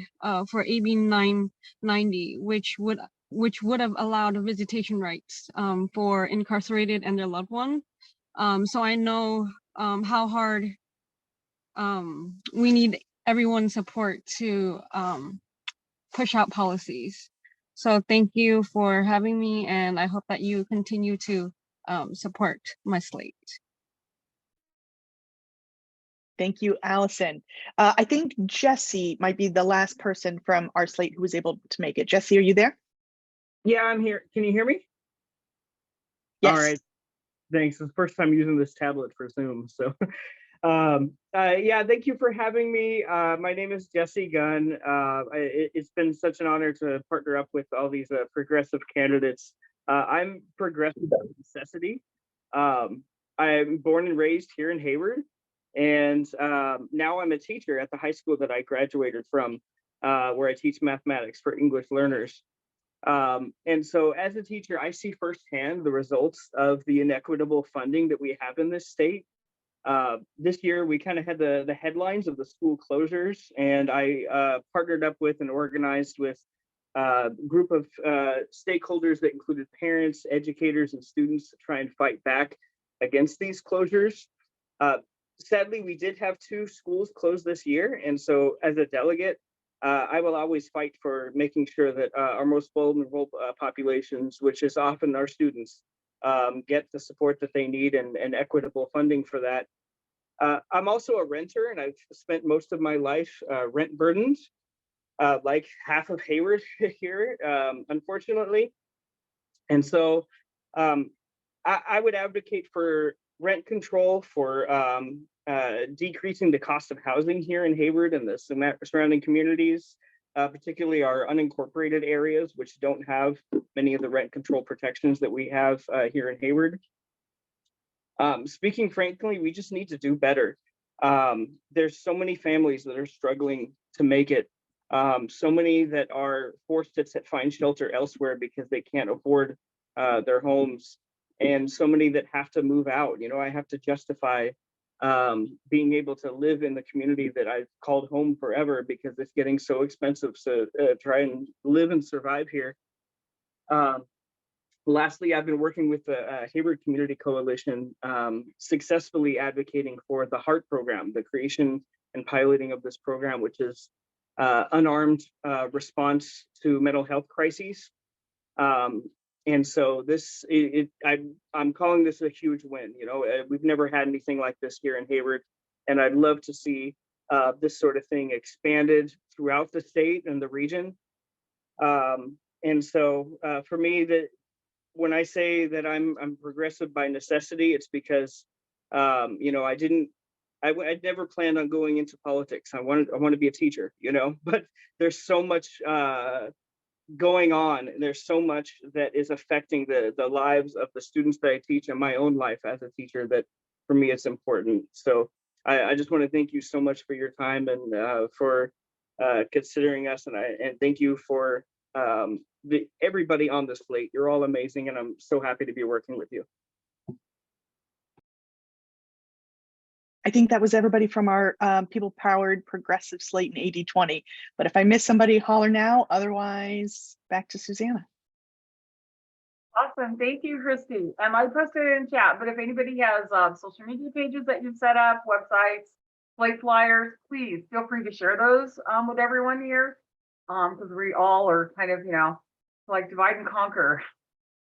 for AB 990, which would have allowed visitation rights for incarcerated and their loved ones. So I know how hard we need everyone's support to push out policies. So thank you for having me, and I hope that you continue to support my slate. Thank you, Allison. I think Jesse might be the last person from our slate who was able to make it. Jesse, are you there? Yeah, I'm here. Can you hear me? Yes. All right. Thanks. It's the first time using this tablet for Zoom. So yeah, thank you for having me. My name is Jesse Gunn. It's been such an honor to partner up with all these progressive candidates. I'm progressive by necessity. I'm born and raised here in Hayward, and now I'm a teacher at the high school that I graduated from, where I teach mathematics for English learners. And so as a teacher, I see firsthand the results of the inequitable funding that we have in this state. This year, we kind of had the headlines of the school closures, and I partnered up with and organized with a group of stakeholders that included parents, educators, and students to try and fight back against these closures. Sadly, we did have 2 schools close this year, and so as a delegate, I will always fight for making sure that our most vulnerable populations, which is often our students, get the support that they need and equitable funding for that. I'm also a renter, and I've spent most of my life rent burdened, like half of Hayward here, unfortunately. And so I would advocate for rent control, for decreasing the cost of housing here in Hayward and the surrounding communities, particularly our unincorporated areas, which don't have many of the rent control protections that we have here in Hayward. Speaking frankly, we just need to do better. There's so many families that are struggling to make it. So many that are forced to find shelter elsewhere because they can't afford their homes. And so many that have to move out. You know, I have to justify being able to live in the community that I've called home forever because it's getting so expensive to try and live and survive here. Lastly, I've been working with the Hayward Community Coalition, successfully advocating for the HEART program, the creation and piloting of this program, which is unarmed response to mental health crises. And so this, I'm calling this a huge win. You know, we've never had anything like this here in Hayward, and I'd love to see this sort of thing expanded throughout the state and the region. And so for me, when I say that I'm progressive by necessity, it's because you know, I'd never planned on going into politics. I want to be a teacher, you know, but there's so much going on. There's so much that is affecting the lives of the students that I teach and my own life as a teacher that for me it's important. So I just want to thank you so much for your time and for considering us, and thank you for everybody on this slate. You're all amazing, and I'm so happy to be working with you. I think that was everybody from our people powered progressive slate in 80/20. But if I miss somebody, holler now. Otherwise, back to Susanna. Awesome. Thank you, Christy. And I posted it in chat, but if anybody has social media pages that you've set up, websites, slate flyers, please feel free to share those with everyone here. Because we all are kind of, like divide and conquer.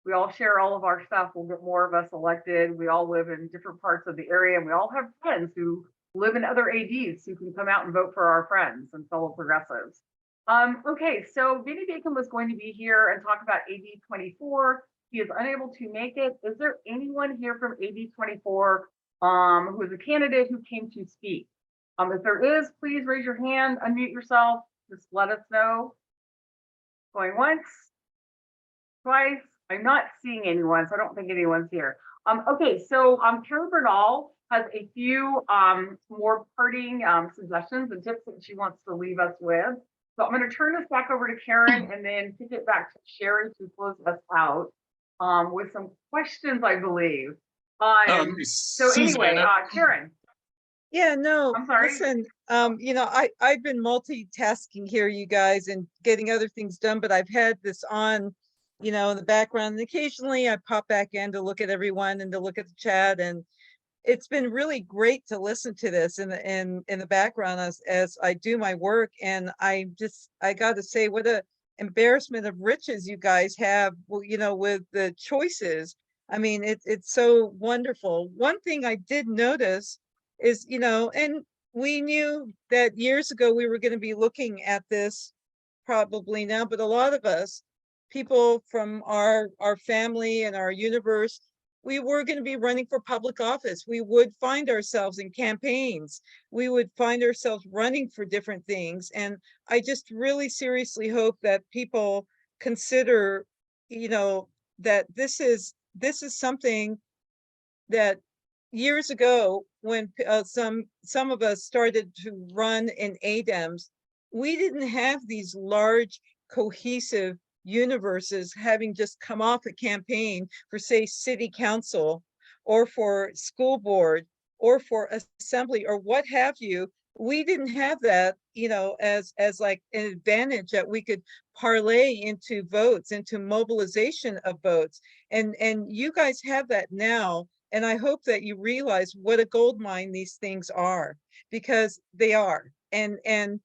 We all share all of our stuff. We'll get more of us elected. We all live in different parts of the area, and we all have friends who live in other ADs who can come out and vote for our friends and fellow progressives. Okay, so Vinny Bacon was going to be here and talk about AD 24. He is unable to make it. Is there anyone here from AD 24 who is a candidate who came to speak? If there is, please raise your hand, unmute yourself, just let us know. Going once, twice. I'm not seeing anyone, so I don't think anyone's here. Okay, so Karen Bernal has a few more parting suggestions and tips that she wants to leave us with. So I'm going to turn this back over to Karen and then kick it back to Sherry to close us out with some questions, I believe. So anyway, Karen. Yeah, no, I'm sorry. listen, I've been multitasking here, you guys, and getting other things done, but I've had this on, in the background, and occasionally I pop back in to look at everyone and to look at the chat, and it's been really great to listen to this in the background as I do my work. And I got to say, what a embarrassment of riches you guys have, with the choices. I mean, it's so wonderful. One thing I did notice is, and we knew that years ago we were going to be looking at this probably now, but a lot of us, people from our family and our universe, we were going to be running for public office. We would find ourselves in campaigns. We would find ourselves running for different things. And I just really seriously hope that people consider, that this is something that years ago, when some of us started to run in ADEMs, we didn't have these large cohesive universes having just come off a campaign for, say, city council or for school board or for assembly or what have you. We didn't have that, as like an advantage that we could parlay into votes, into mobilization of votes. And you guys have that now. And I hope that you realize what a gold mine these things are, because they are. And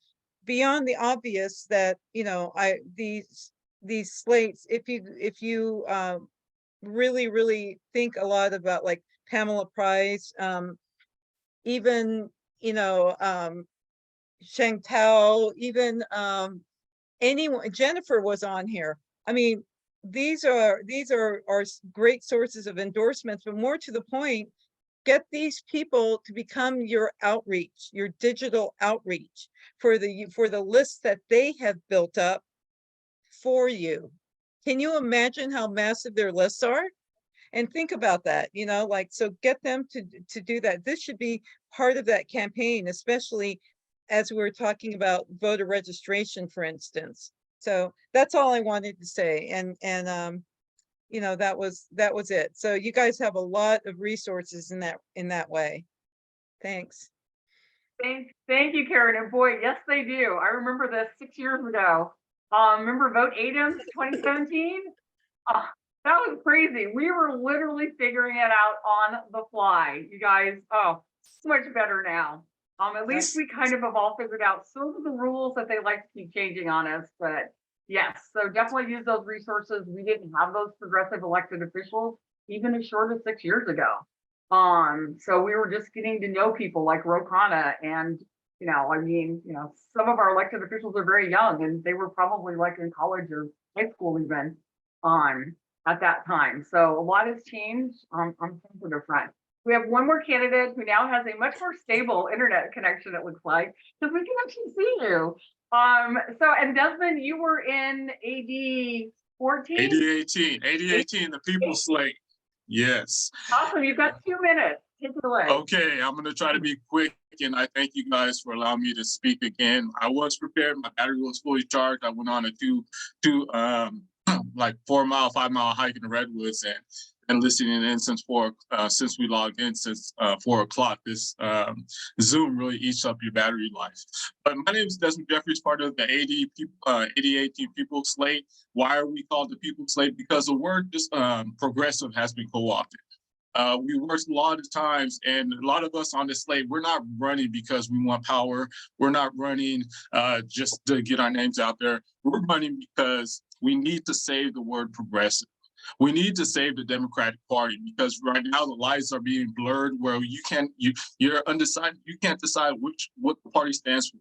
beyond the obvious that, these slates, if you really, really think a lot about like Pamela Price, even, Chantal, even anyone, Jennifer was on here. I mean, these are great sources of endorsements, but more to the point, get these people to become your outreach, your digital outreach for the lists that they have built up for you. Can you imagine how massive their lists are? And think about that, so get them to do that. This should be part of that campaign, especially as we were talking about voter registration, for instance. So that's all I wanted to say. And that was it. So you guys have a lot of resources in that way. Thanks. Thank you, Karen. And boy, yes, they do. I remember this 6 years ago. Remember Vote ADEM 2017? That was crazy. We were literally figuring it out on the fly. You guys, so much better now. At least we kind of have all figured out some of the rules that they like to keep changing on us. But yes, so definitely use those resources. We didn't have those progressive elected officials even as short as 6 years ago. So we were just getting to know people like Ro Khanna, and some of our elected officials are very young, and they were probably like in college or high school even at that time. So a lot has changed on some of the front. We have one more candidate who now has a much more stable internet connection, it looks like, because we can actually see you. And Desmond, you were in AD 14? AD 18, the people slate. Yes. Awesome, you've got 2 minutes. Take it away. Okay, I'm gonna try to be quick, and I thank you guys for allowing me to speak again. I was prepared, my battery was fully charged. I went on a two like 4 mile, 5 mile hike in the redwoods, and been listening in since since we logged in since 4 o'clock. This Zoom really eats up your battery life. But my name is Desmond Jeffries, part of the 8018 People Slate. Why are we called the People Slate? Because the word progressive has been co-opted. We worked a lot of times, and a lot of us on this slate, we're not running because we want power. We're not running just to get our names out there. We're running because we need to save the word progressive. We need to save the Democratic Party, because right now the lines are being blurred where you're undecided. You can't decide what the party stands for.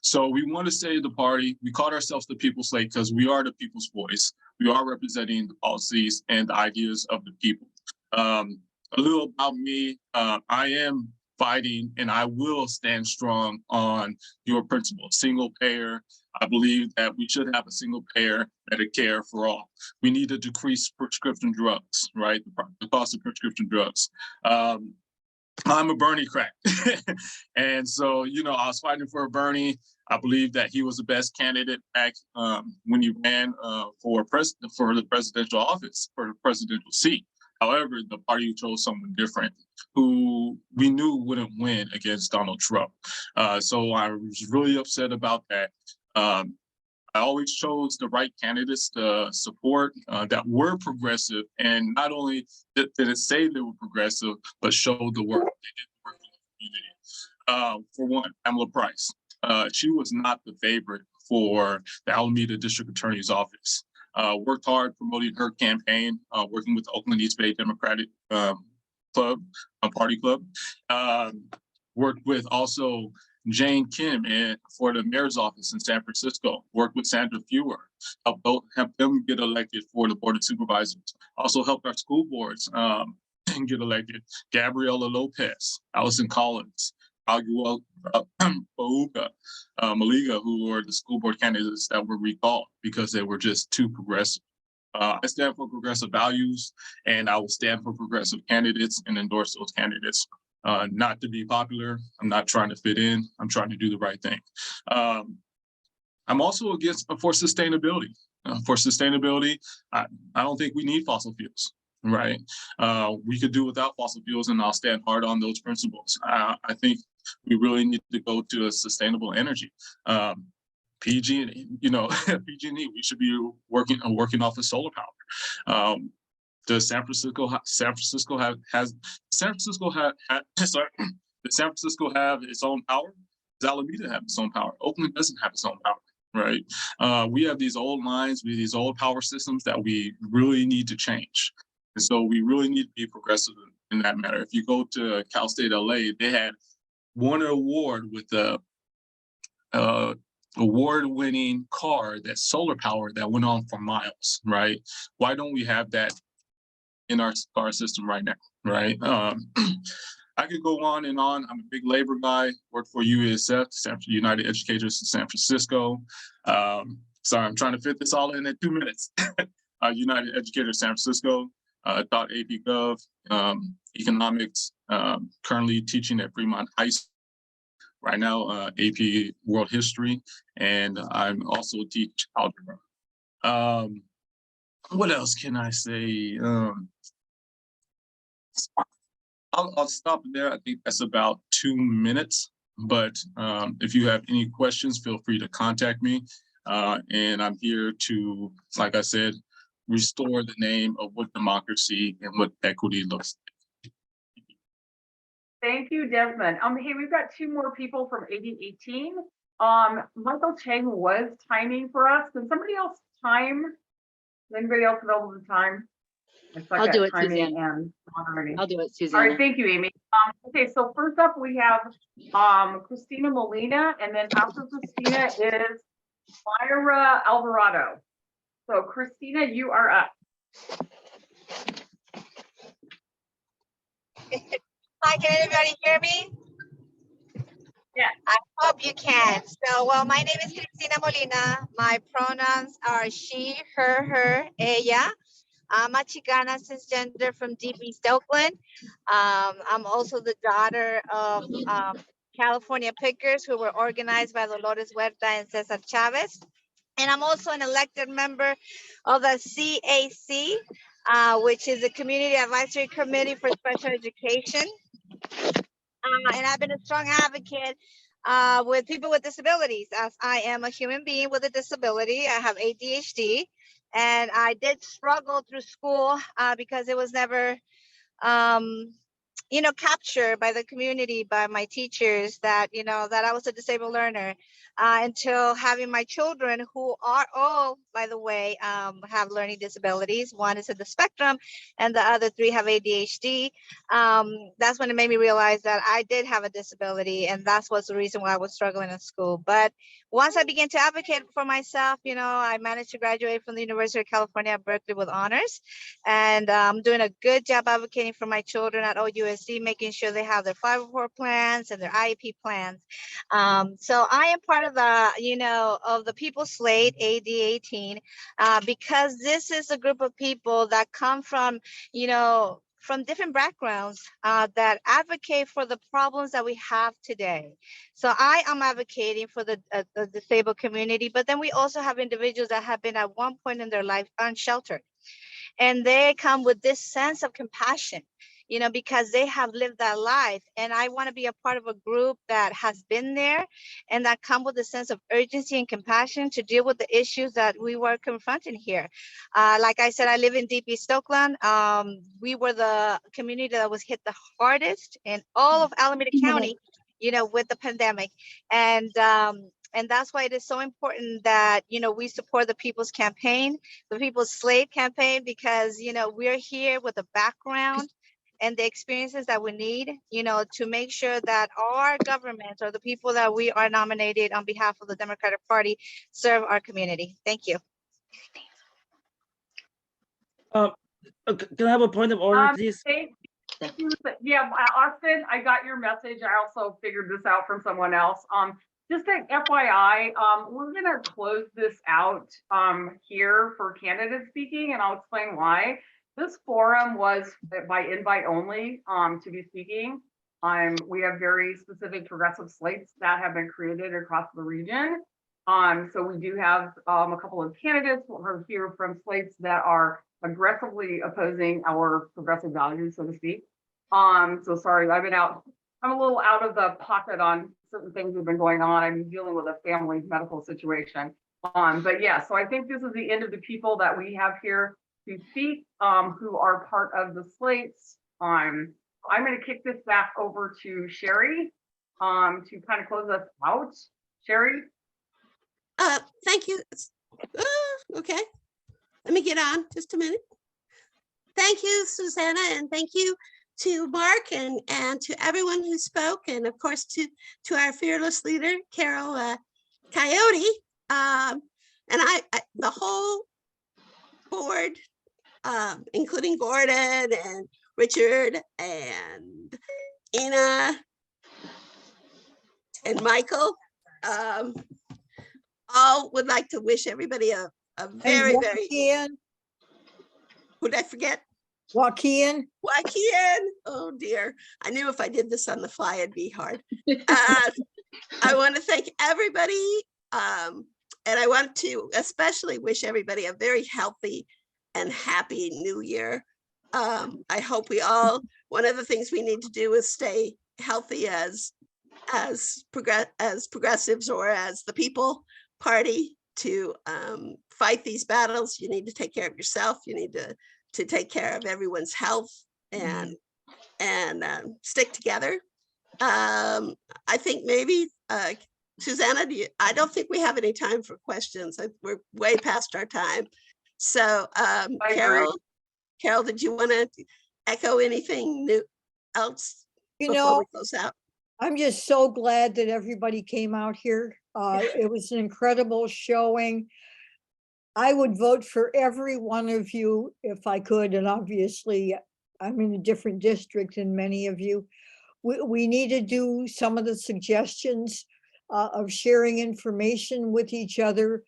So we want to save the party. We called ourselves the People's Slate because we are the people's voice. We are representing the policies and the ideas of the people. A little about me, I am fighting and I will stand strong on your principle, single payer. I believe that we should have a single payer Medicare for all. We need to decrease prescription drugs, right? The cost of prescription drugs. I'm a Bernie crack. And so, I was fighting for Bernie. I believe that he was the best candidate back when he ran for the presidential office, for the presidential seat. However, the party chose someone different who we knew wouldn't win against Donald Trump. So I was really upset about that. I always chose the right candidates to support that were progressive, and not only did it say they were progressive, but showed the work. They did the work in the community. For one, Pamela Price. She was not the favorite for the Alameda District Attorney's Office. Worked hard promoting her campaign, working with the Oakland East Bay Democratic Party Club. Worked with also Jane Kim for the mayor's office in San Francisco. Worked with Sandra Fewer, helped them get elected for the Board of Supervisors. Also helped our school boards get elected. Gabriela Lopez, Allison Collins, Aguel Maliga, who were the school board candidates that were recalled because they were just too progressive. I stand for progressive values, and I will stand for progressive candidates and endorse those candidates. Not to be popular. I'm not trying to fit in. I'm trying to do the right thing. I'm also for sustainability. For sustainability, I don't think we need fossil fuels. Right. We could do without fossil fuels, and I'll stand hard on those principles. I think we really need to go to a sustainable energy. PG&E, PG&E, we should be working off of solar power. Does San Francisco have its own power? Does Alameda have its own power? Oakland doesn't have its own power. Right. We have these old lines, these old power systems that we really need to change. And so we really need to be progressive in that matter. If you go to Cal State LA, they had won an award with the award-winning car that's solar powered that went on for miles, right? Why don't we have that in our car system right now, right? I could go on and on. I'm a big labor guy, worked for UESF, United Educators in San Francisco. Sorry, I'm trying to fit this all in 2 minutes. United Educators San Francisco, taught AP Gov, economics, currently teaching at Fremont High School. Right now, AP World History, and I'm also teach algebra. What else can I say? I'll stop there. I think that's about 2 minutes. But if you have any questions, feel free to contact me. And I'm here to, like I said, restore the name of what democracy and what equity looks like. Thank you, Desmond. Hey, we've got 2 more people from 8018. Michael Chang was timing for us. Can somebody else time? Is anybody else available to time? I'll do it, Suzanne. I'll do it, Suzanne. All right, thank you, Amy. Okay, so first up we have Christina Molina, and then after Christina is Myra Alvarado. So Christina, you are up. Hi, can everybody hear me? Yeah. I hope you can. So, well, my name is Cristina Molina. My pronouns are she, her, ella. I'm a Chicana cisgender from deep East Oakland. I'm also the daughter of California Pickers, who were organized by Dolores Huerta and Cesar Chavez. And I'm also an elected member of the CAC, which is the Community Advisory Committee for Special Education. And I've been a strong advocate with people with disabilities, as I am a human being with a disability. I have ADHD, and I did struggle through school because it was never captured by the community, by my teachers, that, that I was a disabled learner, until having my children, who are all, by the way, have learning disabilities. One is at the spectrum and the other three have ADHD. That's when it made me realize that I did have a disability, and that's what's the reason why I was struggling in school. But once I began to advocate for myself, I managed to graduate from the University of California at Berkeley with honors, and I'm doing a good job advocating for my children at OUSD, making sure they have their 504 plans and their IEP plans. So I am part of the, of the People Slate AD18, because this is a group of people that come from, from different backgrounds, that advocate for the problems that we have today. So I am advocating for the disabled community, but then we also have individuals that have been at one point in their life unsheltered. And they come with this sense of compassion, because they have lived that life. And I want to be a part of a group that has been there and that come with a sense of urgency and compassion to deal with the issues that we were confronting here. Like I said, I live in Deep East Oakland. We were the community that was hit the hardest in all of Alameda County, with the pandemic. And that's why it is so important that, we support the People's Campaign, the People's Slate campaign, because, we're here with a background and the experiences that we need, to make sure that our government, or the people that we are nominated on behalf of the Democratic Party, serve our community. Thank you. Can I have a point of order, please? Yeah, Austin, I got your message. I also figured this out from someone else. Just an FYI, we're gonna close this out here for candidate speaking, and I'll explain why. This forum was by invite only to be speaking. We have very specific progressive slates that have been created across the region. So we do have a couple of candidates who are here from slates that are aggressively opposing our progressive values, so to speak. So sorry, I'm a little out of the pocket on certain things that have been going on. I'm dealing with a family medical situation. But yeah, so I think this is the end of the people that we have here to speak, who are part of the slates. I'm going to kick this back over to Sherry to kind of close us out. Sherry? Thank you. Okay, let me get on just a minute. Thank you, Susanna, and thank you to Mark and to everyone who spoke, and of course to our fearless leader, Carol Coyote, and I the whole board, including Gordon and Richard and Ina and Michael, all would like to wish everybody a very, who did I forget? Joaquin. Oh dear. I knew if I did this on the fly, it'd be hard. I want to thank everybody. And I want to especially wish everybody a very healthy and happy new year. I hope we all, one of the things we need to do is stay healthy as progressives, or as the People Party, to fight these battles. You need to take care of yourself. You need to take care of everyone's health and stick together. I think maybe Susanna, I don't think we have any time for questions. We're way past our time. So Carol, did you want to echo anything new else before we close out? I'm just so glad that everybody came out here. It was an incredible showing. I would vote for every one of you if I could, and obviously I'm in a different district than many of you. We need to do some of the suggestions of sharing information with each other.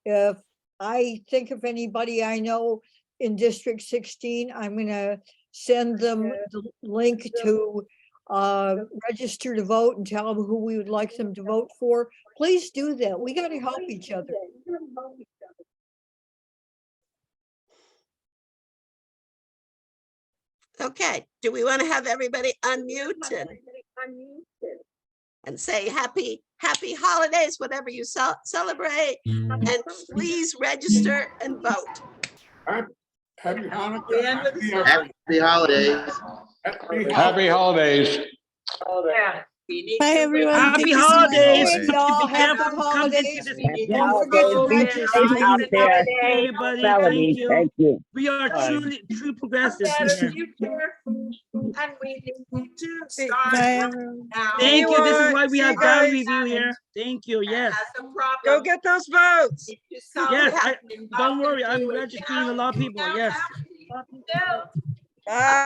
If I think of anybody I know in District 16, I'm going to send them the link to register to vote and tell them who we would like them to vote for. Please do that. We got to help each other. Okay, do we want to have everybody unmute and say happy holidays, whatever you celebrate, and please register and vote. Happy Hanukkah. Happy holidays. Happy holidays. Yeah. Bye, everyone. Happy Thank you so much. holidays. Y'all Be have careful good coming into holidays. this. Don't forget to Be register. safe out there. Everybody, Felony, thank you. thank you. We are true progressives here. And we need to See- start Bye, everyone. now. Thank you. This is why we See have you gallery guys. review here. Thank you. Yes. Go get those votes. Yes. Don't worry. I'm registering a lot of people. Yes. Bye.